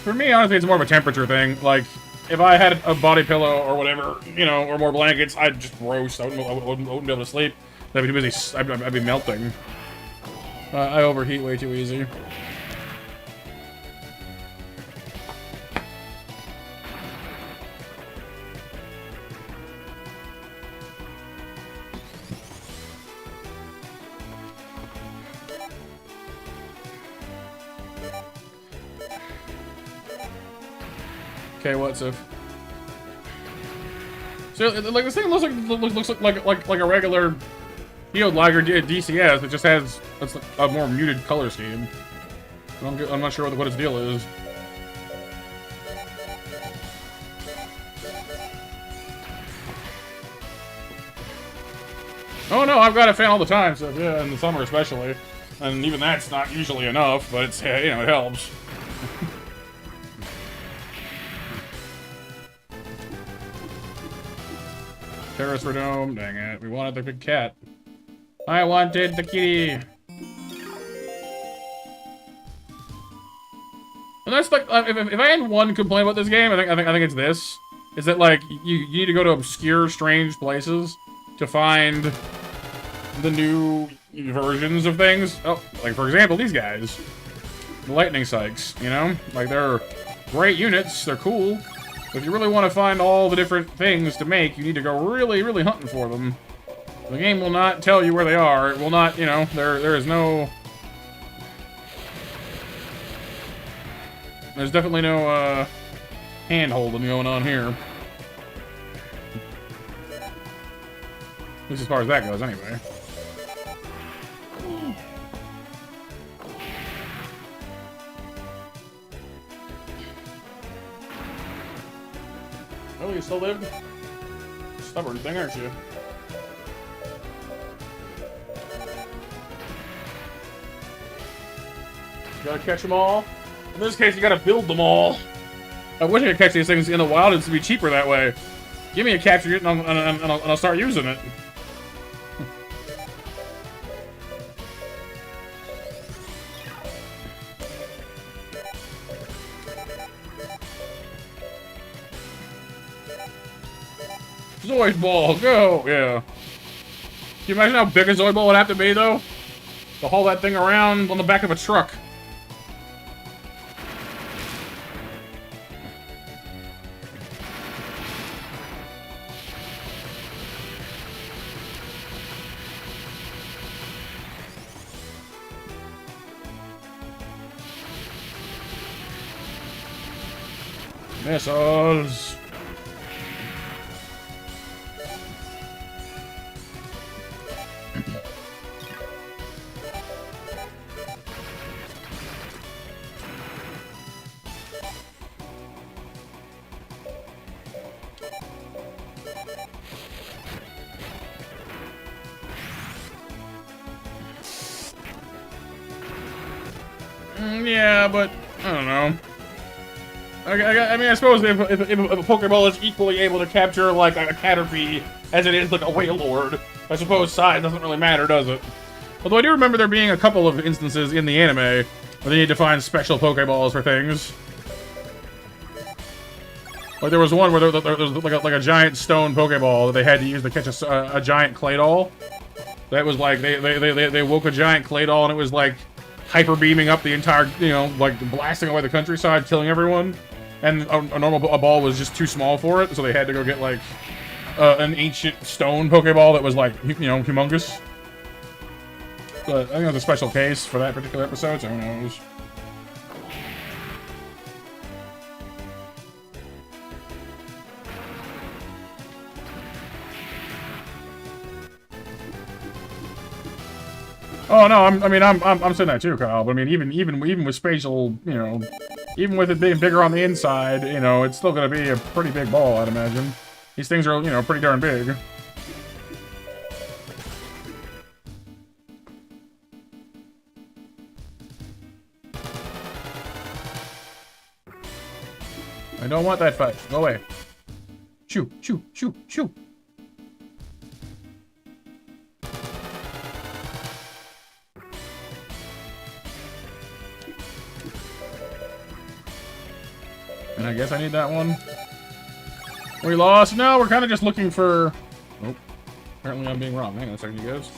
For me, honestly, it's more of a temperature thing. Like, if I had a body pillow or whatever, you know, or more blankets, I'd just roast. I wouldn't be able to sleep. I'd be too busy. I'd be melting. I overheat way too easy. Okay, what's if? So, like, this thing looks like a regular Field Lager DCS. It just has a more muted color scheme. I'm not sure what its deal is. Oh no, I've got a fan all the time. So yeah, in the summer especially, and even that's not usually enough. But it's, you know, it helps. Terrace for Dome. Dang it, we wanted the big cat. I wanted the kitty. And that's like, if I had one complaint about this game, I think it's this: is that like you need to go to obscure, strange places to find the new versions of things. Oh, like for example, these guys, the Lightning Sykes. You know, like they're great units. They're cool. But if you really want to find all the different things to make, you need to go really, really hunting for them. The game will not tell you where they are. It will not, you know, there is no... There's definitely no, hand-holding going on here. At least as far as that goes, anyway. Oh, you still live? Stubborn thing, aren't you? You gotta catch them all. In this case, you gotta build them all. I wish I could catch these things in the wild. It'd be cheaper that way. Give me a capture unit and I'll start using it. Zoid ball, go! Yeah. Can you imagine how big a Zoid ball would have to be, though? To haul that thing around on the back of a truck. Missiles! Yeah, but I don't know. I mean, I suppose if a Pokeball is equally able to capture like a Caterpie as it is like a Wailord, I suppose size doesn't really matter, does it? Although I do remember there being a couple of instances in the anime where they need to find special Pokeballs for things. Like, there was one where there was like a giant stone Pokeball that they had to use to catch a giant Claydol. That was like, they woke a giant Claydol and it was like hyper beaming up the entire, you know, like blasting away the countryside, killing everyone. And a normal ball was just too small for it, so they had to go get like an ancient stone Pokeball that was like, you know, humongous. But I think it was a special case for that particular episode, so who knows. Oh no, I'm saying that too, Kyle. But I mean, even with spatial, you know, even with it being bigger on the inside, you know, it's still gonna be a pretty big ball, I'd imagine. These things are, you know, pretty darn big. I don't want that fight. Go away. Shoo, shoo, shoo, shoo. And I guess I need that one. We lost. No, we're kind of just looking for... Oh, apparently I'm being wrong. Hang on a second, you guys.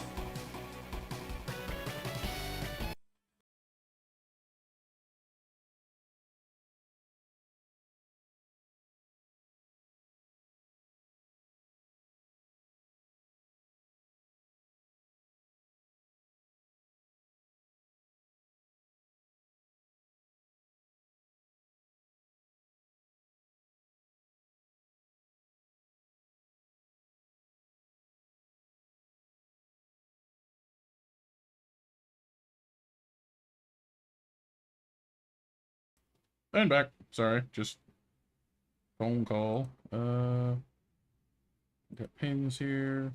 And back. Sorry, just phone call. Got pins here.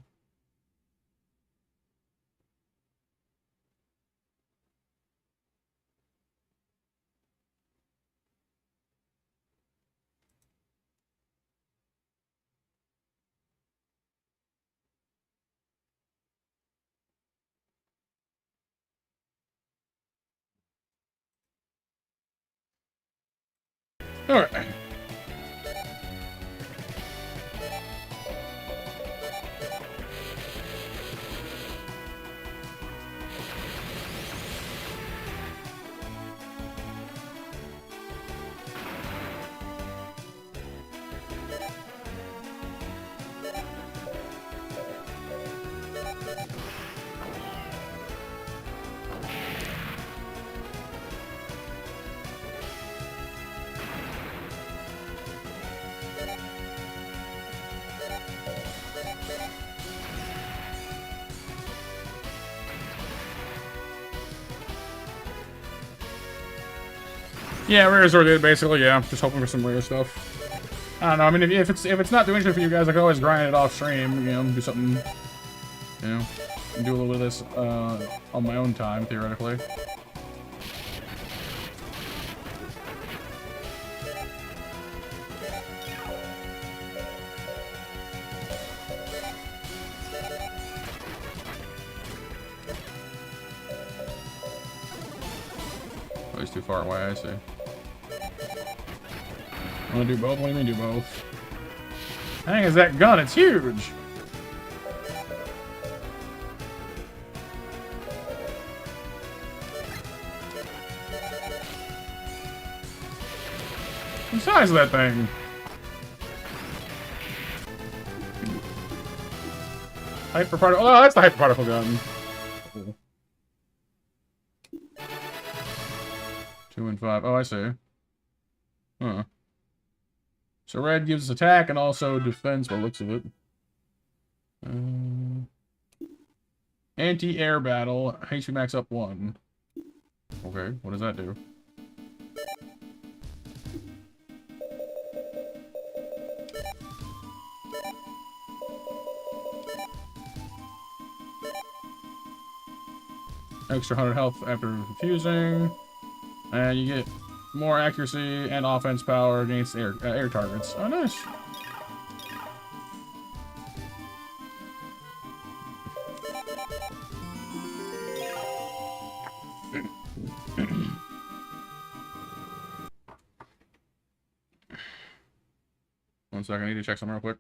All right. Yeah, rare sword did basically. Yeah, just hoping for some rare stuff. I don't know. I mean, if it's not doing anything for you guys, I can always grind it off stream. You know, do something. You know, do a little bit of this on my own time, theoretically. Oh, he's too far away. I see. Want to do both? What do you mean do both? Dang, is that gun? It's huge! The size of that thing! Hyper particle. Oh, that's the hyper particle gun. Cool. 2 and 5. Oh, I see. Huh. So red gives attack and also defense by the looks of it. Anti-air battle. HP max up 1. Okay, what does that do? Extra 100 health after refusing. And you get more accuracy and offense power against air targets. Oh, nice. One second, I need to check something real quick.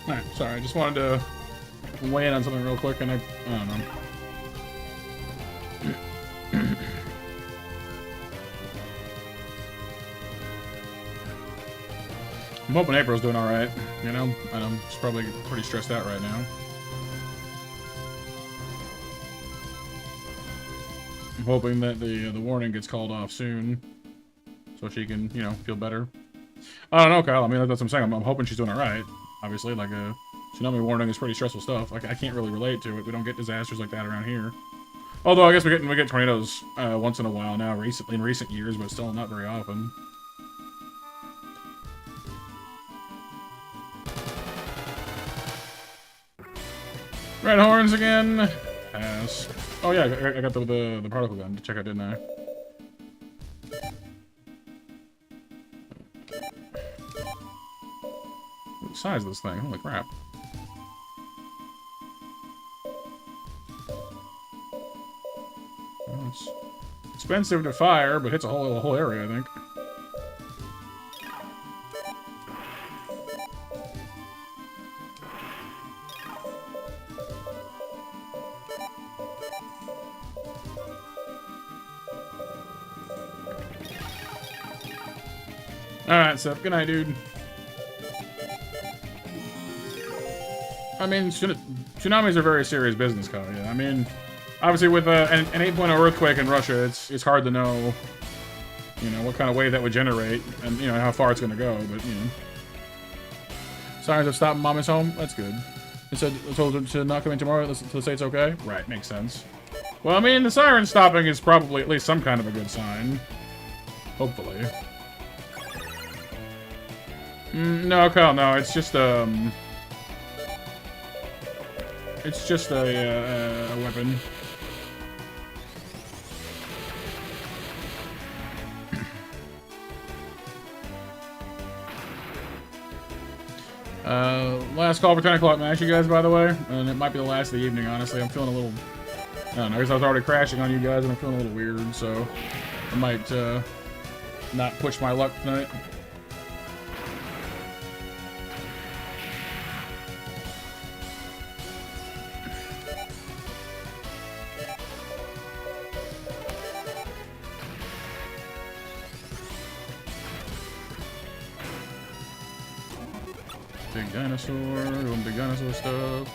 Alright, sorry, I just wanted to weigh in on something real quick, and I don't know. I'm hoping April's doing alright, you know? I know she's probably pretty stressed out right now. I'm hoping that the warning gets called off soon, so she can, you know, feel better. I don't know, Kyle. I mean, that's what I'm saying. I'm hoping she's doing alright. Obviously, like, tsunami warning is pretty stressful stuff. Like, I can't really relate to it. We don't get disasters like that around here. Although, I guess we get tornadoes once in a while now, in recent years, but still not very often. Red horns again. Pass. Oh yeah, I got the particle gun to check out, didn't I? What size of this thing? Holy crap. Well, it's expensive to fire, but hits a whole area, I think. Alright, so good night, dude. I mean, tsunamis are very serious business, Kyle. Yeah. I mean, obviously with an 8.0 earthquake in Russia, it's hard to know, you know, what kind of wave that would generate, and you know how far it's gonna go. But you know, signs of stopping Mommy's home. That's good. It said told her to not come in tomorrow to say it's okay. Right, makes sense. Well, I mean, the siren stopping is probably at least some kind of a good sign. Hopefully. No, Kyle, no. It's just a weapon. Last call for 10 o'clock match, you guys, by the way. And it might be the last of the evening, honestly. I'm feeling a little... I don't know, because I was already crashing on you guys, and I'm feeling a little weird, so... I might, not push my luck tonight. Big dinosaur, doing big dinosaur stuff.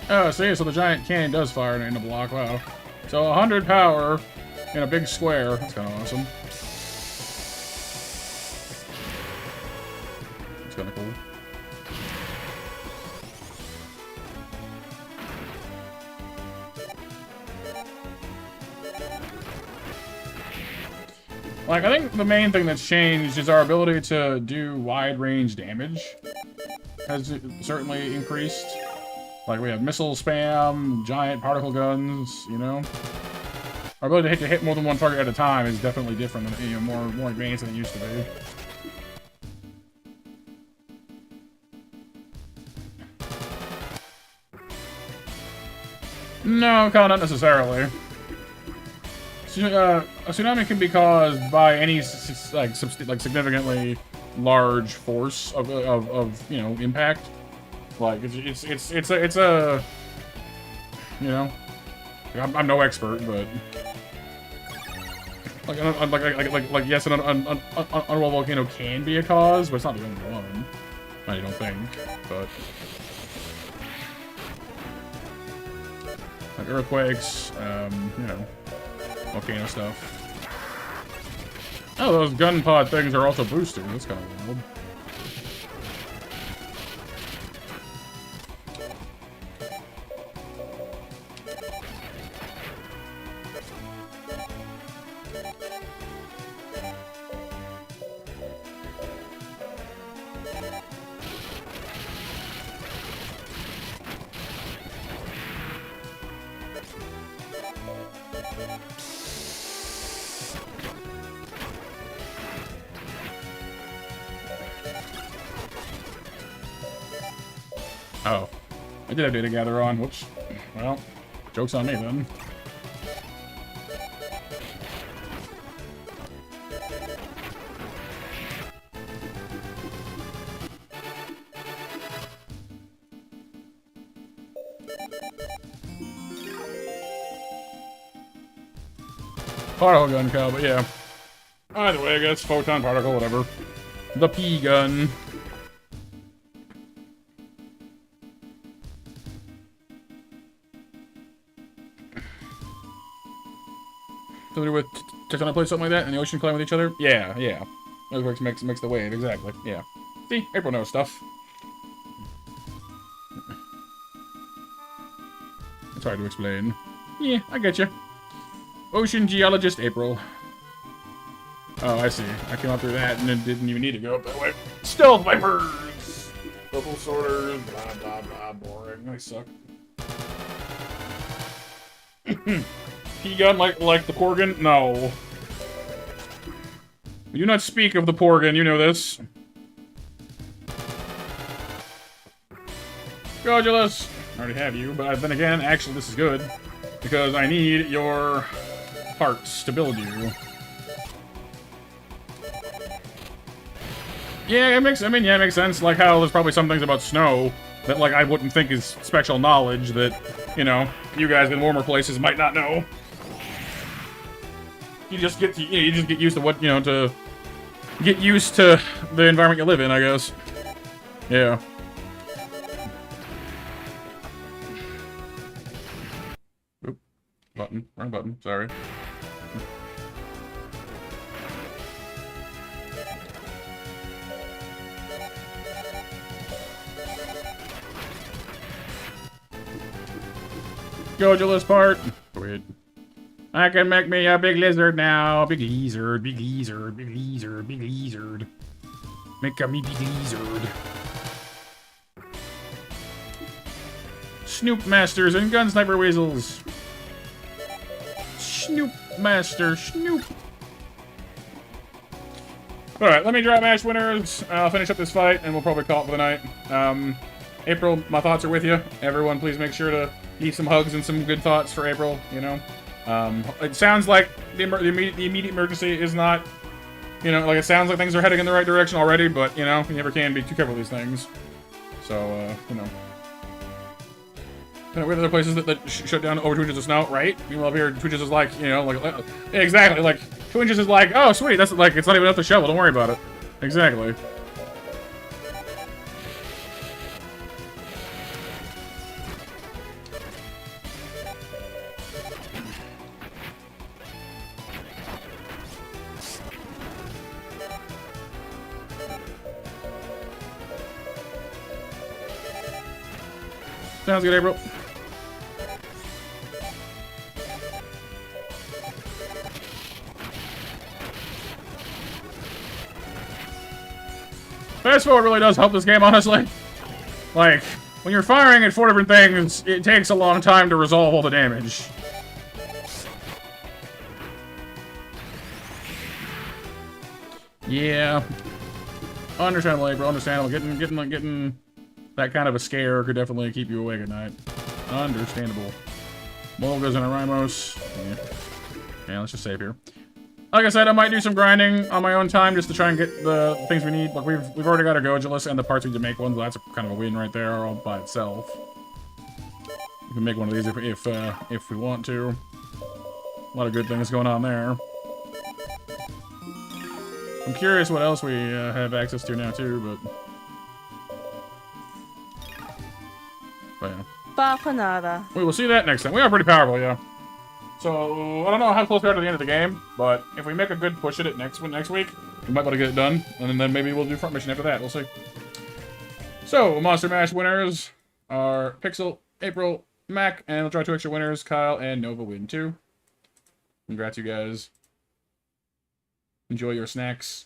Oh, see, so the giant cannon does fire in a block, wow. So 100 power in a big square, that's kind of awesome. That's kind of cool. Like, I think the main thing that's changed is our ability to do wide-range damage has certainly increased. Like, we have missile spam, giant particle guns, you know? Our ability to hit more than one target at a time is definitely different than, you know, more advanced than it used to be. No, Kyle, not necessarily. A tsunami can be caused by any significantly large force of you know, impact. Like it's a you know, I'm no expert, but like yes, an underworld volcano can be a cause, but it's not the only one. I don't think, but like earthquakes, you know. Volcano stuff. Oh, those gun pod things are also boosters. That's kind of wild. Oh. I did have data gather on. Whoops. Well, joke's on me then. Particle gun, Cal, but yeah. Either way, I guess. Photon, particle, whatever. The P gun. Something with tectonic plates, something like that, and the ocean colliding with each other? Yeah, yeah. Earthquakes makes the wave, exactly. Yeah. See, April knows stuff. It's hard to explain. Yeah, I get you. Ocean geologist April. Oh, I see. I came up through that and then didn't even need to go up that way. Stealth vipers! Double sorters, blah blah blah, boring. They suck. P-gun like the Porgan? No. We do not speak of the Porgan, you know this. Godulus! I already have you, but then again, actually this is good. Because I need your parts to build you. Yeah, it makes. I mean, yeah, it makes sense. Like how there's probably some things about snow that like I wouldn't think is special knowledge that, you know, you guys in warmer places might not know. You just get to, you just get used to what, you know, to get used to the environment you live in, I guess. Yeah. Oop. Button. Wrong button. Sorry. Gojulus part. Wait. I can make me a big lizard now. Big lizard, big lizard, big lizard, big lizard. Make me big lizard. Snoop Masters and Gun Sniper Weasels. Snoop Master, Snoop. Alright, let me draw match winners. I'll finish up this fight and we'll probably call it for the night. April, my thoughts are with you. Everyone, please make sure to leave some hugs and some good thoughts for April, you know. It sounds like the immediate emergency is not, you know, like it sounds like things are heading in the right direction already, but, you know, you never can be too careful with these things. So, you know. We have other places that shut down over 2 inches of snow, right? Meanwhile, up here, 2 inches is like, you know, like, yeah, exactly, like, 2 inches is like, oh, sweet, that's like, it's not even enough to shovel, don't worry about it. Exactly. Sounds good, April. Fast forward really does help this game, honestly. Like, when you're firing at 4 different things, it takes a long time to resolve all the damage. Yeah. Understandable, April, understandable. Getting that kind of a scare could definitely keep you awake at night. Understandable. Molgas and a Rymos. Yeah, let's just save here. Like I said, I might do some grinding on my own time just to try and get the things we need. Like we've already got our Gojulus and the parts we need to make one, so that's kind of a win right there all by itself. We can make one of these if we want to. A lot of good things going on there. I'm curious what else we have access to now too, but yeah. We will see that next time. We are pretty powerful, yeah. So, I don't know how close we are to the end of the game, but if we make a good push at it next week, we might be able to get it done, and then maybe we'll do front mission after that. We'll see. So, Monster Mash winners are Pixel, April, Mac, and we'll try 2 extra winners, Kyle and Nova win 2. Congrats, you guys. Enjoy your snacks.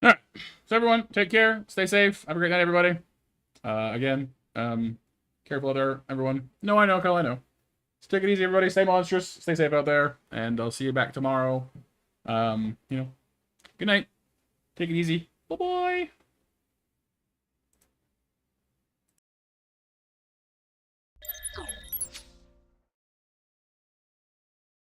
Alright, so everyone, take care, stay safe, have a great night, everybody. Again, careful out there, everyone. No, I know, Kyle, I know. So take it easy, everybody, stay monstrous, stay safe out there, and I'll see you back tomorrow. You know, good night, take it easy, bye-bye.